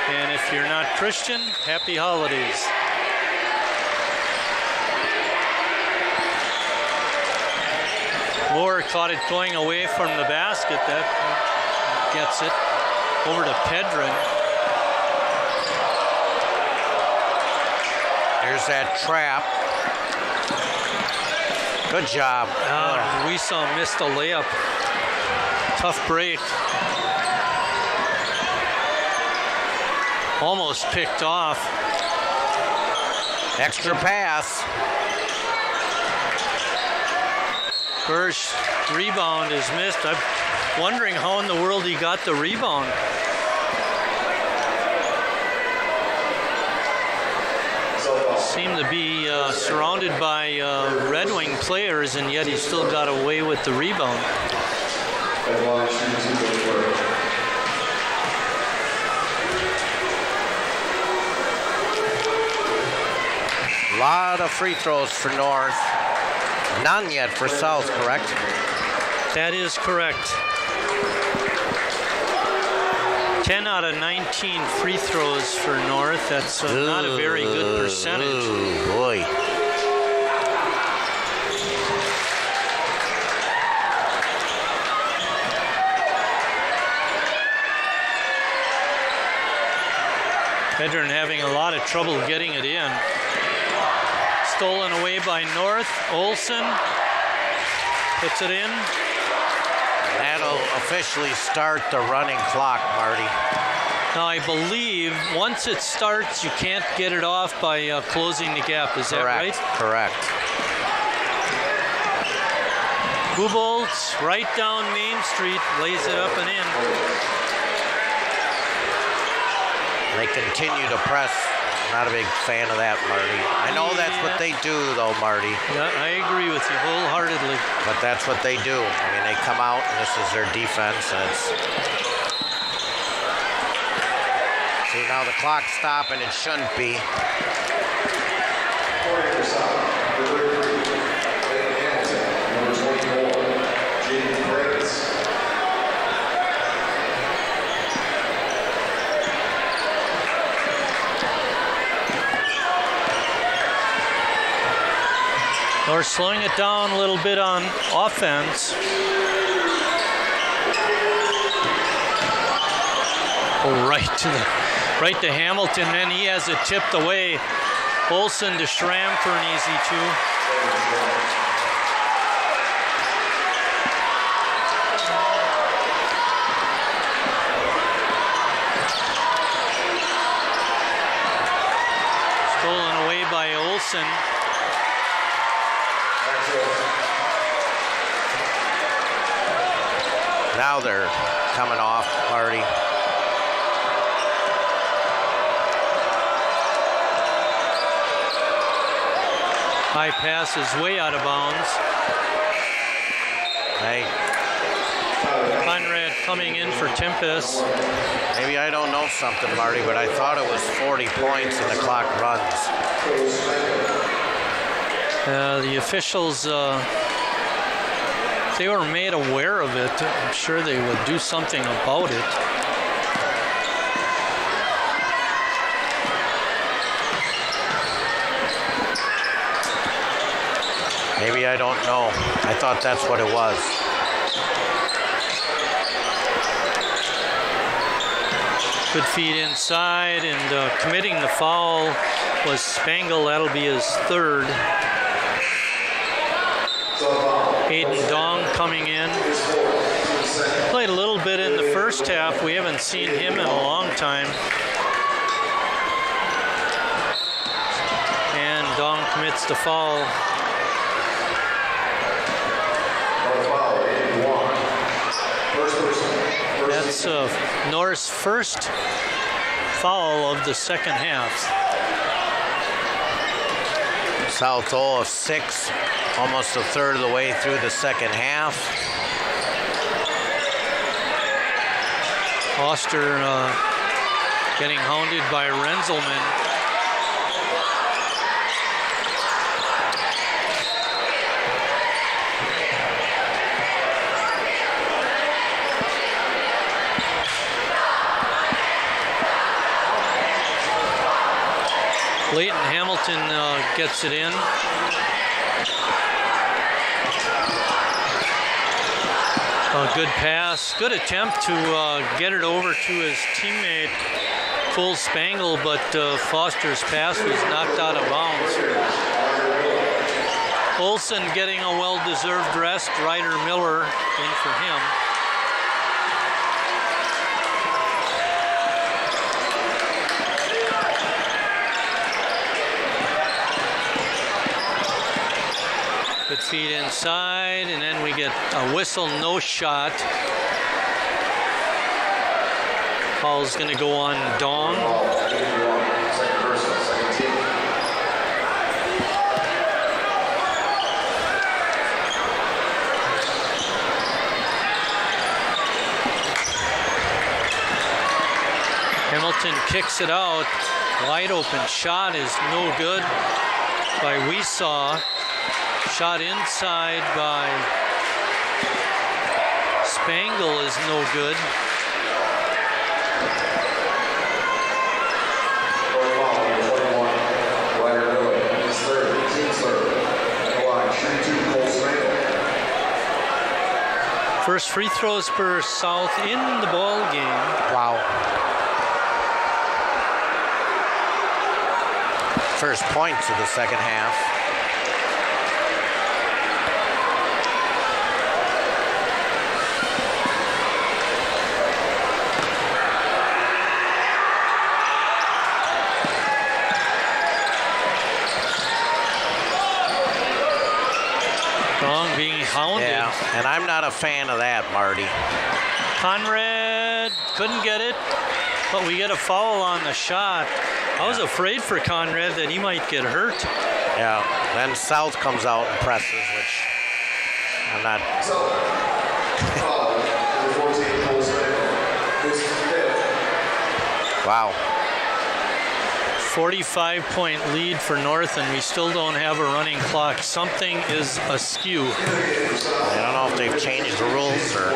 And if you're not Christian, Happy Holidays. Moore caught it going away from the basket. That gets it over to Pedron. There's that trap. Good job. We saw missed a layup. Tough break. Almost picked off. Extra pass. First rebound is missed. I'm wondering how in the world he got the rebound. Seemed to be surrounded by Red Wing players, and yet he still got away with the rebound. A lot of free throws for North. None yet for South, correct? That is correct. 10 out of 19 free throws for North. That's not a very good percentage. Oh, boy. Pedron having a lot of trouble getting it in. Stolen away by North. Olsen puts it in. That'll officially start the running clock, Marty. Now, I believe once it starts, you can't get it off by closing the gap. Is that right? Correct. Buboltz right down Main Street, lays it up and in. They continue to press. Not a big fan of that, Marty. I know that's what they do, though, Marty. Yeah, I agree with you wholeheartedly. But that's what they do. I mean, they come out, and this is their defense, and it's... See, now the clock's stopping. It shouldn't be. Or slowing it down a little bit on offense. Oh, right to Hamilton. Then he has it tipped away. Olsen to Schramm for an easy 2. Stolen away by Olsen. Now they're coming off, Marty. High pass is way out of bounds. Hey. Conrad coming in for Tempest. Maybe I don't know something, Marty, but I thought it was 40 points and the clock runs. The officials, if they were made aware of it, I'm sure they would do something about it. Maybe I don't know. I thought that's what it was. Good feed inside, and committing the foul was Spangle. That'll be his third. Aiden Dong coming in. Played a little bit in the first half. We haven't seen him in a long time. And Dong commits the foul. That's North's first foul of the second half. South 0 of 6, almost a third of the way through the second half. Foster getting hounded by Renzelman. Leighton Hamilton gets it in. A good pass, good attempt to get it over to his teammate, Cole Spangle, but Foster's pass was knocked out of bounds. Olsen getting a well-deserved rest. Ryder Miller in for him. Good feed inside, and then we get a whistle, no shot. Foul's going to go on Dong. Hamilton kicks it out. Wide open shot is no good by WIAA. Shot inside by Spangle is no good. First free throws for South in the ball game. Wow. First points of the second half. Being hounded. Yeah, and I'm not a fan of that, Marty. Conrad couldn't get it, but we get a foul on the shot. I was afraid for Conrad that he might get hurt. Yeah, then South comes out and presses, which I'm not. Wow. 45-point lead for North, and we still don't have a running clock. Something is askew. I don't know if they've changed the rules or.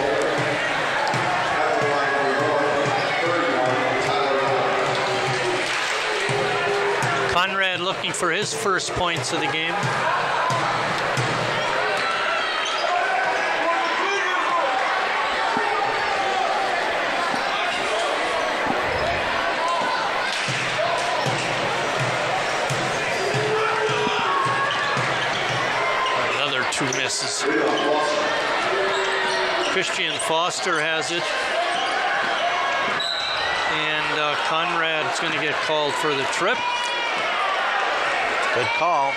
Conrad looking for his first points of the game. Two misses. Christian Foster has it. And Conrad's going to get called for the trip. Good call.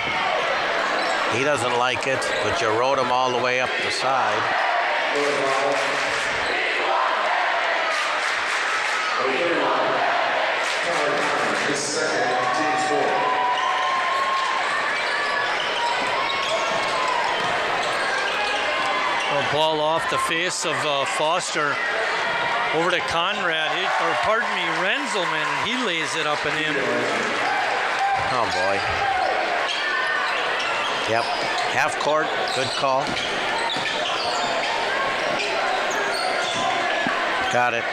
He doesn't like it, but you rode him all the way up the side. Ball off the face of Foster over to Conrad, Renzelman, and he lays it up and in. Oh boy. Yep, half court, good call. Got it.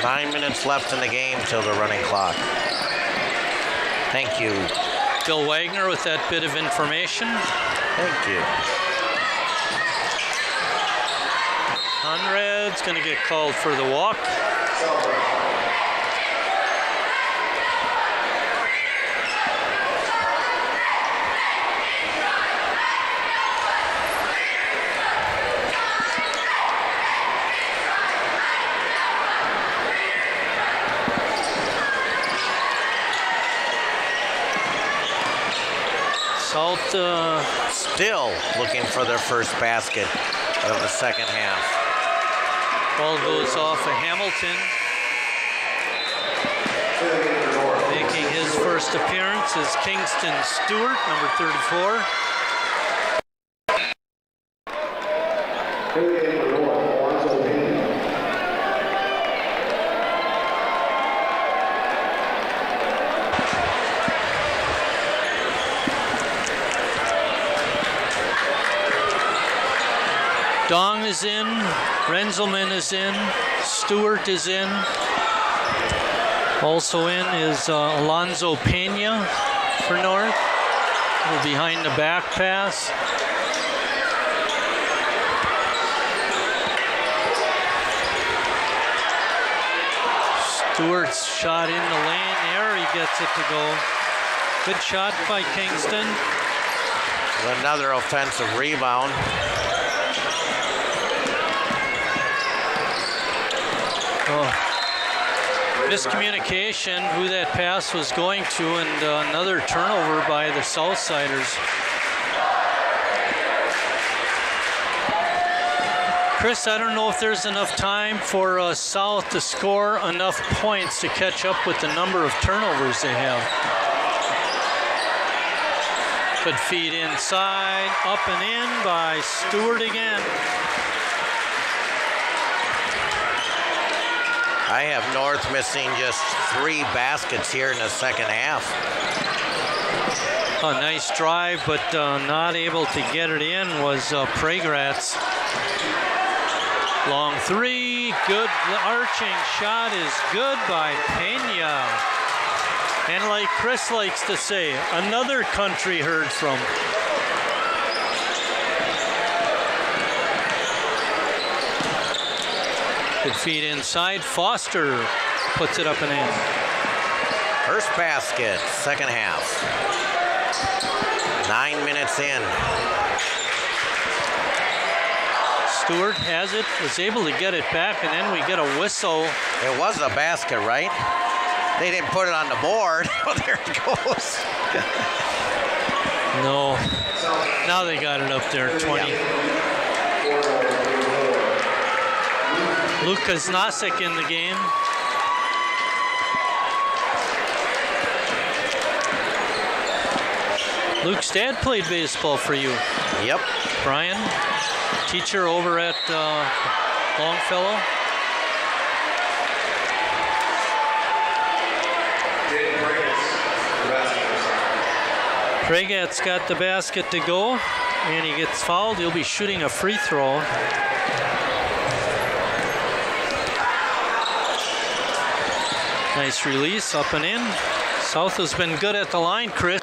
9 minutes left in the game till the running clock. Thank you. Bill Wagner with that bit of information. Thank you. Conrad's going to get called for the walk. South still looking for their first basket of the second half. Ball goes off of Hamilton. Making his first appearance is Kingston Stewart, number 34. Dong is in, Renzelman is in, Stewart is in. Also in is Alonzo Pena for North. A little behind the back pass. Stewart's shot in the lane there. He gets it to go. Good shot by Kingston. Another offensive rebound. Miscommunication who that pass was going to, and another turnover by the Southsiders. Chris, I don't know if there's enough time for South to score enough points to catch up with the number of turnovers they have. Good feed inside, up and in by Stewart again. I have North missing just 3 baskets here in the second half. A nice drive, but not able to get it in was Pregratz. Long 3, good arching shot is good by Pena. And like Chris likes to say, another country heard from. Good feed inside. Foster puts it up and in. First basket, second half. 9 minutes in. Stewart has it, was able to get it back, and then we get a whistle. It was a basket, right? They didn't put it on the board. Oh, there it goes. No. Now they got it up there, 20. Lucas Nosek in the game. Luke's dad played baseball for you. Yep. Brian, teacher over at Longfellow. Pregat's got the basket to go, and he gets fouled. He'll be shooting a free throw. Nice release, up and in. South has been good at the line, Chris.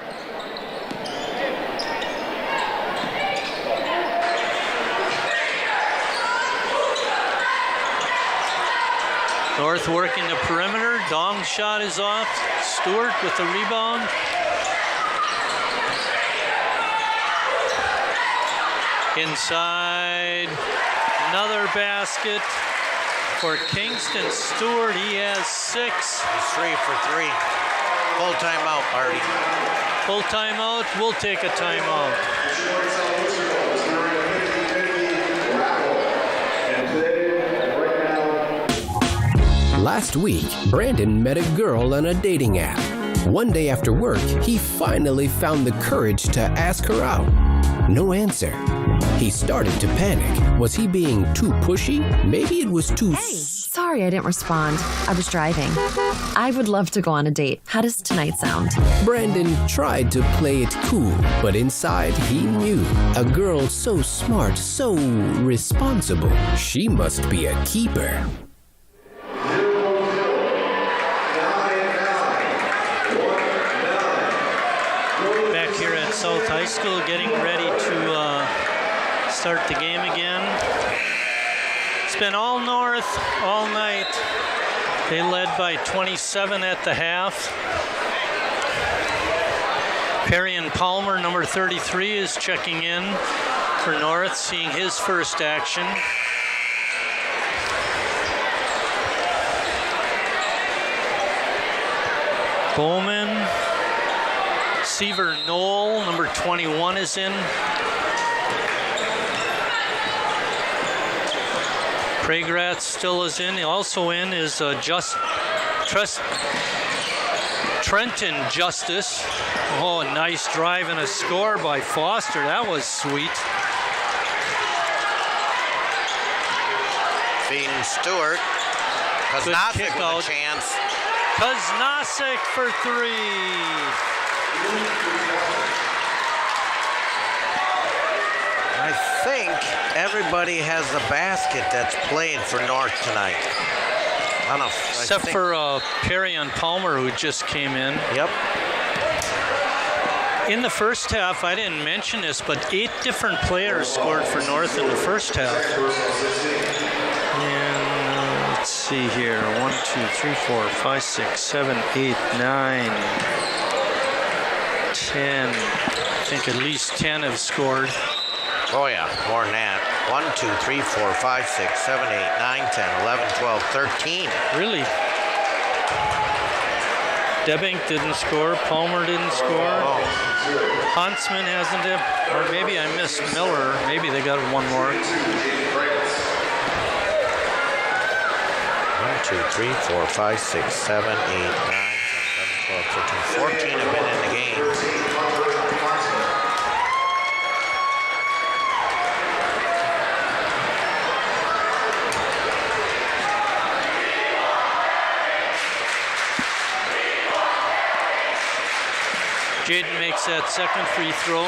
North working the perimeter. Dong's shot is off. Stewart with the rebound. Inside. Another basket for Kingston Stewart. He has 6. He's 3 for 3. Full timeout, Artie. Full timeout. We'll take a timeout. Last week, Brandon met a girl on a dating app. One day after work, he finally found the courage to ask her out. No answer. He started to panic. Was he being too pushy? Maybe it was too... Hey, sorry I didn't respond. I was driving. I would love to go on a date. How does tonight sound? Brandon tried to play it cool, but inside he knew. A girl so smart, so responsible. She must be a keeper. Back here at South High School, getting ready to start the game again. It's been all North all night. They led by 27 at the half. Perrion Palmer, number 33, is checking in for North, seeing his first action. Bowman, Seaver Knoll, number 21, is in. Praegratz still is in. Also in is Trenton Justice. Oh, a nice drive and a score by Foster. That was sweet. Feeding Stewart. Koznasek with a chance. Koznasek for 3. I think everybody has a basket that's played for North tonight. I don't know. Except for Perry and Palmer, who just came in. Yep. In the first half, I didn't mention this, but 8 different players scored for North in the first half. And let's see here. 1, 2, 3, 4, 5, 6, 7, 8, 9, 10. I think at least 10 have scored. Oh, yeah, more than that. 1, 2, 3, 4, 5, 6, 7, 8, 9, 10, 11, 12, 13. Really? Debink didn't score. Palmer didn't score. Oh. Huntsman hasn't. Or maybe I missed Miller. Maybe they got one more. 1, 2, 3, 4, 5, 6, 7, 8, 9, 10, 11, 12, 13. 14 have been in the game. Jaden makes that second free throw.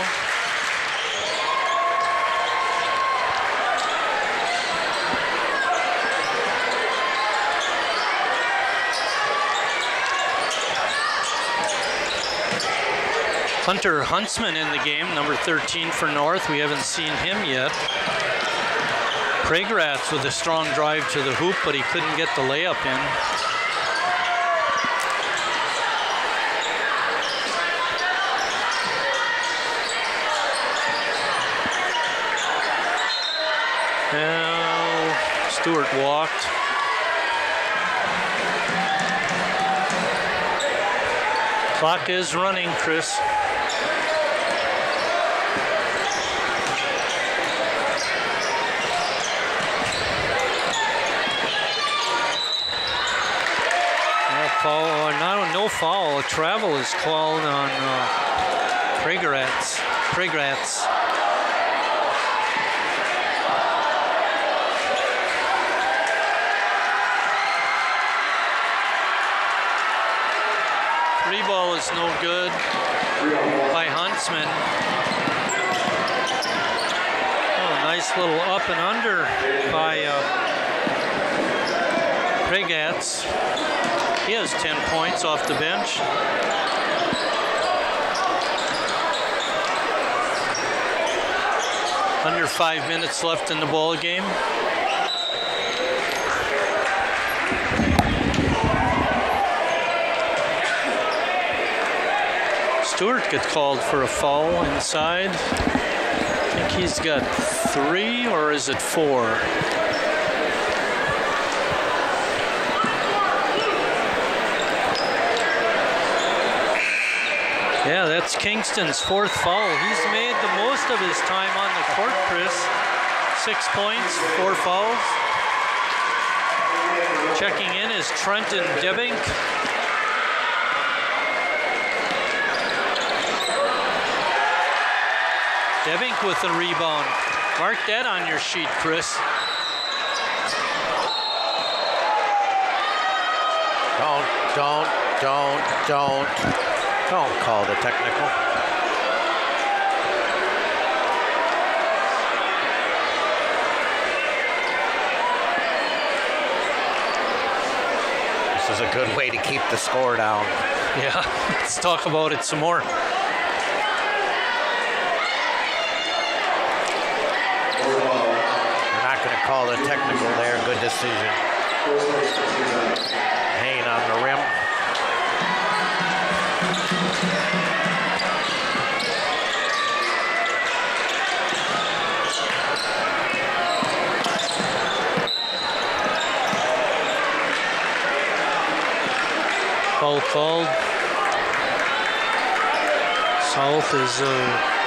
Hunter Huntsman in the game, number 13 for North. We haven't seen him yet. Praegratz with a strong drive to the hoop, but he couldn't get the layup in. Now, Stewart walked. Clock is running, Chris. No foul. A travel is called on Praegratz. Free ball is no good by Huntsman. Oh, nice little up and under by Praegratz. He has 10 points off the bench. Under 5 minutes left in the ball game. Stewart gets called for a foul inside. I think he's got 3, or is it 4? Yeah, that's Kingston's 4th foul. He's made the most of his time on the court, Chris. 6 points, 4 fouls. Checking in is Trenton Debink. Debink with the rebound. Mark that on your sheet, Chris. Don't call the technical. This is a good way to keep the score down. Yeah, let's talk about it some more. They're not going to call the technical there. Good decision. Hanging on the rim. Foul called. South is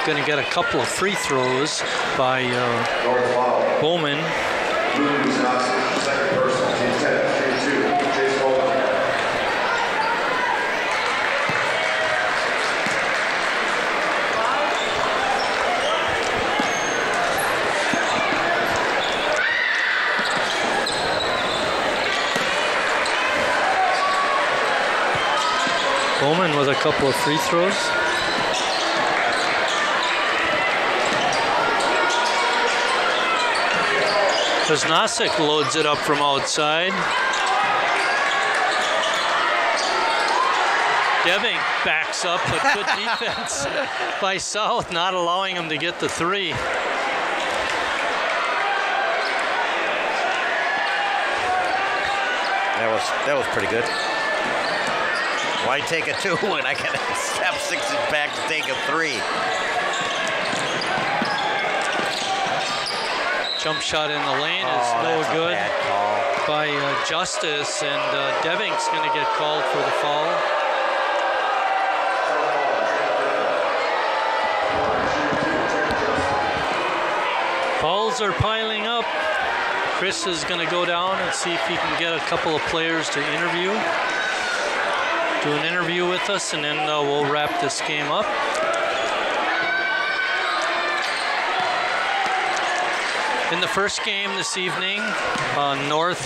going to get a couple of free throws by Bowman. Bowman with a couple of free throws. As Nosek loads it up from outside. Deving backs up, but good defense by South, not allowing him to get the three. That was pretty good. Why take a 2 when I can step 6 inches back to take a 3? Jump shot in the lane is no good by Justice, and Deving's going to get called for the foul. Fouls are piling up. Chris is going to go down and see if he can get a couple of players to interview. Do an interview with us, and then we'll wrap this game up. In the first game this evening, North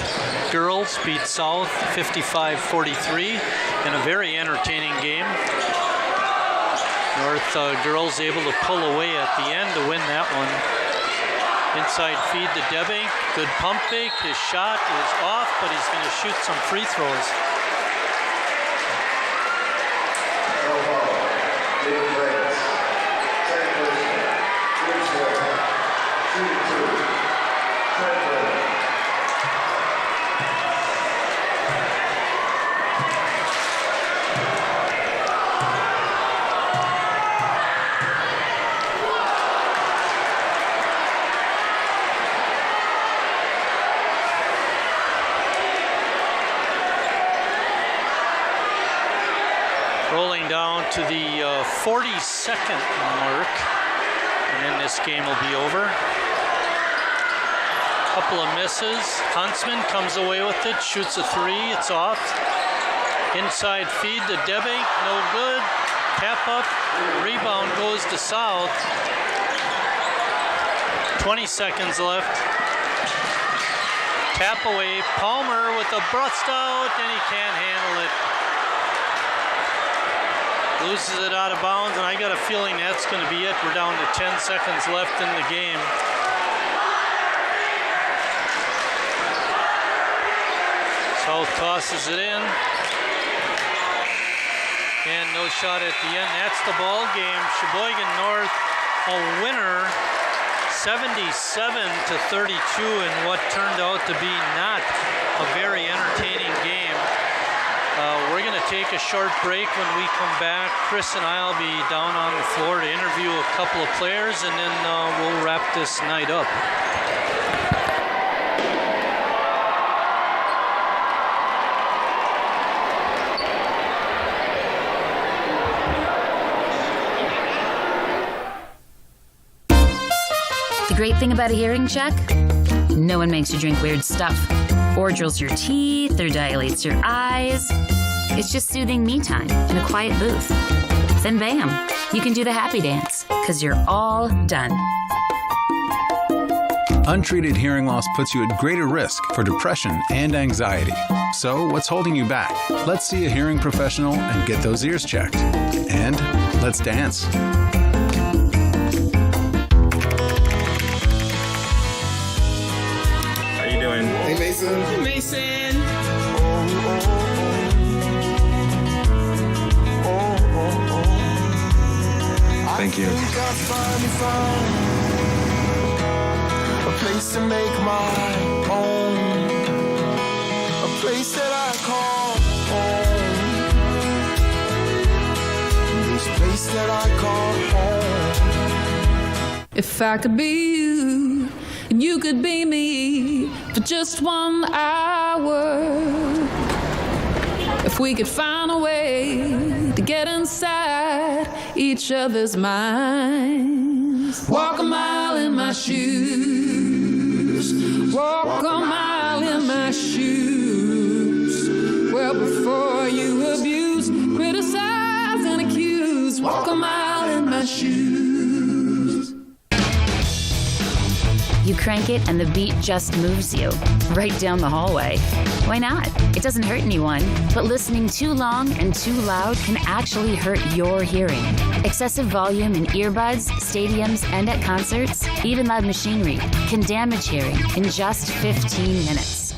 girls beat South 55-43 in a very entertaining game. North girls able to pull away at the end to win that one. Inside feed to Deving, good pump fake. His shot is off, but he's going to shoot some free throws. Rolling down to the 42nd mark, and then this game will be over. Couple of misses. Huntsman comes away with it, shoots a 3, it's off. Inside feed to Deving, no good. Tap up, rebound goes to South. 20 seconds left. Tap away, Palmer with a bust out, and he can't handle it. Loses it out of bounds, and I got a feeling that's going to be it. We're down to 10 seconds left in the game. South tosses it in. And no shot at the end. That's the ball game. Sheboygan North a winner 77-32 in what turned out to be not a very entertaining game. We're going to take a short break. When we come back, Chris and I will be down on the floor to interview a couple of players, and then we'll wrap this night up. The great thing about a hearing check? No one makes you drink weird stuff, or drills your teeth, or dilates your eyes. It's just soothing me time in a quiet booth. Then bam, you can do the happy dance, because you're all done. Untreated hearing loss puts you at greater risk for depression and anxiety. So what's holding you back? Let's see a hearing professional and get those ears checked. And let's dance. How you doing? Hey, Mason. Hey, Mason. Thank you. A place to make my own, a place that I call home, this place that I call home. If I could be you, and you could be me for just 1 hour. If we could find a way to get inside each other's minds. Walk a mile in my shoes. Walk a mile in my shoes. Well, before you abuse, criticize, and accuse, walk a mile in my shoes. You crank it and the beat just moves you right down the hallway. Why not? It doesn't hurt anyone, but listening too long and too loud can actually hurt your hearing. Excessive volume in earbuds, stadiums, and at concerts, even loud machinery, can damage hearing in just 15 minutes.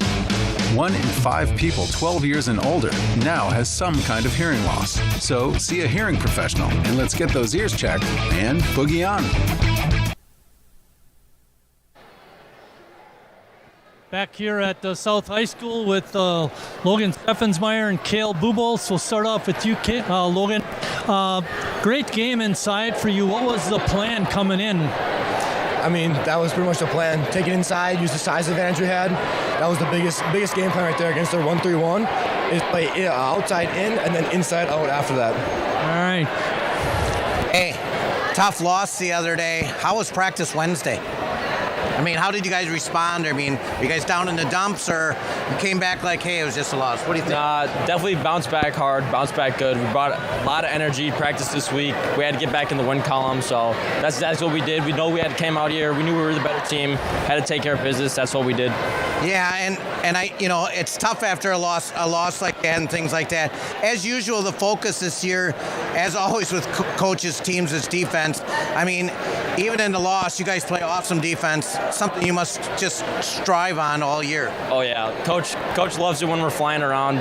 1 in 5 people 12 years and older now has some kind of hearing loss. So see a hearing professional and let's get those ears checked and boogie on. Back here at South High School with Logan Steffensmeyer and Cale Bubos. We'll start off with you, Logan. Great game inside for you. What was the plan coming in? I mean, that was pretty much the plan. Take it inside, use the size advantage we had. That was the biggest game plan right there against their 1-3-1. Is play outside in and then inside out after that. All right. Hey, tough loss the other day. How was practice Wednesday? I mean, how did you guys respond? I mean, were you guys down in the dumps, or you came back like, hey, it was just a loss? What do you think? Definitely bounced back hard, bounced back good. We brought a lot of energy, practice this week. We had to get back in the win column, so that's what we did. We know we had to came out here. We knew we were the better team, had to take care of business. That's what we did. Yeah, and I, it's tough after a loss like that and things like that. As usual, the focus this year, as always with coaches, teams, is defense. I mean, even in the loss, you guys play awesome defense. Something you must just strive on all year. Oh yeah, coach loves it when we're flying around,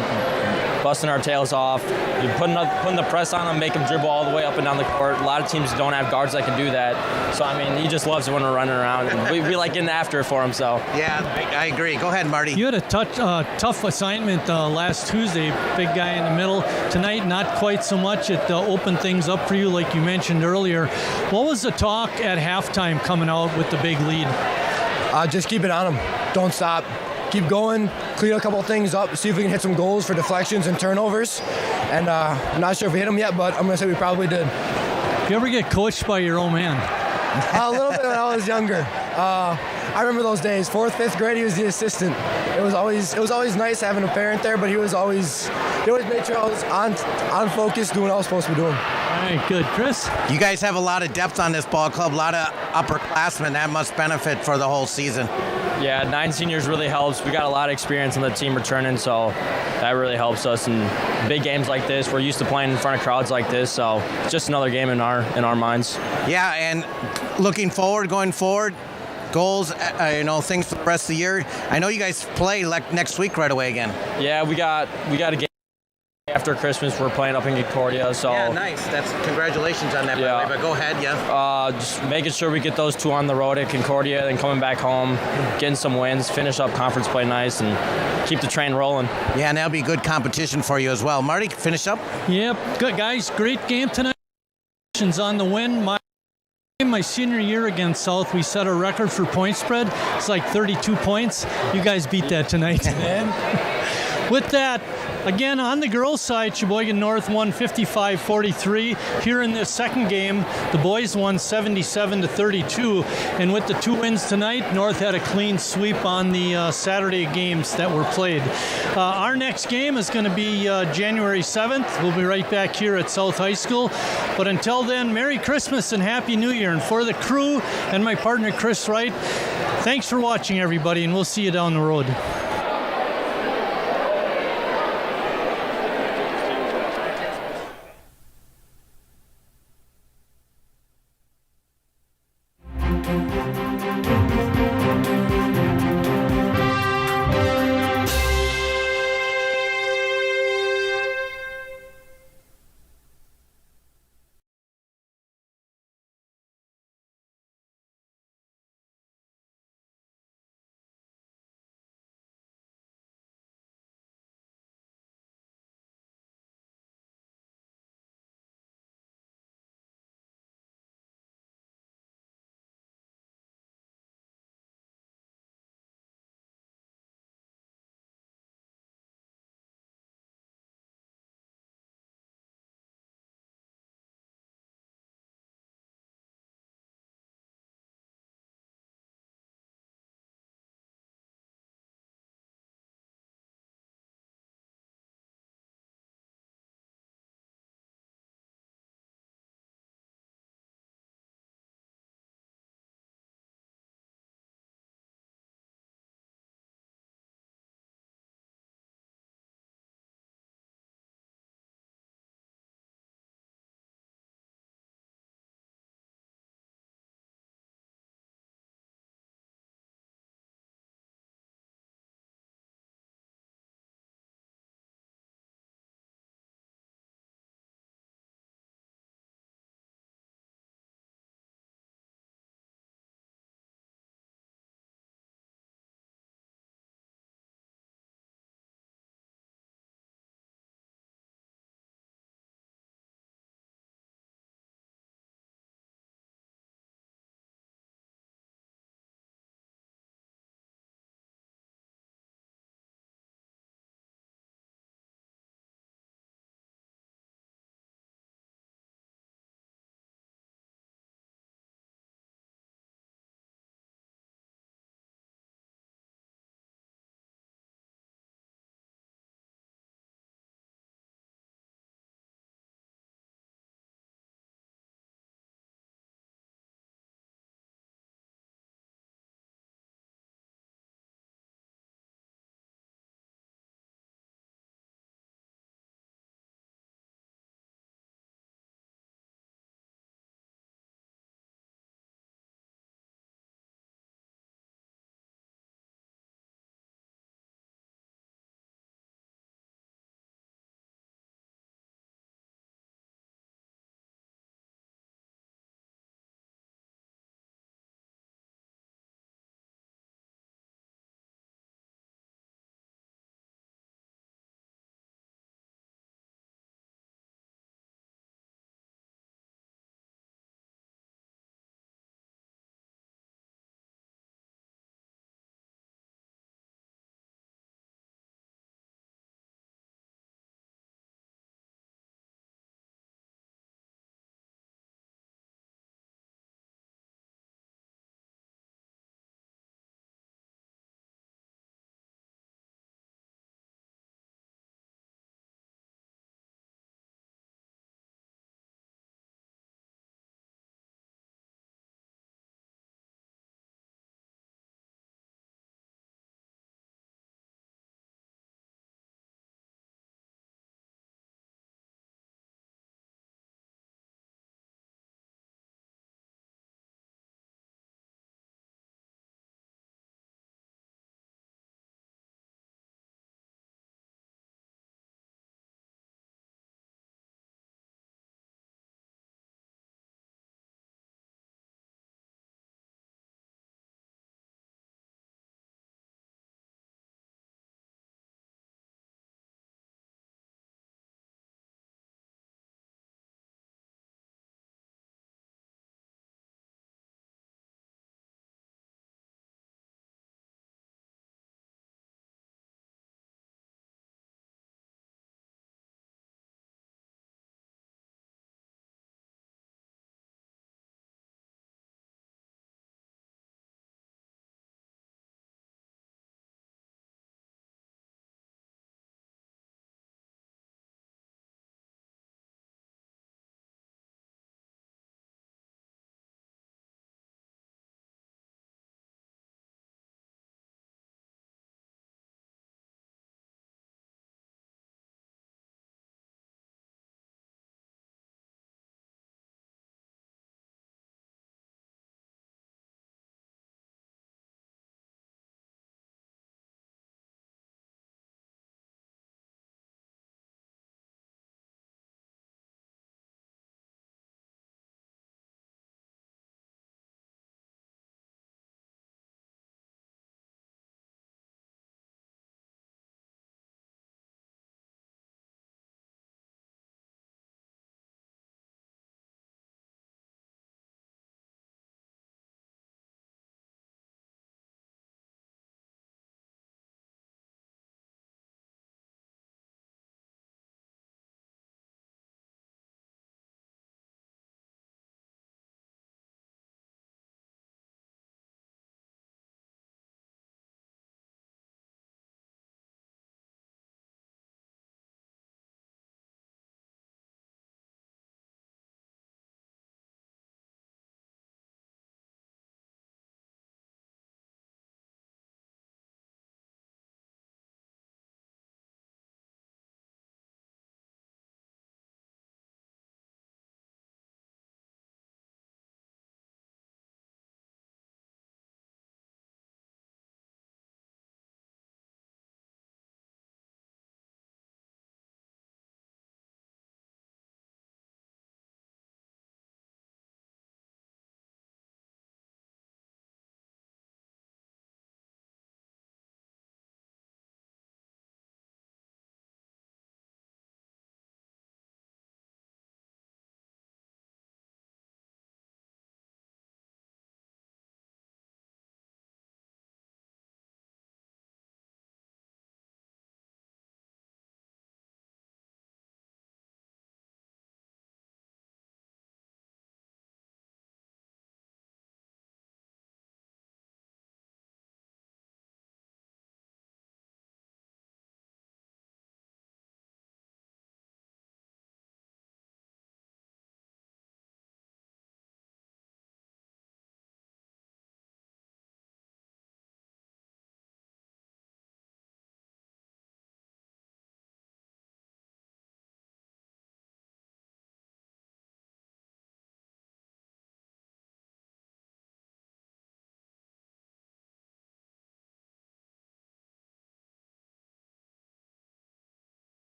busting our tails off. You're putting the press on them, make them dribble all the way up and down the court. A lot of teams don't have guards that can do that. So I mean, he just loves it when we're running around. And we like getting after it for him. So yeah, I agree. Go ahead, Marty. You had a tough assignment last Tuesday. Big guy in the middle. Tonight, not quite so much. It opened things up for you, like you mentioned earlier. What was the talk at halftime coming out with the big lead? Just keep it on them. Don't stop. Keep going. Clean a couple things up. See if we can hit some goals for deflections and turnovers. And I'm not sure if we hit them yet, but I'm going to say we probably did. You ever get coached by your old man? A little bit when I was younger. I remember those days. 4th, 5th grade, he was the assistant. It was always nice having a parent there, but he always made sure I was on focus, doing what I was supposed to be doing. All right, good. Chris? You guys have a lot of depth on this ball club, a lot of upperclassmen. That must benefit for the whole season. Yeah, 9 seniors really helps. We got a lot of experience on the team returning, so that really helps us in big games like this. We're used to playing in front of crowds like this, so it's just another game in our minds. Yeah, and going forward, goals, things for the rest of the year. I know you guys play next week right away again. Yeah, we got a game after Christmas. We're playing up in Concordia, so yeah, nice. That's congratulations on that, by the way. But go ahead, yeah. Just making sure we get those 2 on the road at Concordia, then coming back home, getting some wins, finish up conference play nice, and keep the train rolling. Yeah, and that'll be good competition for you as well. Marty, finish up. Yep, good guys. Great game tonight. On the win. My senior year against South, we set a record for point spread. It's like 32 points. You guys beat that tonight. With that, again, on the girls' side, Sheboygan North won 55-43. Here in this second game, the boys won 77-32. And with the 2 wins tonight, North had a clean sweep on the Saturday games that were played. Our next game is going to be January 7th. We'll be right back here at South High School. But until then, Merry Christmas and Happy New Year. And for the crew and my partner, Chris Wright, thanks for watching, everybody, and we'll see you down the road.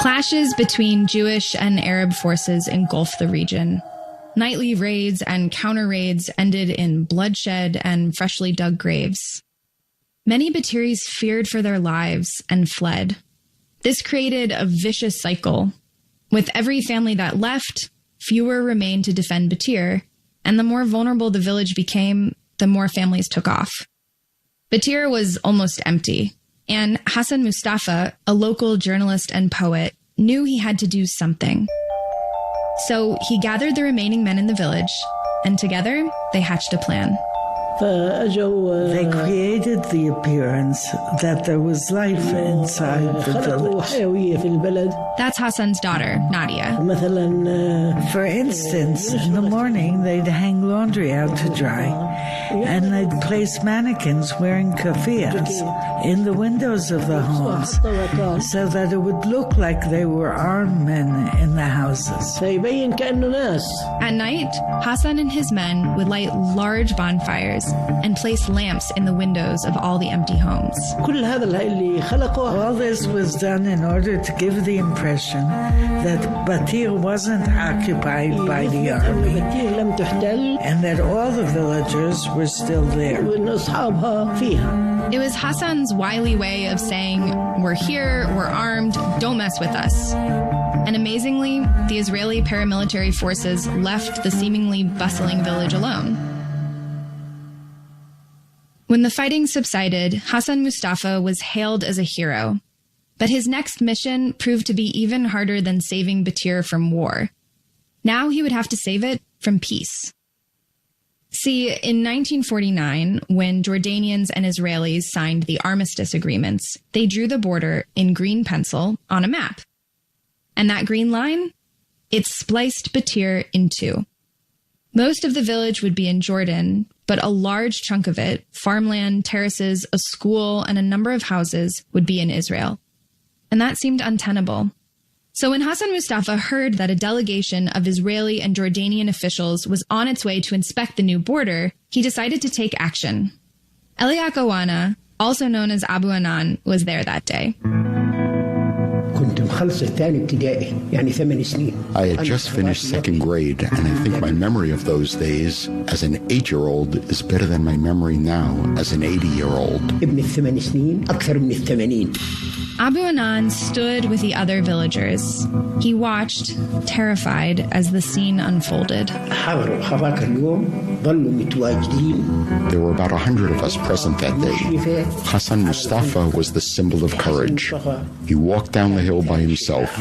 Clashes between Jewish and Arab forces engulfed the region. Nightly raids and counter-raids ended in bloodshed and freshly dug graves. Many Batiris feared for their lives and fled. This created a vicious cycle. With every family that left, fewer remained to defend Batir, and the more vulnerable the village became, the more families took off. Batir was almost empty, and Hassan Mustafa, a local journalist and poet, knew he had to do something. So he gathered the remaining men in the village, and together they hatched a plan. They created the appearance that there was life inside the village. That's Hassan's daughter, Nadia. For instance, in the morning, they'd hang laundry out to dry, and they'd place mannequins wearing keffiyehs in the windows of the homes so that it would look like they were armed men in the houses. At night, Hassan and his men would light large bonfires and place lamps in the windows of all the empty homes. All this was done in order to give the impression that Batir wasn't occupied by the army and that all the villagers were still there. It was Hassan's wily way of saying, "We're here, we're armed, don't mess with us." And amazingly, the Israeli paramilitary forces left the seemingly bustling village alone. When the fighting subsided, Hassan Mustafa was hailed as a hero. But his next mission proved to be even harder than saving Batir from war. Now he would have to save it from peace. See, in 1949, when Jordanians and Israelis signed the armistice agreements, they drew the border in green pencil on a map. And that green line? It spliced Batir in two. Most of the village would be in Jordan, but a large chunk of it, farmland, terraces, a school, and a number of houses, would be in Israel. And that seemed untenable. So when Hassan Mustafa heard that a delegation of Israeli and Jordanian officials was on its way to inspect the new border, he decided to take action. Eliak Awana, also known as Abu Anan, was there that day. I had just finished second grade, and I think my memory of those days as an 8-year-old is better than my memory now as an 80-year-old. Abu Anan stood with the other villagers. He watched, terrified, as the scene unfolded. There were about 100 of us present that day. Hassan Mustafa was the symbol of courage. He walked down the hill by himself.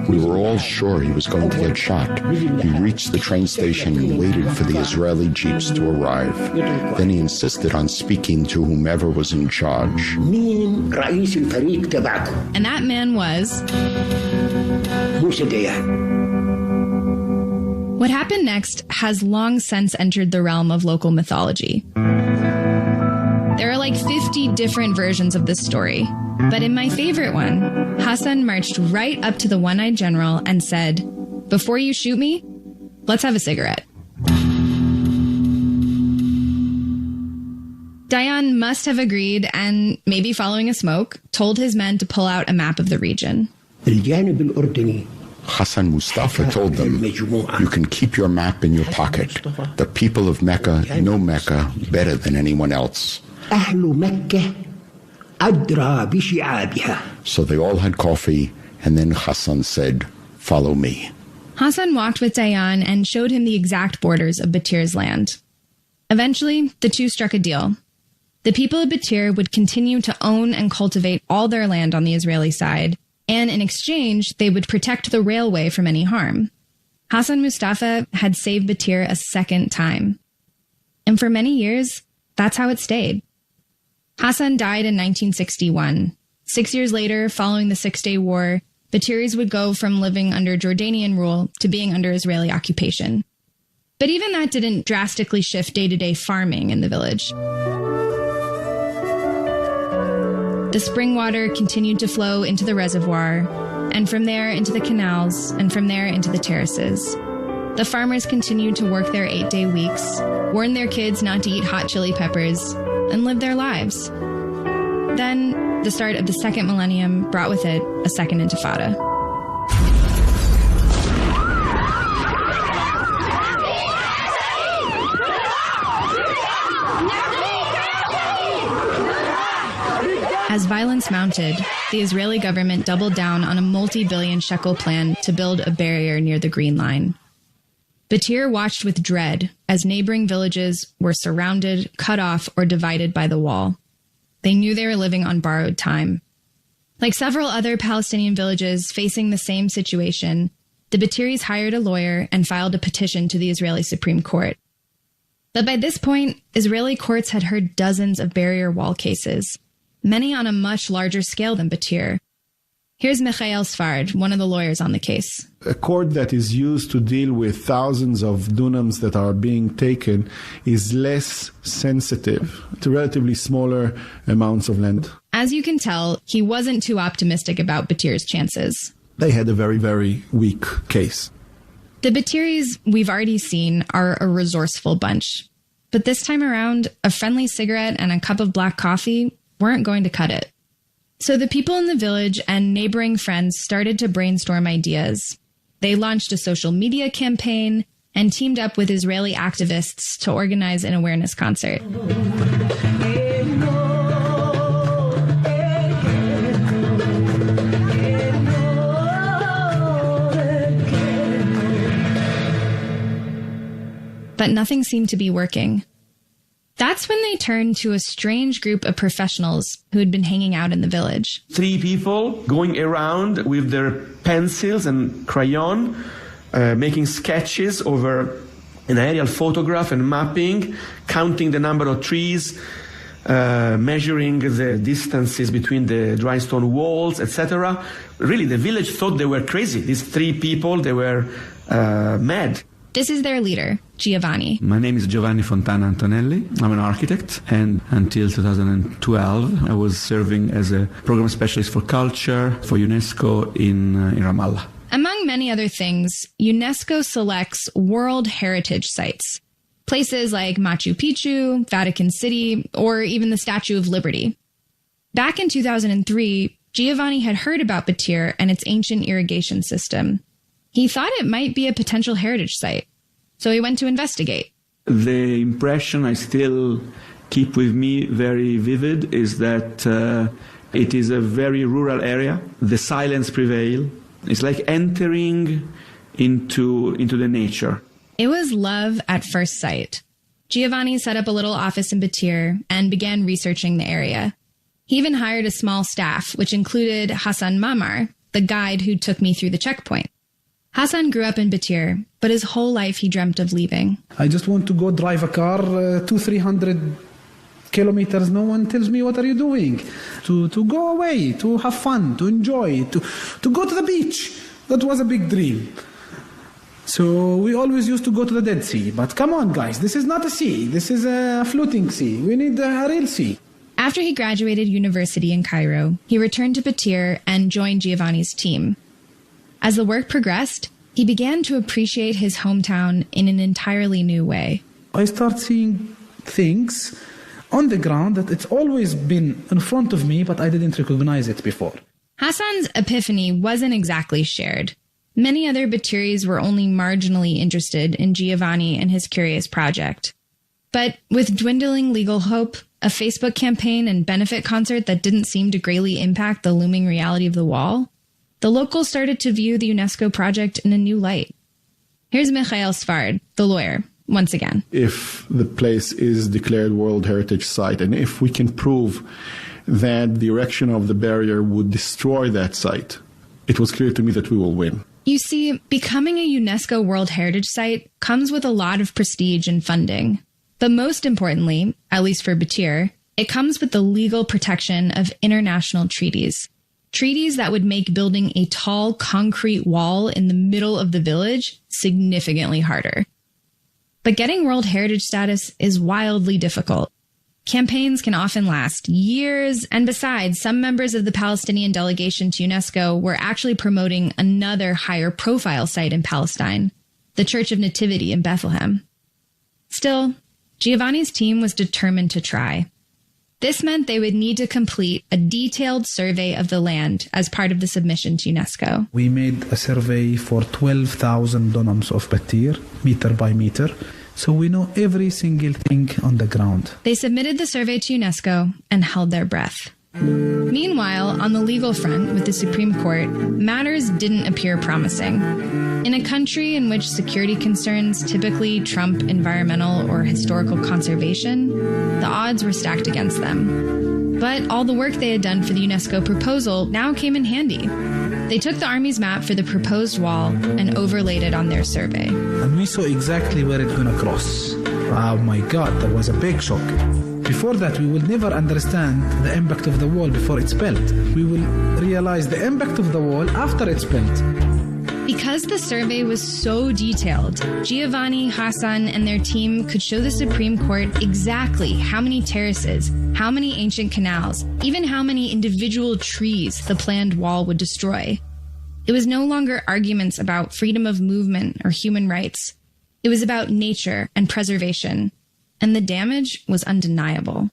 We were all sure he was going to get shot. He reached the train station and waited for the Israeli jeeps to arrive. Then he insisted on speaking to whomever was in charge. And that man was... What happened next has long since entered the realm of local mythology. There are like 50 different versions of this story. But in my favorite one, Hassan marched right up to the one-eyed general and said, "Before you shoot me, let's have a cigarette." Dayan must have agreed and, maybe following a smoke, told his men to pull out a map of the region. Hassan Mustafa told them, "You can keep your map in your pocket. The people of Mecca know Mecca better than anyone else." So they all had coffee, and then Hassan said, "Follow me." Hassan walked with Dayan and showed him the exact borders of Batir's land. Eventually, the two struck a deal. The people of Batir would continue to own and cultivate all their land on the Israeli side, and in exchange, they would protect the railway from any harm. Hassan Mustafa had saved Batir a second time. And for many years, that's how it stayed. Hassan died in 1961. 6 years later, following the Six-Day War, Batiris would go from living under Jordanian rule to being under Israeli occupation. But even that didn't drastically shift day-to-day farming in the village. The spring water continued to flow into the reservoir, and from there into the canals, and from there into the terraces. The farmers continued to work their 8-day weeks, warn their kids not to eat hot chili peppers, and live their lives. Then, the start of the second millennium brought with it a second intifada. As violence mounted, the Israeli government doubled down on a multi-billion shekel plan to build a barrier near the Green Line. Batir watched with dread as neighboring villages were surrounded, cut off, or divided by the wall. They knew they were living on borrowed time. Like several other Palestinian villages facing the same situation, the Batiris hired a lawyer and filed a petition to the Israeli Supreme Court. But by this point, Israeli courts had heard dozens of barrier wall cases, many on a much larger scale than Batir. Here's Michael Sfard, one of the lawyers on the case. A court that is used to deal with thousands of dunams that are being taken is less sensitive to relatively smaller amounts of land. As you can tell, he wasn't too optimistic about Batir's chances. They had a very, very weak case. The Batiris we've already seen are a resourceful bunch. But this time around, a friendly cigarette and a cup of black coffee weren't going to cut it. So the people in the village and neighboring friends started to brainstorm ideas. They launched a social media campaign and teamed up with Israeli activists to organize an awareness concert. But nothing seemed to be working. That's when they turned to a strange group of professionals who had been hanging out in the village. 3 people going around with their pencils and crayon, making sketches over an aerial photograph and mapping, counting the number of trees, measuring the distances between the dry stone walls, etc. Really, the village thought they were crazy. These 3 people, they were mad. This is their leader, Giovanni. My name is Giovanni Fontana Antonelli. I'm an architect, and until 2012, I was serving as a program specialist for culture for UNESCO in Ramallah. Among many other things, UNESCO selects World Heritage Sites, places like Machu Picchu, Vatican City, or even the Statue of Liberty. Back in 2003, Giovanni had heard about Batir and its ancient irrigation system. He thought it might be a potential heritage site, so he went to investigate. The impression I still keep with me very vivid is that it is a very rural area. The silence prevails. It's like entering into the nature. It was love at first sight. Giovanni set up a little office in Batir and began researching the area. He even hired a small staff, which included Hassan Mamar, the guide who took me through the checkpoint. Hassan grew up in Batir, but his whole life he dreamt of leaving. I just want to go drive a car 200-300 kilometers. No one tells me, what are you doing? To go away, to have fun, to enjoy, to go to the beach. That was a big dream. So we always used to go to the Dead Sea. But come on, guys, this is not a sea. This is a floating sea. We need a real sea. After he graduated university in Cairo, he returned to Batir and joined Giovanni's team. As the work progressed, he began to appreciate his hometown in an entirely new way. I start seeing things on the ground that it's always been in front of me, but I didn't recognize it before. Hassan's epiphany wasn't exactly shared. Many other Batiris were only marginally interested in Giovanni and his curious project. But with dwindling legal hope, a Facebook campaign and benefit concert that didn't seem to greatly impact the looming reality of the wall, the locals started to view the UNESCO project in a new light. Here's Michael Sfard, the lawyer, once again. If the place is declared World Heritage Site, and if we can prove that the erection of the barrier would destroy that site, it was clear to me that we will win. You see, becoming a UNESCO World Heritage Site comes with a lot of prestige and funding. But most importantly, at least for Batir, it comes with the legal protection of international treaties. Treaties that would make building a tall concrete wall in the middle of the village significantly harder. But getting World Heritage status is wildly difficult. Campaigns can often last years, and besides, some members of the Palestinian delegation to UNESCO were actually promoting another higher profile site in Palestine, the Church of Nativity in Bethlehem. Still, Giovanni's team was determined to try. This meant they would need to complete a detailed survey of the land as part of the submission to UNESCO. We made a survey for 12,000 dunams of Batir, meter by meter, so we know every single thing on the ground. They submitted the survey to UNESCO and held their breath. Meanwhile, on the legal front with the Supreme Court, matters didn't appear promising. In a country in which security concerns typically trump environmental or historical conservation, the odds were stacked against them. But all the work they had done for the UNESCO proposal now came in handy. They took the Army's map for the proposed wall and overlaid it on their survey. And we saw exactly where it's going to cross. Oh my God, that was a big shock. Before that, we will never understand the impact of the wall before it's built. We will realize the impact of the wall after it's built. Because the survey was so detailed, Giovanni, Hassan, and their team could show the Supreme Court exactly how many terraces, how many ancient canals, even how many individual trees the planned wall would destroy. It was no longer arguments about freedom of movement or human rights. It was about nature and preservation. And the damage was undeniable.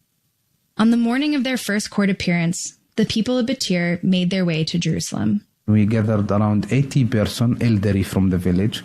On the morning of their first court appearance, the people of Batir made their way to Jerusalem. We gathered around 80 persons, elderly from the village,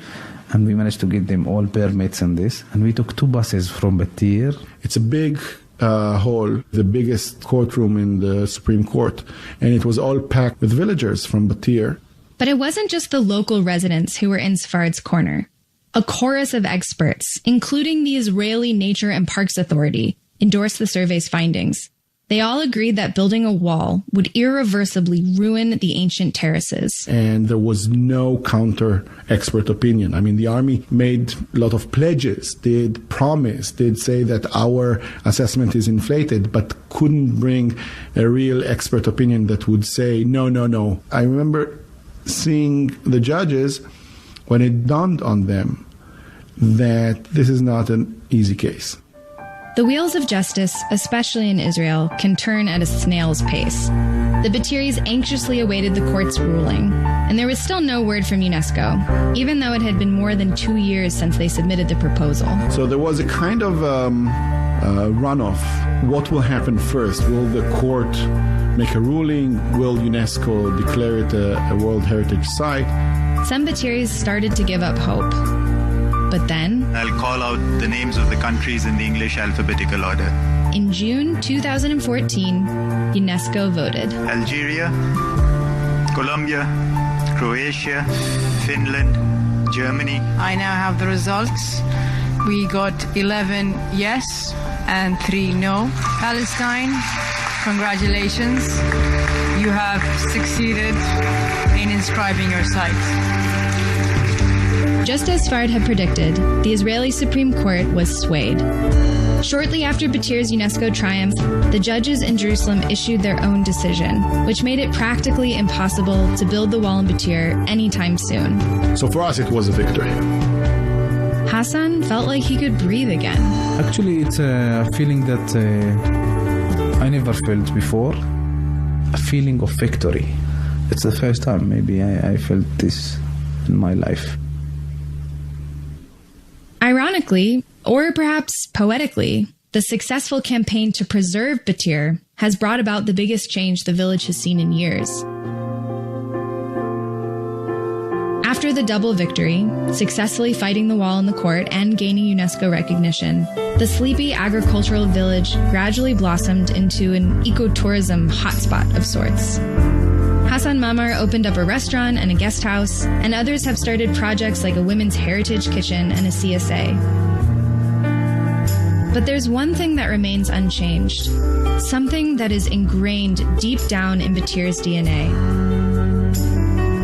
and we managed to get them all permits and this. And we took 2 buses from Batir. It's a big hall, the biggest courtroom in the Supreme Court, and it was all packed with villagers from Batir. But it wasn't just the local residents who were in Sfard's corner. A chorus of experts, including the Israeli Nature and Parks Authority, endorsed the survey's findings. They all agreed that building a wall would irreversibly ruin the ancient terraces. And there was no counter-expert opinion. I mean, the Army made a lot of pledges, did promise, did say that our assessment is inflated, but couldn't bring a real expert opinion that would say, no, no, no. I remember seeing the judges when it dawned on them that this is not an easy case. The wheels of justice, especially in Israel, can turn at a snail's pace. The Batiris anxiously awaited the court's ruling, and there was still no word from UNESCO, even though it had been more than 2 years since they submitted the proposal. So there was a kind of runoff. What will happen first? Will the court make a ruling? Will UNESCO declare it a World Heritage Site? Some Batiris started to give up hope. But then, I'll call out the names of the countries in the English alphabetical order. In June 2014, UNESCO voted. Algeria, Colombia, Croatia, Finland, Germany. I now have the results. We got 11 yes and 3 no. Palestine, congratulations. You have succeeded in inscribing your site. Just as Sfard had predicted, the Israeli Supreme Court was swayed. Shortly after Batir's UNESCO triumph, the judges in Jerusalem issued their own decision, which made it practically impossible to build the wall in Batir anytime soon. So for us, it was a victory. Hassan felt like he could breathe again. Actually, it's a feeling that I never felt before, a feeling of victory. It's the first time maybe I felt this in my life. Ironically, or perhaps poetically, the successful campaign to preserve Batir has brought about the biggest change the village has seen in years. After the double victory, successfully fighting the wall in the court and gaining UNESCO recognition, the sleepy agricultural village gradually blossomed into an ecotourism hotspot of sorts. Hassan Mamar opened up a restaurant and a guest house, and others have started projects like a women's heritage kitchen and a CSA. But there's one thing that remains unchanged, something that is ingrained deep down in Batir's DNA.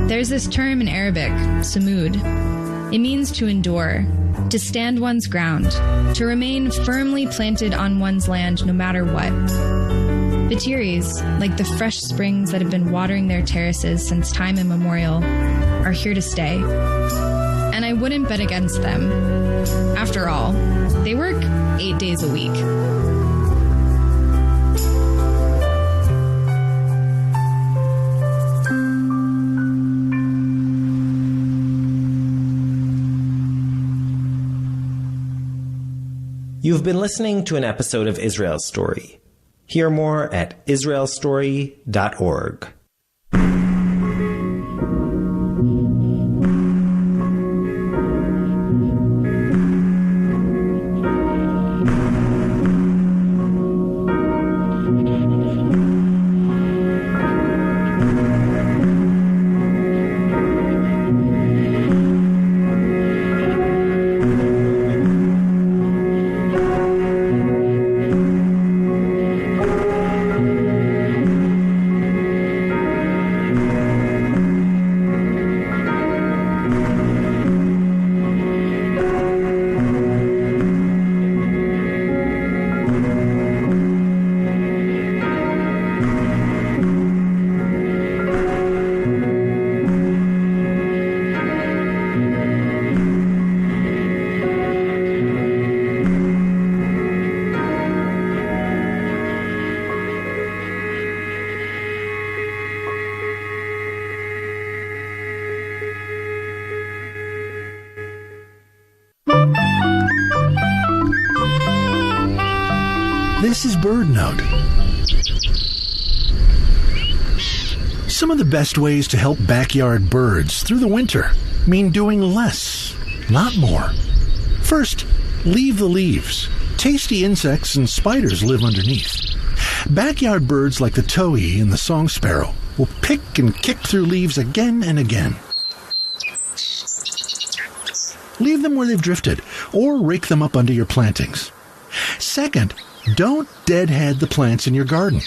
There's this term in Arabic, samud. It means to endure, to stand one's ground, to remain firmly planted on one's land no matter what. Batiris, like the fresh springs that have been watering their terraces since time immemorial, are here to stay. And I wouldn't bet against them. After all, they work 8 days a week. You've been listening to an episode of Israel Story. Hear more at israelstory.org. This is BirdNote. Some of the best ways to help backyard birds through the winter mean doing less, not more. First, leave the leaves. Tasty insects and spiders live underneath. Backyard birds like the towhee and the song sparrow will pick and kick through leaves again and again. Leave them where they've drifted, or rake them up under your plantings. Second, don't deadhead the plants in your garden.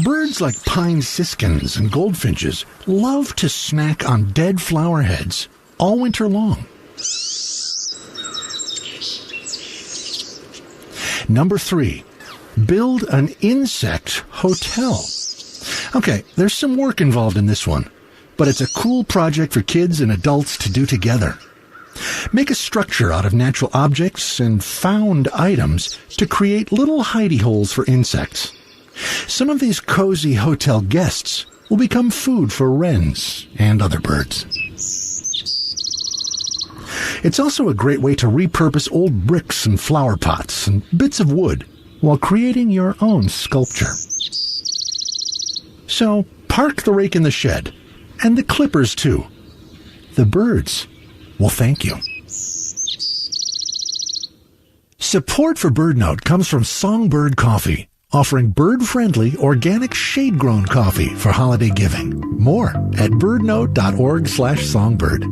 Birds like pine siskins and goldfinches love to snack on dead flower heads all winter long. Number 3, build an insect hotel. Okay, there's some work involved in this one, but it's a cool project for kids and adults to do together. Make a structure out of natural objects and found items to create little hidey holes for insects. Some of these cozy hotel guests will become food for wrens and other birds. It's also a great way to repurpose old bricks and flower pots and bits of wood while creating your own sculpture. So, park the rake in the shed, and the clippers too. The birds will thank you. Support for BirdNote comes from Songbird Coffee, offering bird-friendly, organic, shade-grown coffee for holiday giving. More at birdnote.org/songbird.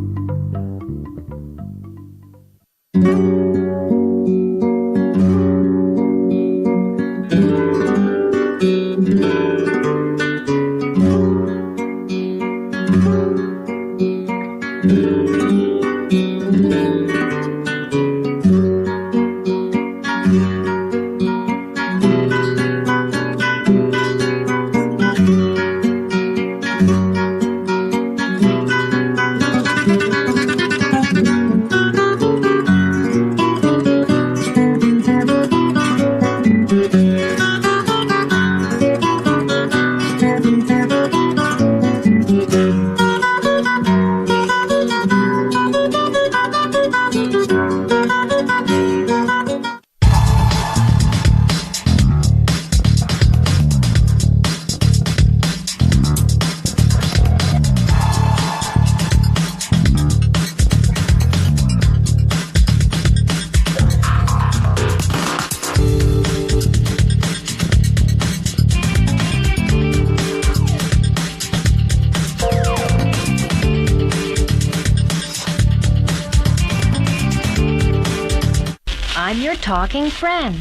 Talking friend,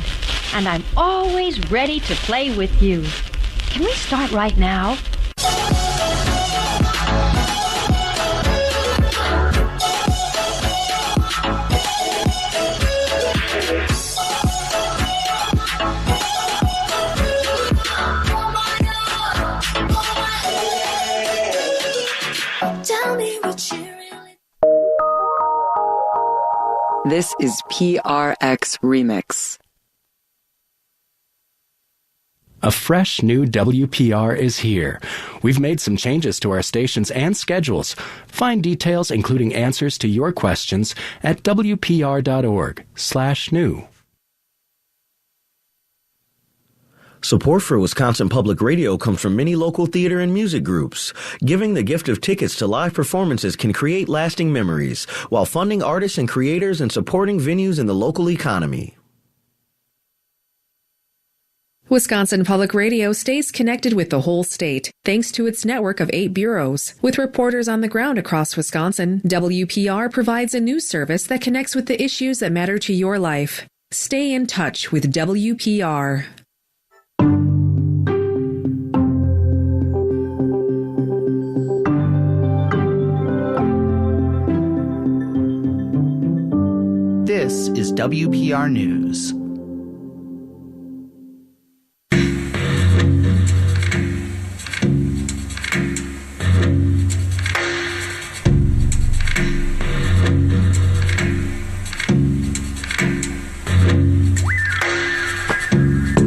and I'm always ready to play with you. Can we start right now? Tell me what you really. This is PRX Remix. A fresh new WPR is here. We've made some changes to our stations and schedules. Find details, including answers to your questions, at wpr.org/new. Support for Wisconsin Public Radio comes from many local theater and music groups. Giving the gift of tickets to live performances can create lasting memories, while funding artists and creators and supporting venues in the local economy. Wisconsin Public Radio stays connected with the whole state, thanks to its network of 8 bureaus. With reporters on the ground across Wisconsin, WPR provides a news service that connects with the issues that matter to your life. Stay in touch with WPR. This is WPR News.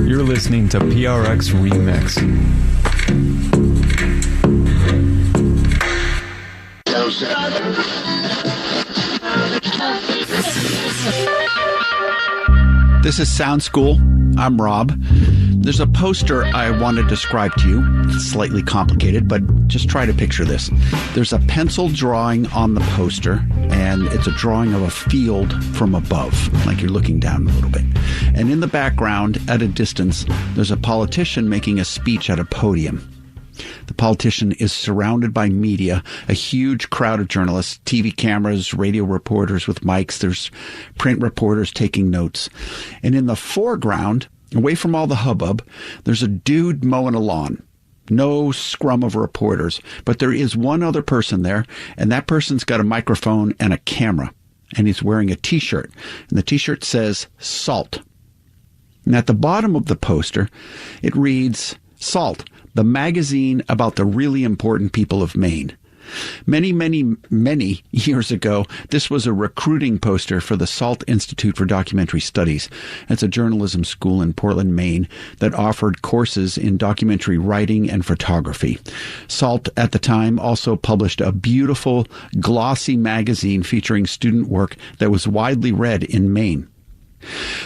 You're listening to PRX Remix. This is Sound School. I'm Rob. There's a poster I want to describe to you. It's slightly complicated, but just try to picture this. There's a pencil drawing on the poster, and it's a drawing of a field from above, like you're looking down a little bit. And in the background, at a distance, there's a politician making a speech at a podium. The politician is surrounded by media, a huge crowd of journalists, TV cameras, radio reporters with mics. There's print reporters taking notes. And in the foreground, away from all the hubbub, there's a dude mowing a lawn. No scrum of reporters, but there is one other person there, and that person's got a microphone and a camera, and he's wearing a T-shirt. And the T-shirt says, SALT. And at the bottom of the poster, it reads, SALT, the magazine about the really important people of Maine. Many, many, many years ago, this was a recruiting poster for the SALT Institute for Documentary Studies. It's a journalism school in Portland, Maine, that offered courses in documentary writing and photography. SALT, at the time, also published a beautiful, glossy magazine featuring student work that was widely read in Maine.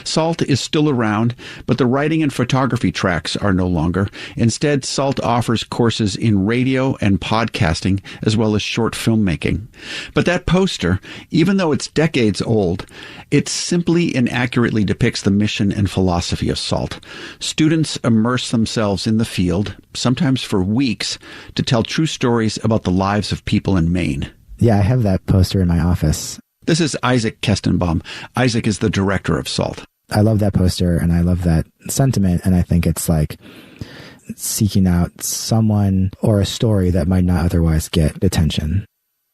SALT is still around, but the writing and photography tracks are no longer. Instead, SALT offers courses in radio and podcasting, as well as short filmmaking. But that poster, even though it's decades old, it simply inaccurately depicts the mission and philosophy of SALT. Students immerse themselves in the field, sometimes for weeks, to tell true stories about the lives of people in Maine. Yeah, I have that poster in my office. This is Isaac Kestenbaum. Isaac is the director of SALT. I love that poster and I love that sentiment, and I think it's like seeking out someone or a story that might not otherwise get attention.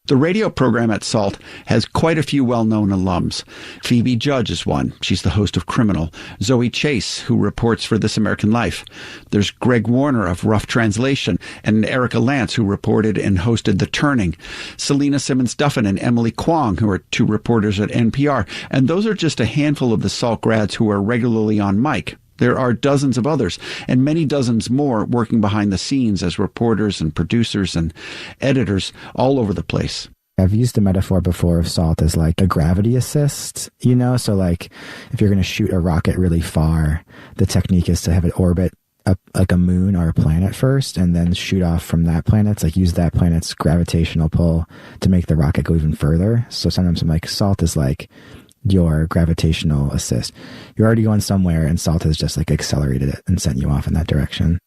The radio program at SALT has quite a few well-known alums. Phoebe Judge is one. She's the host of Criminal. Zoe Chase, who reports for This American Life. There's Greg Warner of Rough Translation, and Erica Lance, who reported and hosted The Turning. Selena Simmons-Duffin and Emily Kwong, who are two reporters at NPR. And those are just a handful of the SALT grads who are regularly on mic. There are dozens of others, and many dozens more working behind the scenes as reporters and producers and editors all over the place. I've used the metaphor before of SALT as like a gravity assist, you know? So like if you're going to shoot a rocket really far, the technique is to have it orbit up like a moon or a planet first and then shoot off from that planet. It's like use that planet's gravitational pull to make the rocket go even further. So sometimes I'm like, SALT is like your gravitational assist. You're already going somewhere and SALT has just like accelerated it and sent you off in that direction.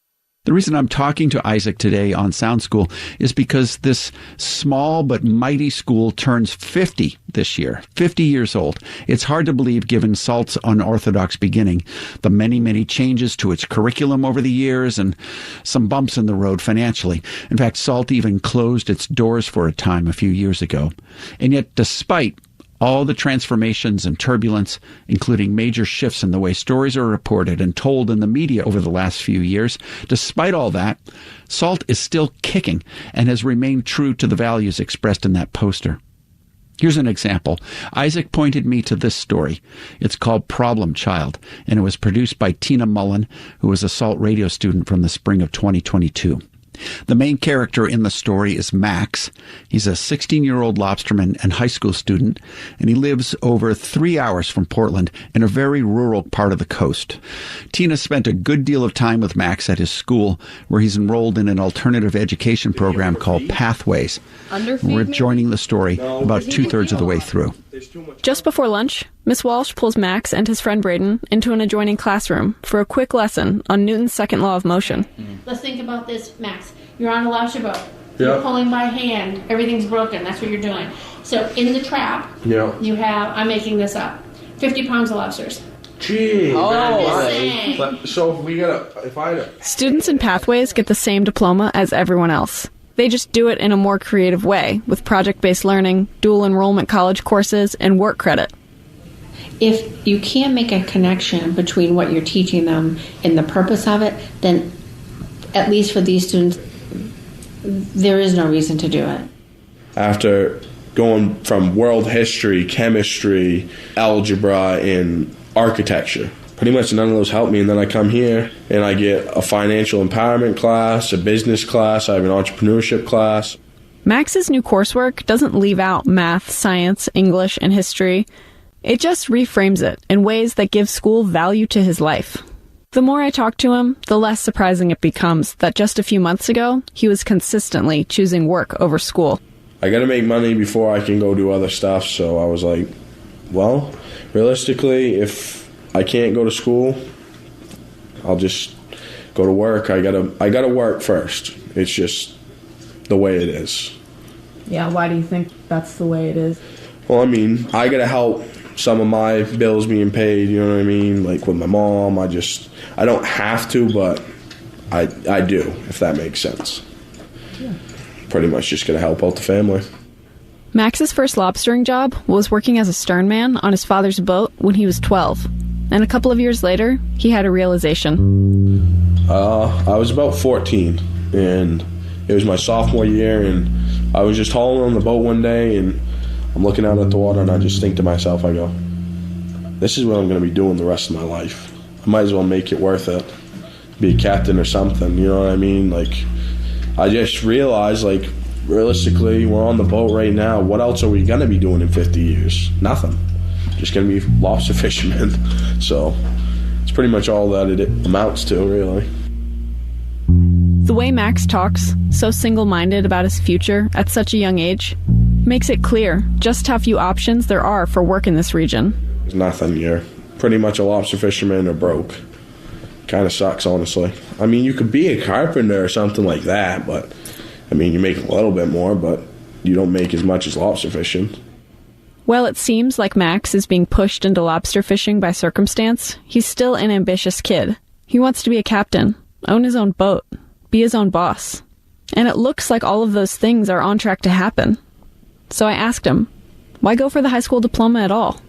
The reason I'm talking to Isaac today on Sound School is because this small but mighty school turns 50 this year, 50 years old. It's hard to believe given SALT's unorthodox beginning, the many, many changes to its curriculum over the years, and some bumps in the road financially. In fact, SALT even closed its doors for a time a few years ago. And yet, despite all the transformations and turbulence, including major shifts in the way stories are reported and told in the media over the last few years, despite all that, SALT is still kicking and has remained true to the values expressed in that poster. Here's an example. Isaac pointed me to this story. It's called Problem Child, and it was produced by Tina Mullen, who was a SALT radio student from the spring of 2022. The main character in the story is Max. He's a 16-year-old lobsterman and high school student, and he lives over 3 hours from Portland in a very rural part of the coast. Tina spent a good deal of time with Max at his school, where he's enrolled in an alternative education program called Pathways. We're joining the story about two-thirds of the way through. Just before lunch, Miss Walsh pulls Max and his friend Braden into an adjoining classroom for a quick lesson on Newton's second law of motion. Let's think about this, Max. You're on a lobster boat. You're pulling by hand. Everything's broken. That's what you're doing. So in the trap, you have, I'm making this up, 50 pounds of lobsters. Gee. So Students in Pathways get the same diploma as everyone else. They just do it in a more creative way, with project-based learning, dual enrollment college courses, and work credit. If you can't make a connection between what you're teaching them and the purpose of it, then at least for these students, there is no reason to do it. After going from world history, chemistry, algebra, and architecture, pretty much none of those helped me, and then I come here and I get a financial empowerment class, a business class, I have an entrepreneurship class. Max's new coursework doesn't leave out math, science, English, and history. It just reframes it in ways that give school value to his life. The more I talk to him, the less surprising it becomes that just a few months ago, he was consistently choosing work over school. I got to make money before I can go do other stuff, so I was like, well, realistically, if I can't go to school, I'll just go to work. I gotta work first. It's just the way it is. Yeah, why do you think that's the way it is? Well, I mean, I gotta help some of my bills being paid, you know what I mean? Like with my mom, I don't have to, but I do, if that makes sense. Yeah. Pretty much just gonna help out the family. Max's first lobstering job was working as a sternman on his father's boat when he was 12. And a couple of years later, he had a realization. I was about 14, and it was my sophomore year, and I was just hauling on the boat one day, and I'm looking out at the water, and I just think to myself, I go, this is what I'm going to be doing the rest of my life. I might as well make it worth it. Be a captain or something, you know what I mean? Like, I just realized, like, realistically, we're on the boat right now. What else are we going to be doing in 50 years? Nothing. Just going to be lobster fishermen. So it's pretty much all that it amounts to, really. The way Max talks, so single-minded about his future at such a young age, makes it clear just how few options there are for work in this region. There's nothing. You're pretty much a lobster fisherman or broke. Kind of sucks, honestly. I mean, you could be a carpenter or something like that, but, I mean, you make a little bit more, but you don't make as much as lobster fishing. While it seems like Max is being pushed into lobster fishing by circumstance, he's still an ambitious kid. He wants to be a captain, own his own boat, be his own boss. And it looks like all of those things are on track to happen. So I asked him, why go for the high school diploma at all?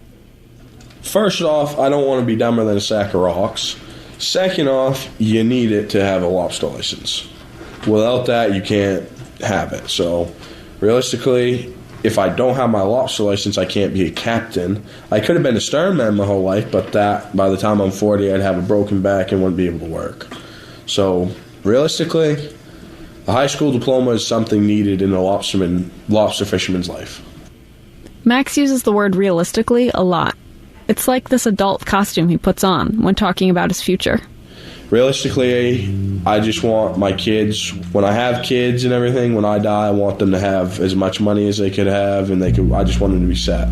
First off, I don't want to be dumber than a sack of rocks. Second off, you need it to have a lobster license. Without that, you can't have it. So, realistically, if I don't have my lobster license, I can't be a captain. I could have been a sternman my whole life, but that, by the time I'm 40, I'd have a broken back and wouldn't be able to work. So, realistically, a high school diploma is something needed in a lobster fisherman's life. Max uses the word realistically a lot. It's like this adult costume he puts on when talking about his future. Realistically, I just want my kids, when I have kids and everything, when I die, I want them to have as much money as they could have, and I just want them to be set.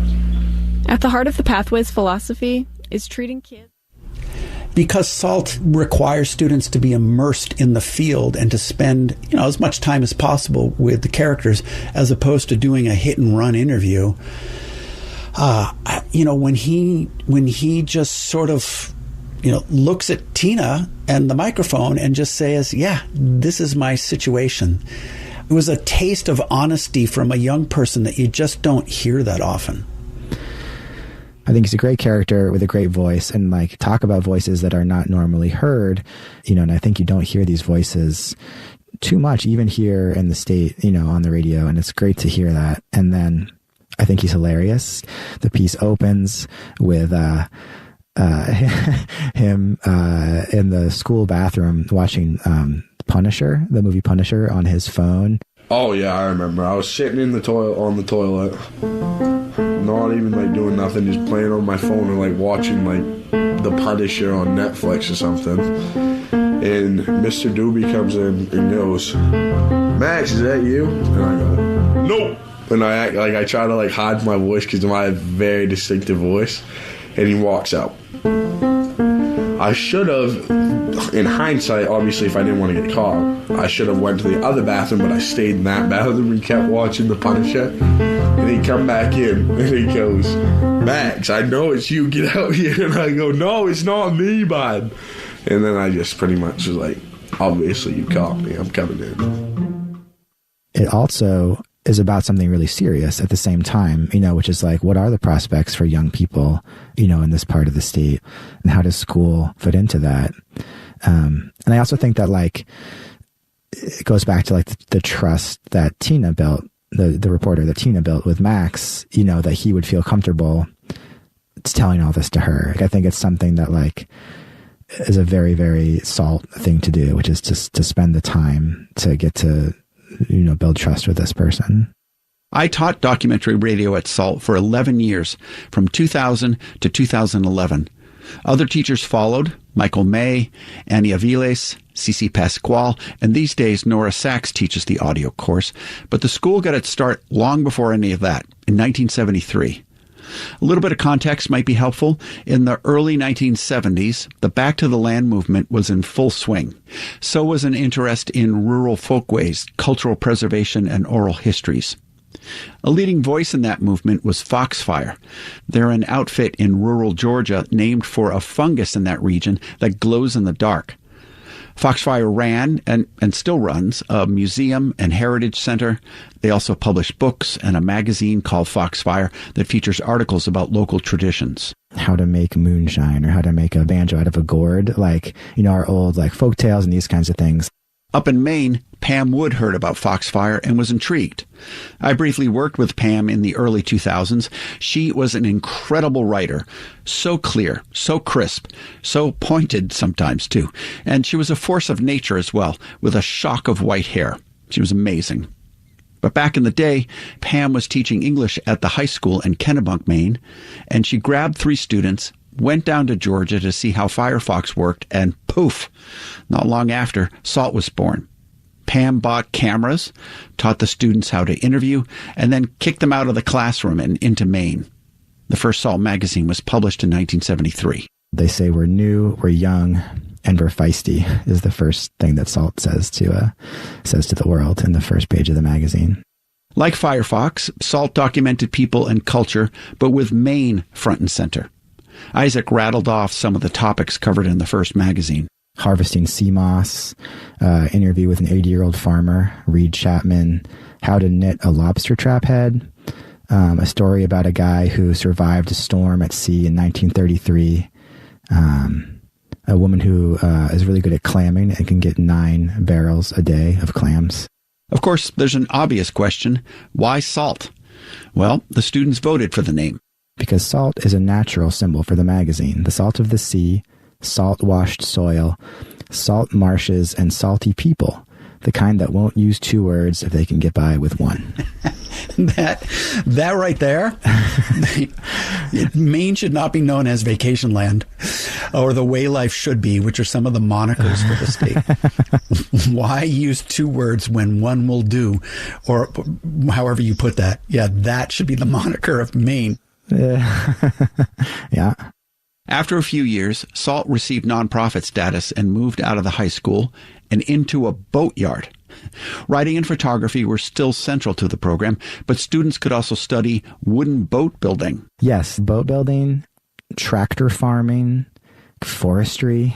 At the heart of the Pathways philosophy is treating kids. Because SALT requires students to be immersed in the field and to spend, as much time as possible with the characters, as opposed to doing a hit-and-run interview. When he just sort of, looks at Tina and the microphone and just says, yeah, this is my situation. It was a taste of honesty from a young person that you just don't hear that often. I think he's a great character with a great voice, and talk about voices that are not normally heard, and I think you don't hear these voices too much, even here in the state, on the radio, and it's great to hear that. And then I think he's hilarious. The piece opens with him in the school bathroom watching Punisher, the movie Punisher, on his phone. Oh yeah, I remember. I was sitting in the toilet, not even doing nothing, just playing on my phone and watching The Punisher on Netflix or something. And Mr. Doobie comes in and goes, "Max, is that you?" And I go, "Nope." And I act I try to hide my voice because I have a very distinctive voice. And he walks out. I should have, in hindsight, obviously, if I didn't want to get caught, I should have went to the other bathroom, but I stayed in that bathroom and kept watching The Punisher. And he come back in and he goes, "Max, I know it's you, get out here." And I go, "No, it's not me, bud." And then I just pretty much was like, "Obviously you caught me, I'm coming in." It also is about something really serious at the same time, which is what are the prospects for young people, in this part of the state, and how does school fit into that? And I also think that it goes back to the trust that Tina built, the reporter that Tina built with Max, that he would feel comfortable telling all this to her. I think it's something that is a very, very SALT thing to do, which is to spend the time to get to, build trust with this person. I taught documentary radio at SALT for 11 years, from 2000 to 2011. Other teachers followed: Michael May, Annie Aviles, Cici Pasquale, and these days Nora Sachs teaches the audio course. But the school got its start long before any of that, in 1973. A little bit of context might be helpful. In the early 1970s, the Back to the Land movement was in full swing. So was an interest in rural folkways, cultural preservation, and oral histories. A leading voice in that movement was Foxfire. They're an outfit in rural Georgia named for a fungus in that region that glows in the dark. Foxfire ran, and still runs, a museum and heritage center. They also publish books and a magazine called Foxfire that features articles about local traditions. How to make moonshine or how to make a banjo out of a gourd, like, our old folk tales and these kinds of things. Up in Maine, Pam Wood heard about Foxfire and was intrigued. I briefly worked with Pam in the early 2000s. She was an incredible writer, so clear, so crisp, so pointed sometimes too. And she was a force of nature as well, with a shock of white hair. She was amazing. But back in the day, Pam was teaching English at the high school in Kennebunk, Maine, and she grabbed 3 students, went down to Georgia to see how Firefox worked, and poof, not long after, SALT was born. Pam bought cameras, taught the students how to interview, and then kicked them out of the classroom and into Maine. The first SALT magazine was published in 1973. They say we're new, we're young, and we're feisty is the first thing that SALT says to the world in the first page of the magazine. Like Firefox, SALT documented people and culture, but with Maine front and center. Isaac rattled off some of the topics covered in the first magazine. Harvesting sea moss, interview with an 80-year-old farmer, Reed Chapman, how to knit a lobster trap head, a story about a guy who survived a storm at sea in 1933, a woman who is really good at clamming and can get 9 barrels a day of clams. Of course, there's an obvious question. Why SALT? Well, the students voted for the name. Because salt is a natural symbol for the magazine. The salt of the sea, salt-washed soil, salt marshes, and salty people. The kind that won't use 2 words if they can get by with 1. That right there, Maine should not be known as Vacation Land or the way life should be, which are some of the monikers for the state. Why use 2 words when 1 will do, or however you put that? Yeah, that should be the moniker of Maine. Yeah. After a few years, SALT received nonprofit status and moved out of the high school and into a boatyard. Writing and photography were still central to the program, but students could also study wooden boat building. Yes, boat building, tractor farming, forestry.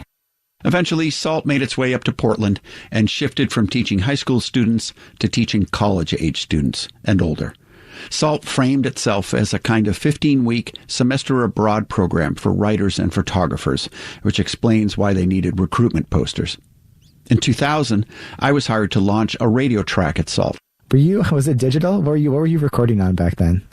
Eventually, SALT made its way up to Portland and shifted from teaching high school students to teaching college-age students and older. SALT framed itself as a kind of 15-week semester abroad program for writers and photographers, which explains why they needed recruitment posters. In 2000, I was hired to launch a radio track at SALT. Was it digital? What were you recording on back then?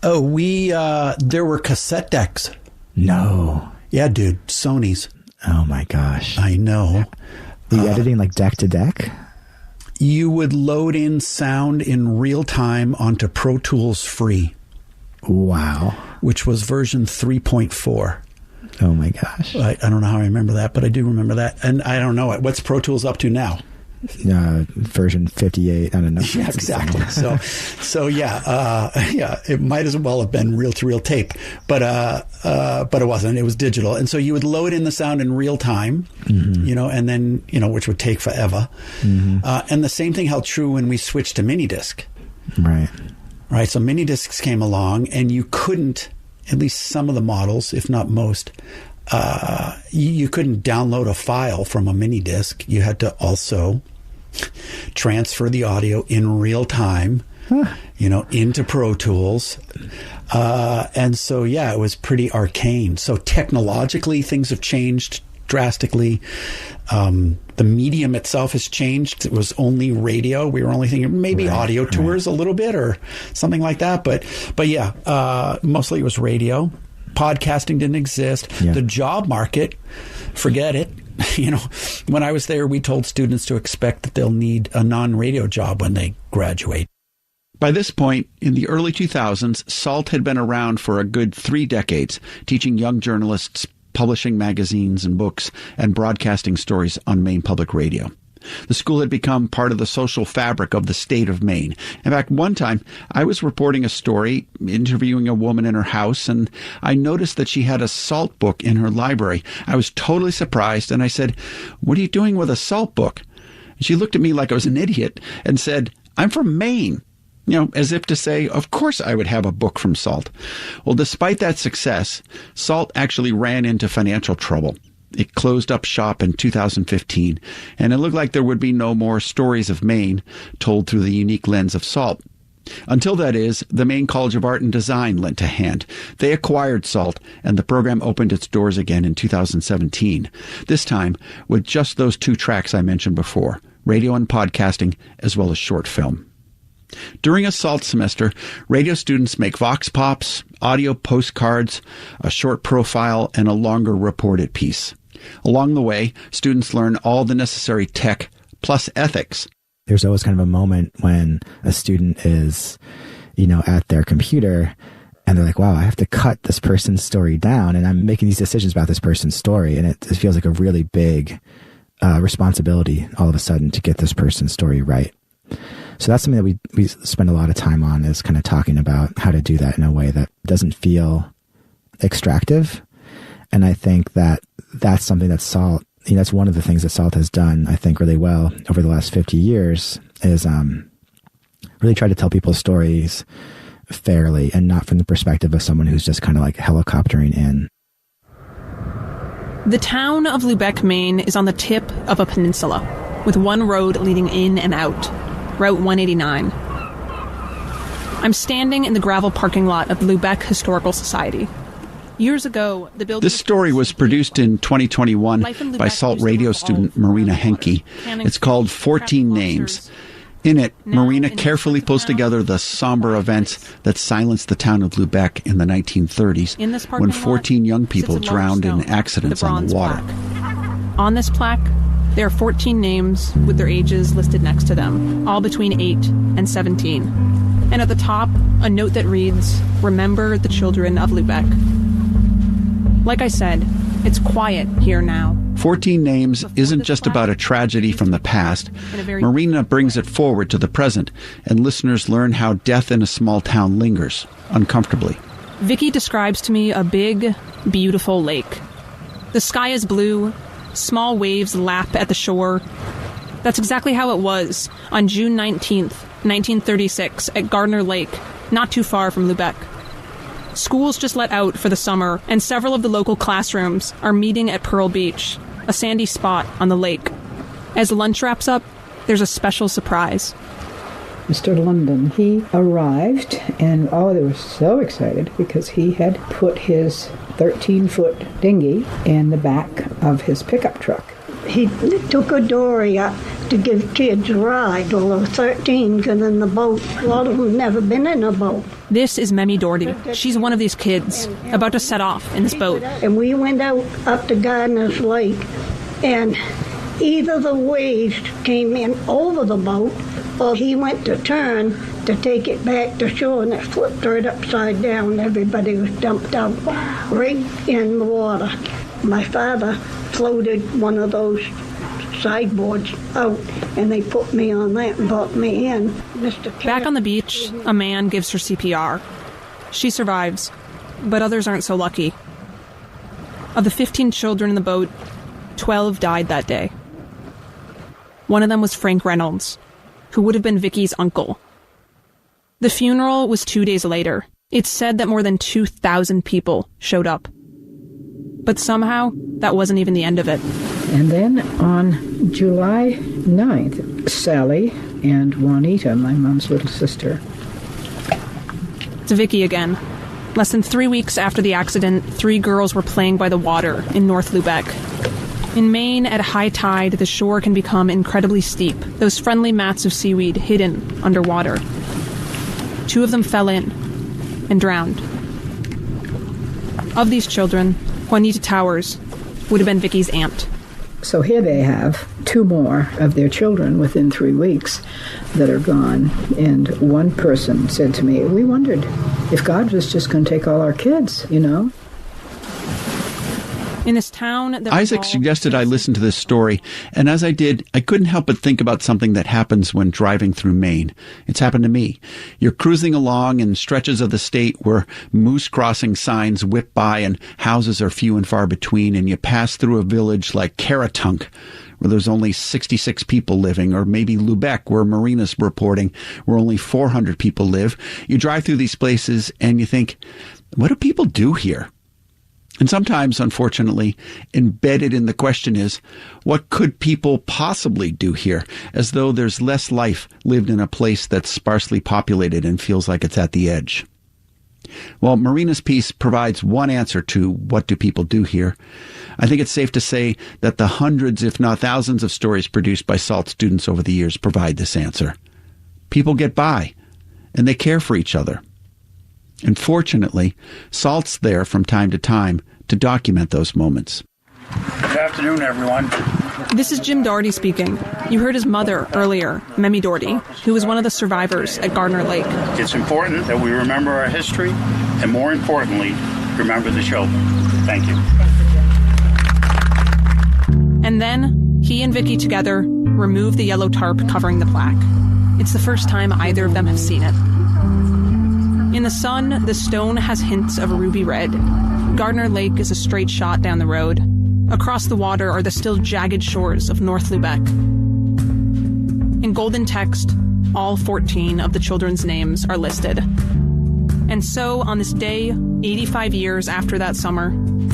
Oh, there were cassette decks. No. Yeah, dude, Sony's. Oh my gosh. I know. Were you editing like deck to deck? You would load in sound in real time onto Pro Tools Free. Wow. Which was version 3.4. Oh my gosh. I don't know how I remember that, but I do remember that. And I don't know, what's Pro Tools up to now? Version 58. I don't know. Yeah, exactly. So yeah, it might as well have been reel-to-reel tape, but it wasn't. It was digital, and so you would load in the sound in real time, and then which would take forever. Mm-hmm. And the same thing held true when we switched to mini disc. Right. So mini discs came along, and you couldn't, at least some of the models, if not most. You couldn't download a file from a mini disc. You had to also transfer the audio in real time, into Pro Tools. And so, yeah, it was pretty arcane. So technologically, things have changed drastically. The medium itself has changed. It was only radio. We were only thinking maybe audio tours a little bit or something like that. But yeah, mostly it was radio. Podcasting didn't exist. Yeah. The job market, forget it. When I was there, we told students to expect that they'll need a non-radio job when they graduate. By this point, in the early 2000s, SALT had been around for a good 3 decades, teaching young journalists, publishing magazines and books, and broadcasting stories on Maine Public Radio. The school had become part of the social fabric of the state of Maine. In fact, one time, I was reporting a story, interviewing a woman in her house, and I noticed that she had a SALT book in her library. I was totally surprised, and I said, "What are you doing with a SALT book?" And she looked at me like I was an idiot and said, "I'm from Maine." As if to say, of course I would have a book from SALT. Well, despite that success, SALT actually ran into financial trouble. It closed up shop in 2015, and it looked like there would be no more stories of Maine told through the unique lens of SALT. Until, that is, the Maine College of Art and Design lent a hand. They acquired SALT, and the program opened its doors again in 2017, this time with just those 2 tracks I mentioned before, radio and podcasting, as well as short film. During a SALT semester, radio students make vox pops, audio postcards, a short profile, and a longer reported piece. Along the way, students learn all the necessary tech plus ethics. There's always kind of a moment when a student is, at their computer and they're like, wow, I have to cut this person's story down, and I'm making these decisions about this person's story. And it feels like a really big responsibility all of a sudden to get this person's story right. So that's something that we spend a lot of time on, is kind of talking about how to do that in a way that doesn't feel extractive. And I think that that's something that SALT, that's one of the things that SALT has done, I think, really well over the last 50 years is really try to tell people's stories fairly and not from the perspective of someone who's just kind of like helicoptering in. The town of Lubec, Maine is on the tip of a peninsula with one road leading in and out. Route 189. I'm standing in the gravel parking lot of the Lubec Historical Society. Years ago, the building... This story was produced in 2021 by SALT radio student Marina Henke. It's called 14 Names. In it, Marina carefully pulls together the somber events that silenced the town of Lubec in the 1930s when 14 young people drowned in accidents on the water. On this plaque, there are 14 names with their ages listed next to them, all between 8 and 17. And at the top, a note that reads, "Remember the children of Lubec." Like I said, it's quiet here now. 14 Names isn't just about a tragedy from the past. Marina brings it forward to the present, and listeners learn how death in a small town lingers, uncomfortably. Vicky describes to me a big, beautiful lake. The sky is blue. Small waves lap at the shore. That's exactly how it was on June 19th, 1936 at Gardner Lake, not too far from Lubec. Schools just let out for the summer, and several of the local classrooms are meeting at Pearl Beach, a sandy spot on the lake. As lunch wraps up, there's a special surprise. Mr. London, he arrived, and they were so excited because he had put his 13-foot dinghy in the back of his pickup truck. He took a dory up to give kids a ride. Well, there were 13 because in the boat, a lot of them never been in a boat. This is Memmy Doherty. She's one of these kids about to set off in this boat. And we went out up to Gardner's Lake, and either the waves came in over the boat, or he went to turn to take it back to shore, and it flipped right upside down. Everybody was dumped out right in the water. My father floated one of those sideboards out, and they put me on that and brought me in. Back on the beach, a man gives her CPR. She survives, but others aren't so lucky. Of the 15 children in the boat, 12 died that day. One of them was Frank Reynolds, who would have been Vicky's uncle. The funeral was 2 days later. It's said that more than 2,000 people showed up. But somehow, that wasn't even the end of it. And then on July 9th, Sally and Juanita, my mom's little sister. It's Vicky again. Less than 3 weeks after the accident, 3 girls were playing by the water in North Lubec. In Maine, at high tide, the shore can become incredibly steep, those friendly mats of seaweed hidden underwater. 2 of them fell in and drowned. Of these children, Juanita Towers would have been Vicky's aunt. So here they have 2 more of their children within 3 weeks that are gone. And one person said to me, we wondered if God was just going to take all our kids, you know. In this town, Isaac suggested I listen to this story, and as I did, I couldn't help but think about something that happens when driving through Maine. It's happened to me. You're cruising along in stretches of the state where moose crossing signs whip by and houses are few and far between, and you pass through a village like Caratunk, where there's only 66 people living, or maybe Lubec, where Marina's reporting, where only 400 people live. You drive through these places and you think, what do people do here? And sometimes, unfortunately, embedded in the question is, what could people possibly do here? As though there's less life lived in a place that's sparsely populated and feels like it's at the edge. Well, Marina's piece provides one answer to what do people do here. I think it's safe to say that the hundreds, if not thousands, of stories produced by SALT students over the years provide this answer. People get by, and they care for each other. And fortunately, SALT's there from time to time to document those moments. Good afternoon, everyone. This is Jim Doherty speaking. You heard his mother earlier, Memmy Doherty, who was one of the survivors at Gardner Lake. It's important that we remember our history, and more importantly, remember the children. Thank you. And then, he and Vicky together remove the yellow tarp covering the plaque. It's the first time either of them have seen it. In the sun, the stone has hints of ruby red. Gardner Lake is a straight shot down the road. Across the water are the still jagged shores of North Lubec. In golden text, all 14 of the children's names are listed. And so, on this day, 85 years after that summer,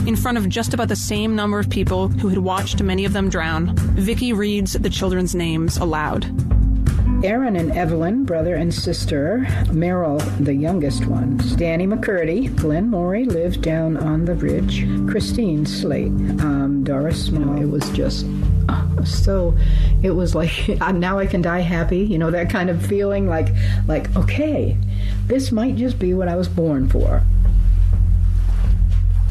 in front of just about the same number of people who had watched many of them drown, Vicky reads the children's names aloud. Aaron and Evelyn, brother and sister. Meryl, the youngest ones. Danny McCurdy. Glenn Morey lived down on the ridge. Christine Slate. Doris Small. It was just so, it was like, now I can die happy, you know, that kind of feeling like, okay, this might just be what I was born for.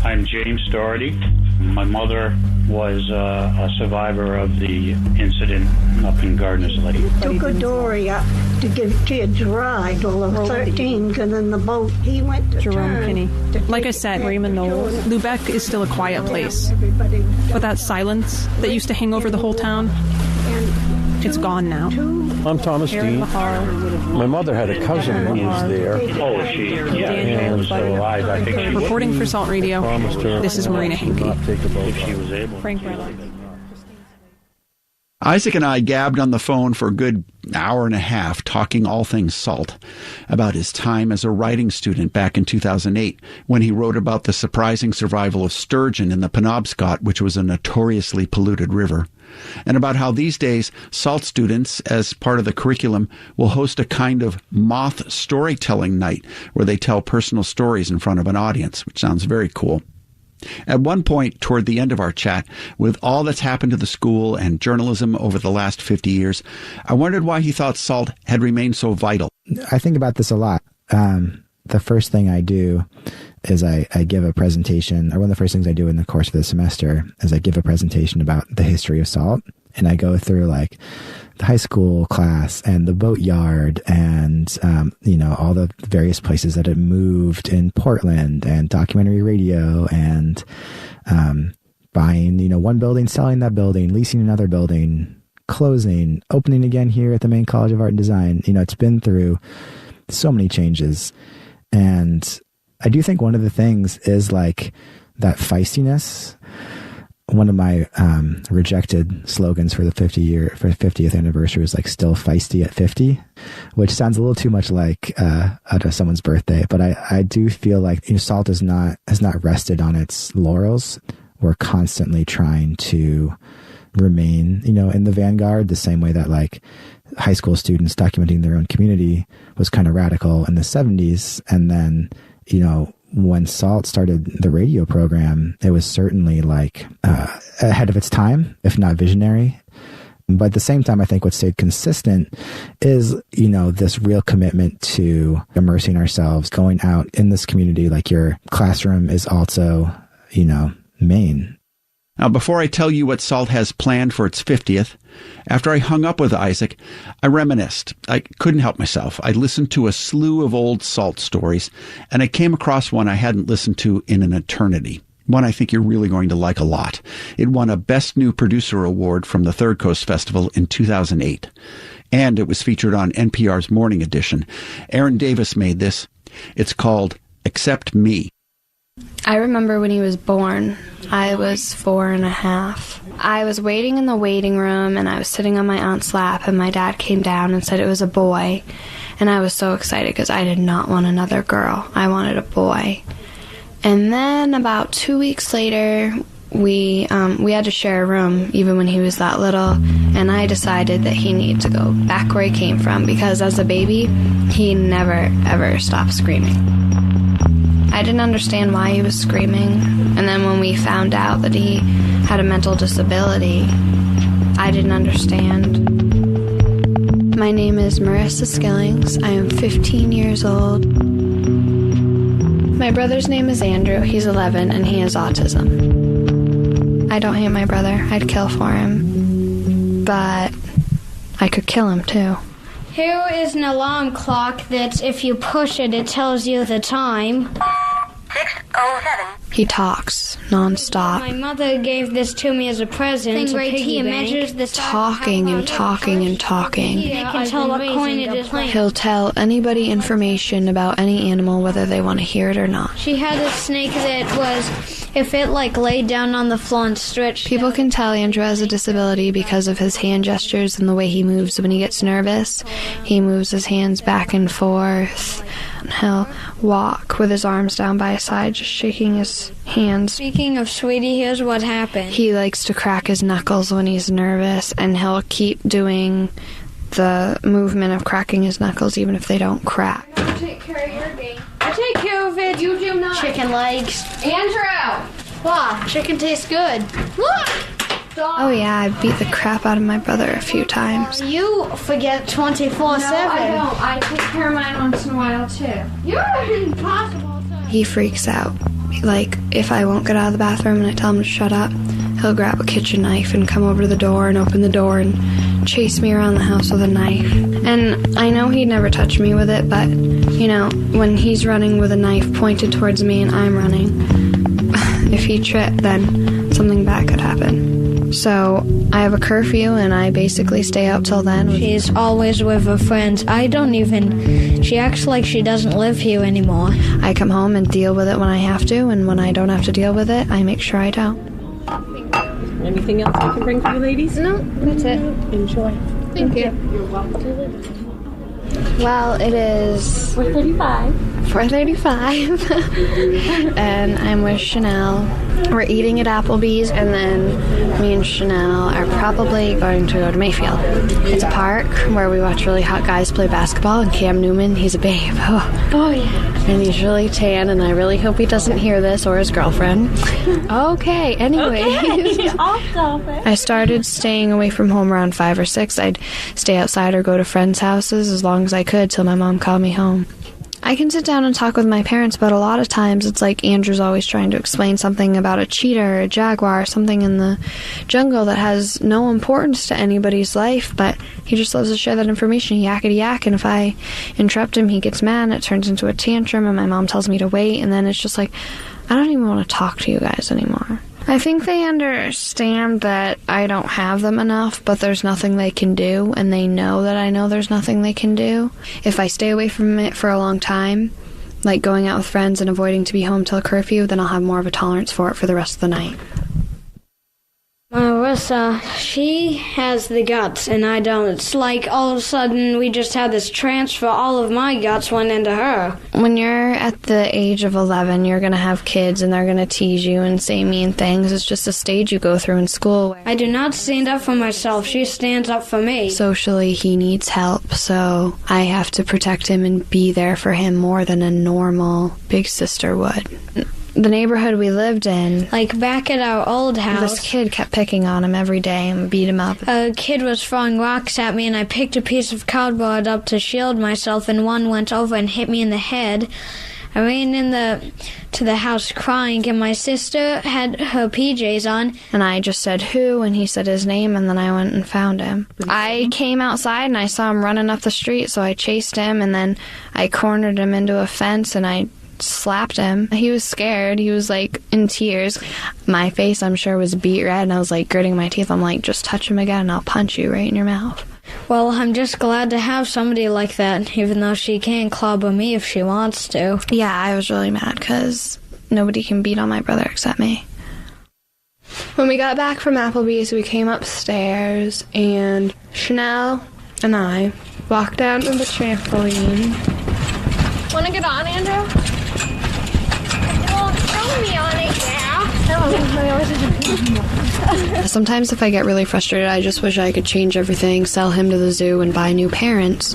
I'm James Doherty. My mother was a survivor of the incident up in Gardner's Lake. Took a dory up to give kids a ride. Well, the 13 got in the boat. He went to Jerome Kinney. Like I said, Raymond Knowles, Lubec is still a quiet place. But that silence that used to hang over the whole town, it's gone now. I'm Thomas Dean. My mother had a cousin who was there. Oh, she was still alive. I think she reporting for Salt Radio, this is Marina Hinkey. If she was able. Frank Reynolds. Isaac and I gabbed on the phone for a good hour and a half, talking all things SALT, about his time as a writing student back in 2008, when he wrote about the surprising survival of sturgeon in the Penobscot, which was a notoriously polluted river, and about how these days SALT students, as part of the curriculum, will host a kind of moth storytelling night where they tell personal stories in front of an audience, which sounds very cool. At one point toward the end of our chat, with all that's happened to the school and journalism over the last 50 years, I wondered why he thought SALT had remained so vital. I think about this a lot. The first thing I do is I give a presentation, or one of the first things I do in the course of the semester is I give a presentation about the history of SALT. And I go through like the high school class and the boat yard and, all the various places that it moved in Portland, and documentary radio, and buying, one building, selling that building, leasing another building, closing, opening again here at the Maine College of Art and Design. It's been through so many changes. And I do think one of the things is like that feistiness. One of my rejected slogans for the 50th anniversary was like "still feisty at 50," which sounds a little too much like someone's birthday. But I do feel like SALT has not rested on its laurels. We're constantly trying to remain, in the vanguard, the same way that like high school students documenting their own community was kind of radical in the 70s, and then when SALT started the radio program, it was certainly like ahead of its time, if not visionary. But at the same time, I think what stayed consistent is, this real commitment to immersing ourselves, going out in this community. Like your classroom is also, Maine. Now, before I tell you what SALT has planned for its 50th, after I hung up with Isaac, I reminisced. I couldn't help myself. I listened to a slew of old SALT stories, and I came across one I hadn't listened to in an eternity. One I think you're really going to like a lot. It won a Best New Producer Award from the Third Coast Festival in 2008. And it was featured on NPR's Morning Edition. Aaron Davis made this. It's called Accept Me. I remember when he was born. I was 4.5. I was waiting in the waiting room, and I was sitting on my aunt's lap, and my dad came down and said it was a boy. And I was so excited because I did not want another girl. I wanted a boy. And then about 2 weeks later, we had to share a room even when he was that little, and I decided that he needed to go back where he came from because as a baby, he never, ever stopped screaming. I didn't understand why he was screaming, and then when we found out that he had a mental disability, I didn't understand. My name is Marissa Skillings. I am 15 years old. My brother's name is Andrew. He's 11, and he has autism. I don't hate my brother. I'd kill for him. But I could kill him, too. Here is an alarm clock that if you push it, it tells you the time. 6:07. He talks nonstop. My mother gave this to me as a present. Right here measures the talking and talking and talking. I can tell what coin it is. He'll tell anybody information about any animal, whether they want to hear it or not. She had a snake that was, if it laid down on the floor and stretched. People can tell Andrew has a disability because of his hand gestures and the way he moves when he gets nervous. He moves his hands back and forth. He'll walk with his arms down by his side, just shaking his hands. Speaking of sweetie, here's what happened. He likes to crack his knuckles when he's nervous, and he'll keep doing the movement of cracking his knuckles even if they don't crack. I take care of your game. I take care of it. You do not. Chicken legs. Andrew! Wow, chicken tastes good. Look! Oh yeah, I beat the crap out of my brother a few times. You forget 24/7. No, I don't. I take care of mine once in a while, too. You're impossible. He freaks out. Like, if I won't get out of the bathroom and I tell him to shut up, he'll grab a kitchen knife and come over to the door and open the door and chase me around the house with a knife. And I know he'd never touch me with it, but, you know, when he's running with a knife pointed towards me and I'm running, if he tripped, then something bad could happen. So I have a curfew, and I basically stay out till then. She's always with her friends. She acts like she doesn't live here anymore. I come home and deal with it when I have to, and when I don't have to deal with it, I make sure I don't. Anything else I can bring for you ladies? No, that's it. Enjoy. Thank you. You're welcome. Well, it is 4:35. 4:35. And I'm with Chanel. We're eating at Applebee's, and then me and Chanel are probably going to go to Mayfield. It's a park where we watch really hot guys play basketball, and Cam Newman, he's a babe. Oh yeah. And he's really tan, and I really hope he doesn't hear this, or his girlfriend. Okay, anyway. Okay, I'll stop it. I started staying away from home around 5 or 6. I'd stay outside or go to friends' houses as long as I could till my mom called me home. I can sit down and talk with my parents, but a lot of times it's like Andrew's always trying to explain something about a cheetah or a jaguar, something in the jungle that has no importance to anybody's life, but he just loves to share that information, yakety yak, and if I interrupt him, he gets mad, and it turns into a tantrum, and my mom tells me to wait, and then it's just like, I don't even want to talk to you guys anymore. I think they understand that I don't have them enough, but there's nothing they can do, and they know that I know there's nothing they can do. If I stay away from it for a long time, like going out with friends and avoiding to be home till curfew, then I'll have more of a tolerance for it for the rest of the night. Marissa, she has the guts, and I don't. It's like all of a sudden we just had this transfer. All of my guts went into her. When you're at the age of 11, you're going to have kids, and they're going to tease you and say mean things. It's just a stage you go through in school. I do not stand up for myself. She stands up for me. Socially, he needs help, so I have to protect him and be there for him more than a normal big sister would. The neighborhood we lived in, like back at our old house, this kid kept picking on him every day and beat him up. A kid was throwing rocks at me, and I picked a piece of cardboard up to shield myself, and one went over and hit me in the head. I ran to the house crying, and my sister had her PJs on. And I just said, who? And he said his name, and then I went and found him. I came outside, and I saw him running up the street, so I chased him, and then I cornered him into a fence, and I slapped him. He was scared. He was, like, in tears. My face, I'm sure, was beet red, and I was, like, gritting my teeth. I'm like, just touch him again, and I'll punch you right in your mouth. Well, I'm just glad to have somebody like that, even though she can't clobber me if she wants to. Yeah, I was really mad because nobody can beat on my brother except me. When we got back from Applebee's, we came upstairs, and Chanel and I walked down to the trampoline. Want to get on, Andrew? Well, show me on it now. Sometimes if I get really frustrated, I just wish I could change everything, sell him to the zoo, and buy new parents.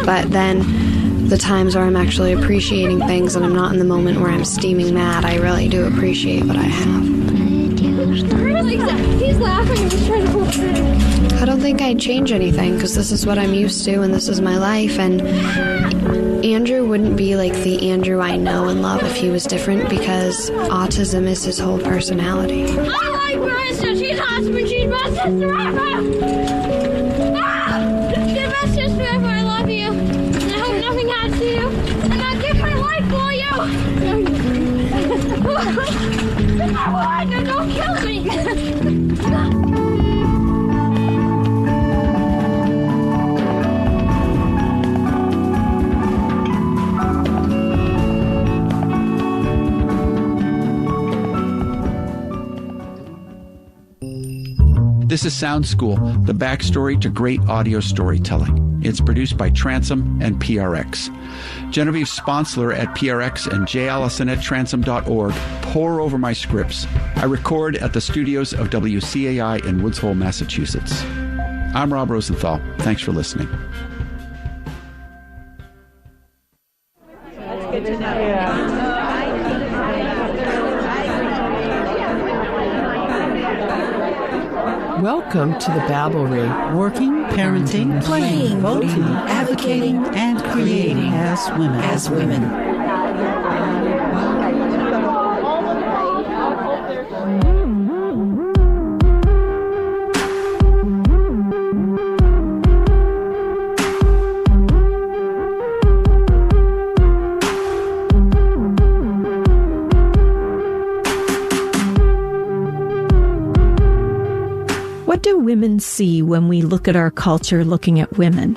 But then the times where I'm actually appreciating things and I'm not in the moment where I'm steaming mad, I really do appreciate what I have. He's laughing. He's trying to pull through. I don't think I'd change anything because this is what I'm used to and this is my life. And Andrew wouldn't be like the Andrew I know and love if he was different because autism is his whole personality. I like Marissa. She's awesome and she's my sister ever. She's my sister ever. I love you. And I hope nothing happens to you. And I'll give my life for you. I want. Don't kill me. This is Sound School, the backstory to great audio storytelling. It's produced by Transom and PRX. Genevieve Sponsler at PRX and J. Allison at transom.org pour over my scripts. I record at the studios of WCAI in Woods Hole, Massachusetts. I'm Rob Rosenthal. Thanks for listening. Good to know. Yeah. Welcome to the Babblery. Working, parenting, playing, voting, advocating, and creating as women. What do women see when we look at our culture looking at women?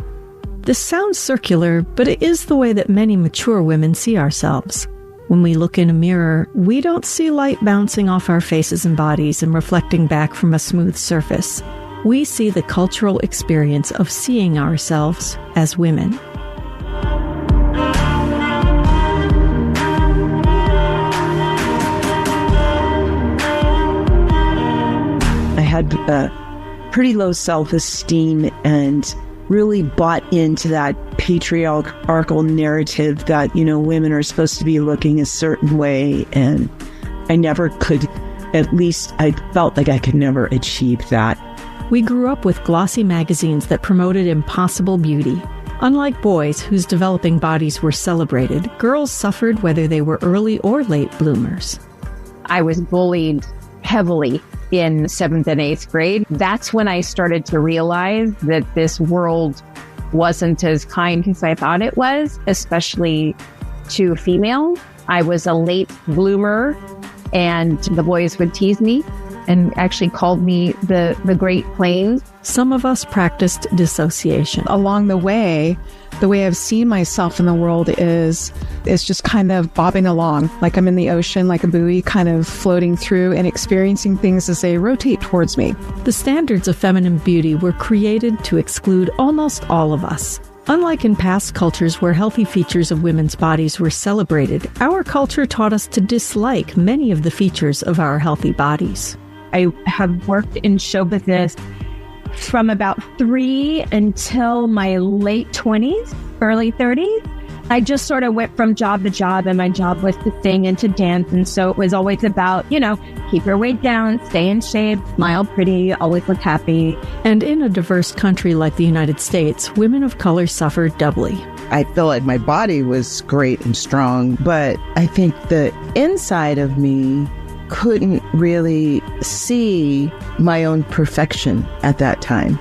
This sounds circular, but it is the way that many mature women see ourselves. When we look in a mirror, we don't see light bouncing off our faces and bodies and reflecting back from a smooth surface. We see the cultural experience of seeing ourselves as women. I had pretty low self-esteem and really bought into that patriarchal narrative that, you know, women are supposed to be looking a certain way, and I never could, at least I felt like I could never achieve that. We grew up with glossy magazines that promoted impossible beauty. Unlike boys whose developing bodies were celebrated, girls suffered whether they were early or late bloomers. I was bullied heavily in 7th and 8th grade. That's when I started to realize that this world wasn't as kind as I thought it was, especially to a female. I was a late bloomer, and the boys would tease me and actually called me the Great Plains. Some of us practiced dissociation. Along the way I've seen myself in the world is just kind of bobbing along, like I'm in the ocean, like a buoy, kind of floating through and experiencing things as they rotate towards me. The standards of feminine beauty were created to exclude almost all of us. Unlike in past cultures where healthy features of women's bodies were celebrated, our culture taught us to dislike many of the features of our healthy bodies. I have worked in show business from about 3 until my late 20s, early 30s. I just sort of went from job to job, and my job was to sing and to dance. And so it was always about, you know, keep your weight down, stay in shape, smile pretty, always look happy. And in a diverse country like the United States, women of color suffered doubly. I felt like my body was great and strong, but I think the inside of me couldn't really see my own perfection at that time,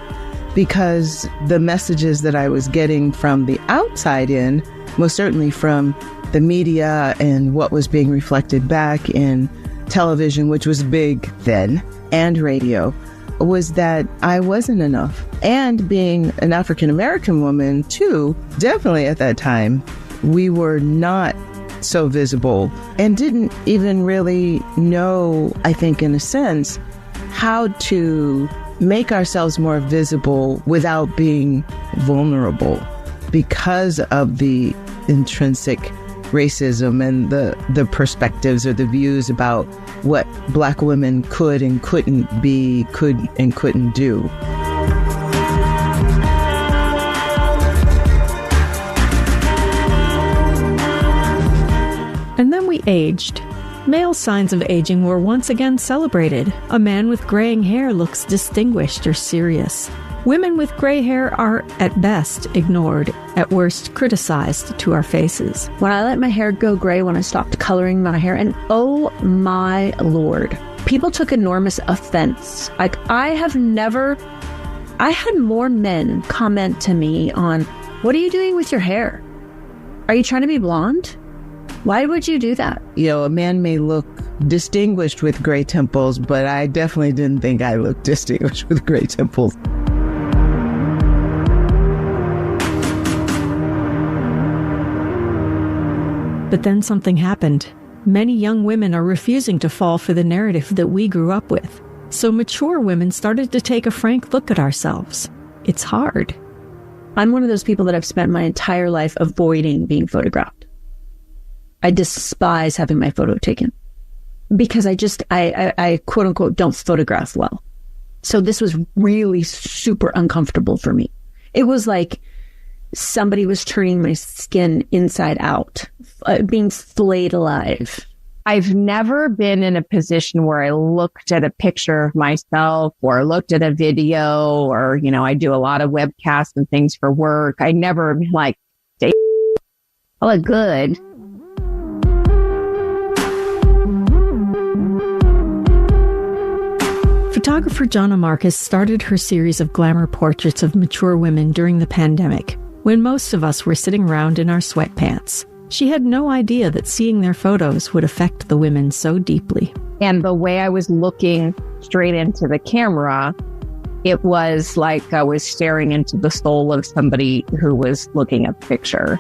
because the messages that I was getting from the outside in, most certainly from the media and what was being reflected back in television, which was big then, and radio, was that I wasn't enough. And being an African American woman too, definitely at that time, we were not so visible and didn't even really know, I think in a sense, how to make ourselves more visible without being vulnerable because of the intrinsic racism and the perspectives or the views about what Black women could and couldn't be, could and couldn't do. And then we aged. Male signs of aging were once again celebrated. A man with graying hair looks distinguished or serious. Women with gray hair are, at best, ignored, at worst, criticized to our faces. When I let my hair go gray, when I stopped coloring my hair, and oh my Lord, people took enormous offense. Like, I had more men comment to me on, what are you doing with your hair? Are you trying to be blonde? Why would you do that? You know, a man may look distinguished with gray temples, but I definitely didn't think I looked distinguished with gray temples. But then something happened. Many young women are refusing to fall for the narrative that we grew up with. So mature women started to take a frank look at ourselves. It's hard. I'm one of those people that I've spent my entire life avoiding being photographed. I despise having my photo taken because I quote unquote don't photograph well. So this was really super uncomfortable for me. It was like somebody was turning my skin inside out, being flayed alive. I've never been in a position where I looked at a picture of myself or looked at a video or, you know, I do a lot of webcasts and things for work. I never like, I look good. Photographer Jonna Marcus started her series of glamour portraits of mature women during the pandemic, when most of us were sitting around in our sweatpants. She had no idea that seeing their photos would affect the women so deeply. And the way I was looking straight into the camera, it was like I was staring into the soul of somebody who was looking at the picture.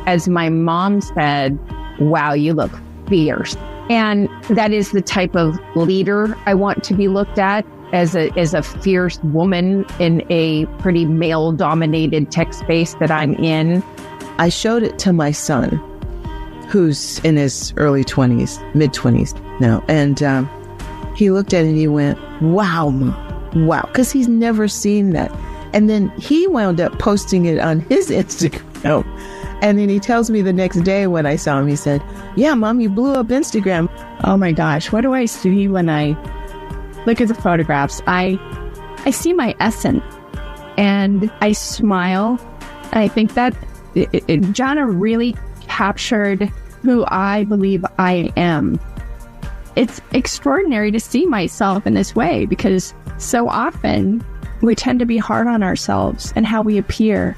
As my mom said, wow, you look fierce. And that is the type of leader I want to be looked at, as a fierce woman in a pretty male-dominated tech space that I'm in. I showed it to my son, who's in his early 20s, mid-20s now. And he looked at it and he went, wow, Mom, wow, because he's never seen that. And then he wound up posting it on his Instagram. And then he tells me the next day when I saw him, he said, yeah, Mom, you blew up Instagram. Oh my gosh, what do I see when I look at the photographs? I see my essence and I smile. I think that Jonna really captured who I believe I am. It's extraordinary to see myself in this way because so often we tend to be hard on ourselves and how we appear.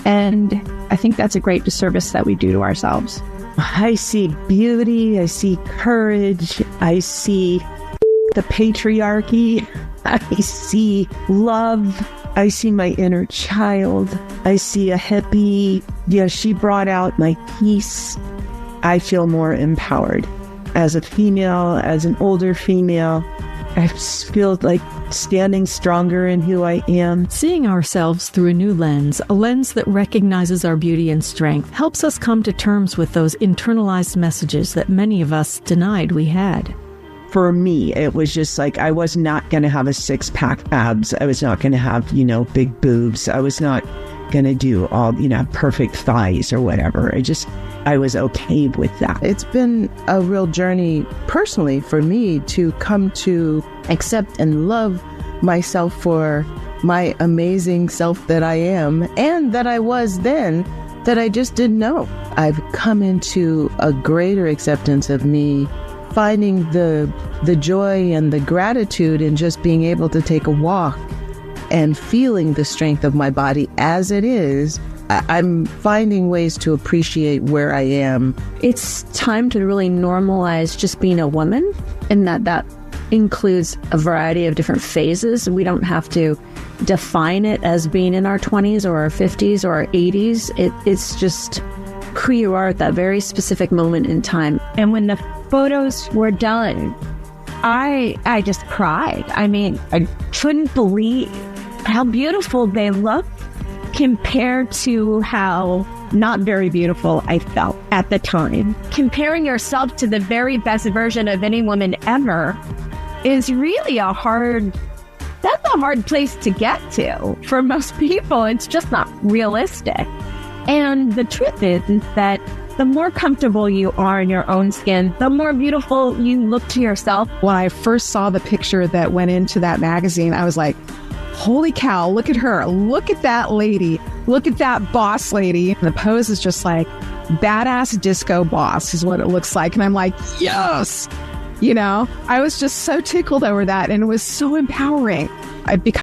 And I think that's a great disservice that we do to ourselves. I see beauty. I see courage. I see the patriarchy. I see love. I see my inner child. I see a hippie. Yeah, she brought out my peace. I feel more empowered. As a female, as an older female, I feel like standing stronger in who I am. Seeing ourselves through a new lens, a lens that recognizes our beauty and strength, helps us come to terms with those internalized messages that many of us denied we had. For me, it was just like I was not going to have a six-pack abs. I was not going to have, big boobs. I was not going to do all, perfect thighs or whatever. I was okay with that. It's been a real journey personally for me to come to accept and love myself for my amazing self that I am and that I was then, that I just didn't know. I've come into a greater acceptance of me, finding the joy and the gratitude in just being able to take a walk and feeling the strength of my body as it is. I'm finding ways to appreciate where I am. It's time to really normalize just being a woman, and that includes a variety of different phases. We don't have to define it as being in our 20s or our 50s or our 80s. It's just who you are at that very specific moment in time. And when the photos were done, I just cried. I mean, I couldn't believe how beautiful they looked compared to how not very beautiful I felt at the time. Comparing yourself to the very best version of any woman ever is really a hard place to get to for most people. It's just not realistic. And the truth is that the more comfortable you are in your own skin, the more beautiful you look to yourself. When I first saw the picture that went into that magazine, I was like, holy cow, look at her. Look at that lady. Look at that boss lady. And the pose is just like badass disco boss is what it looks like. And I'm like, yes. You know, I was just so tickled over that. And it was so empowering. I've become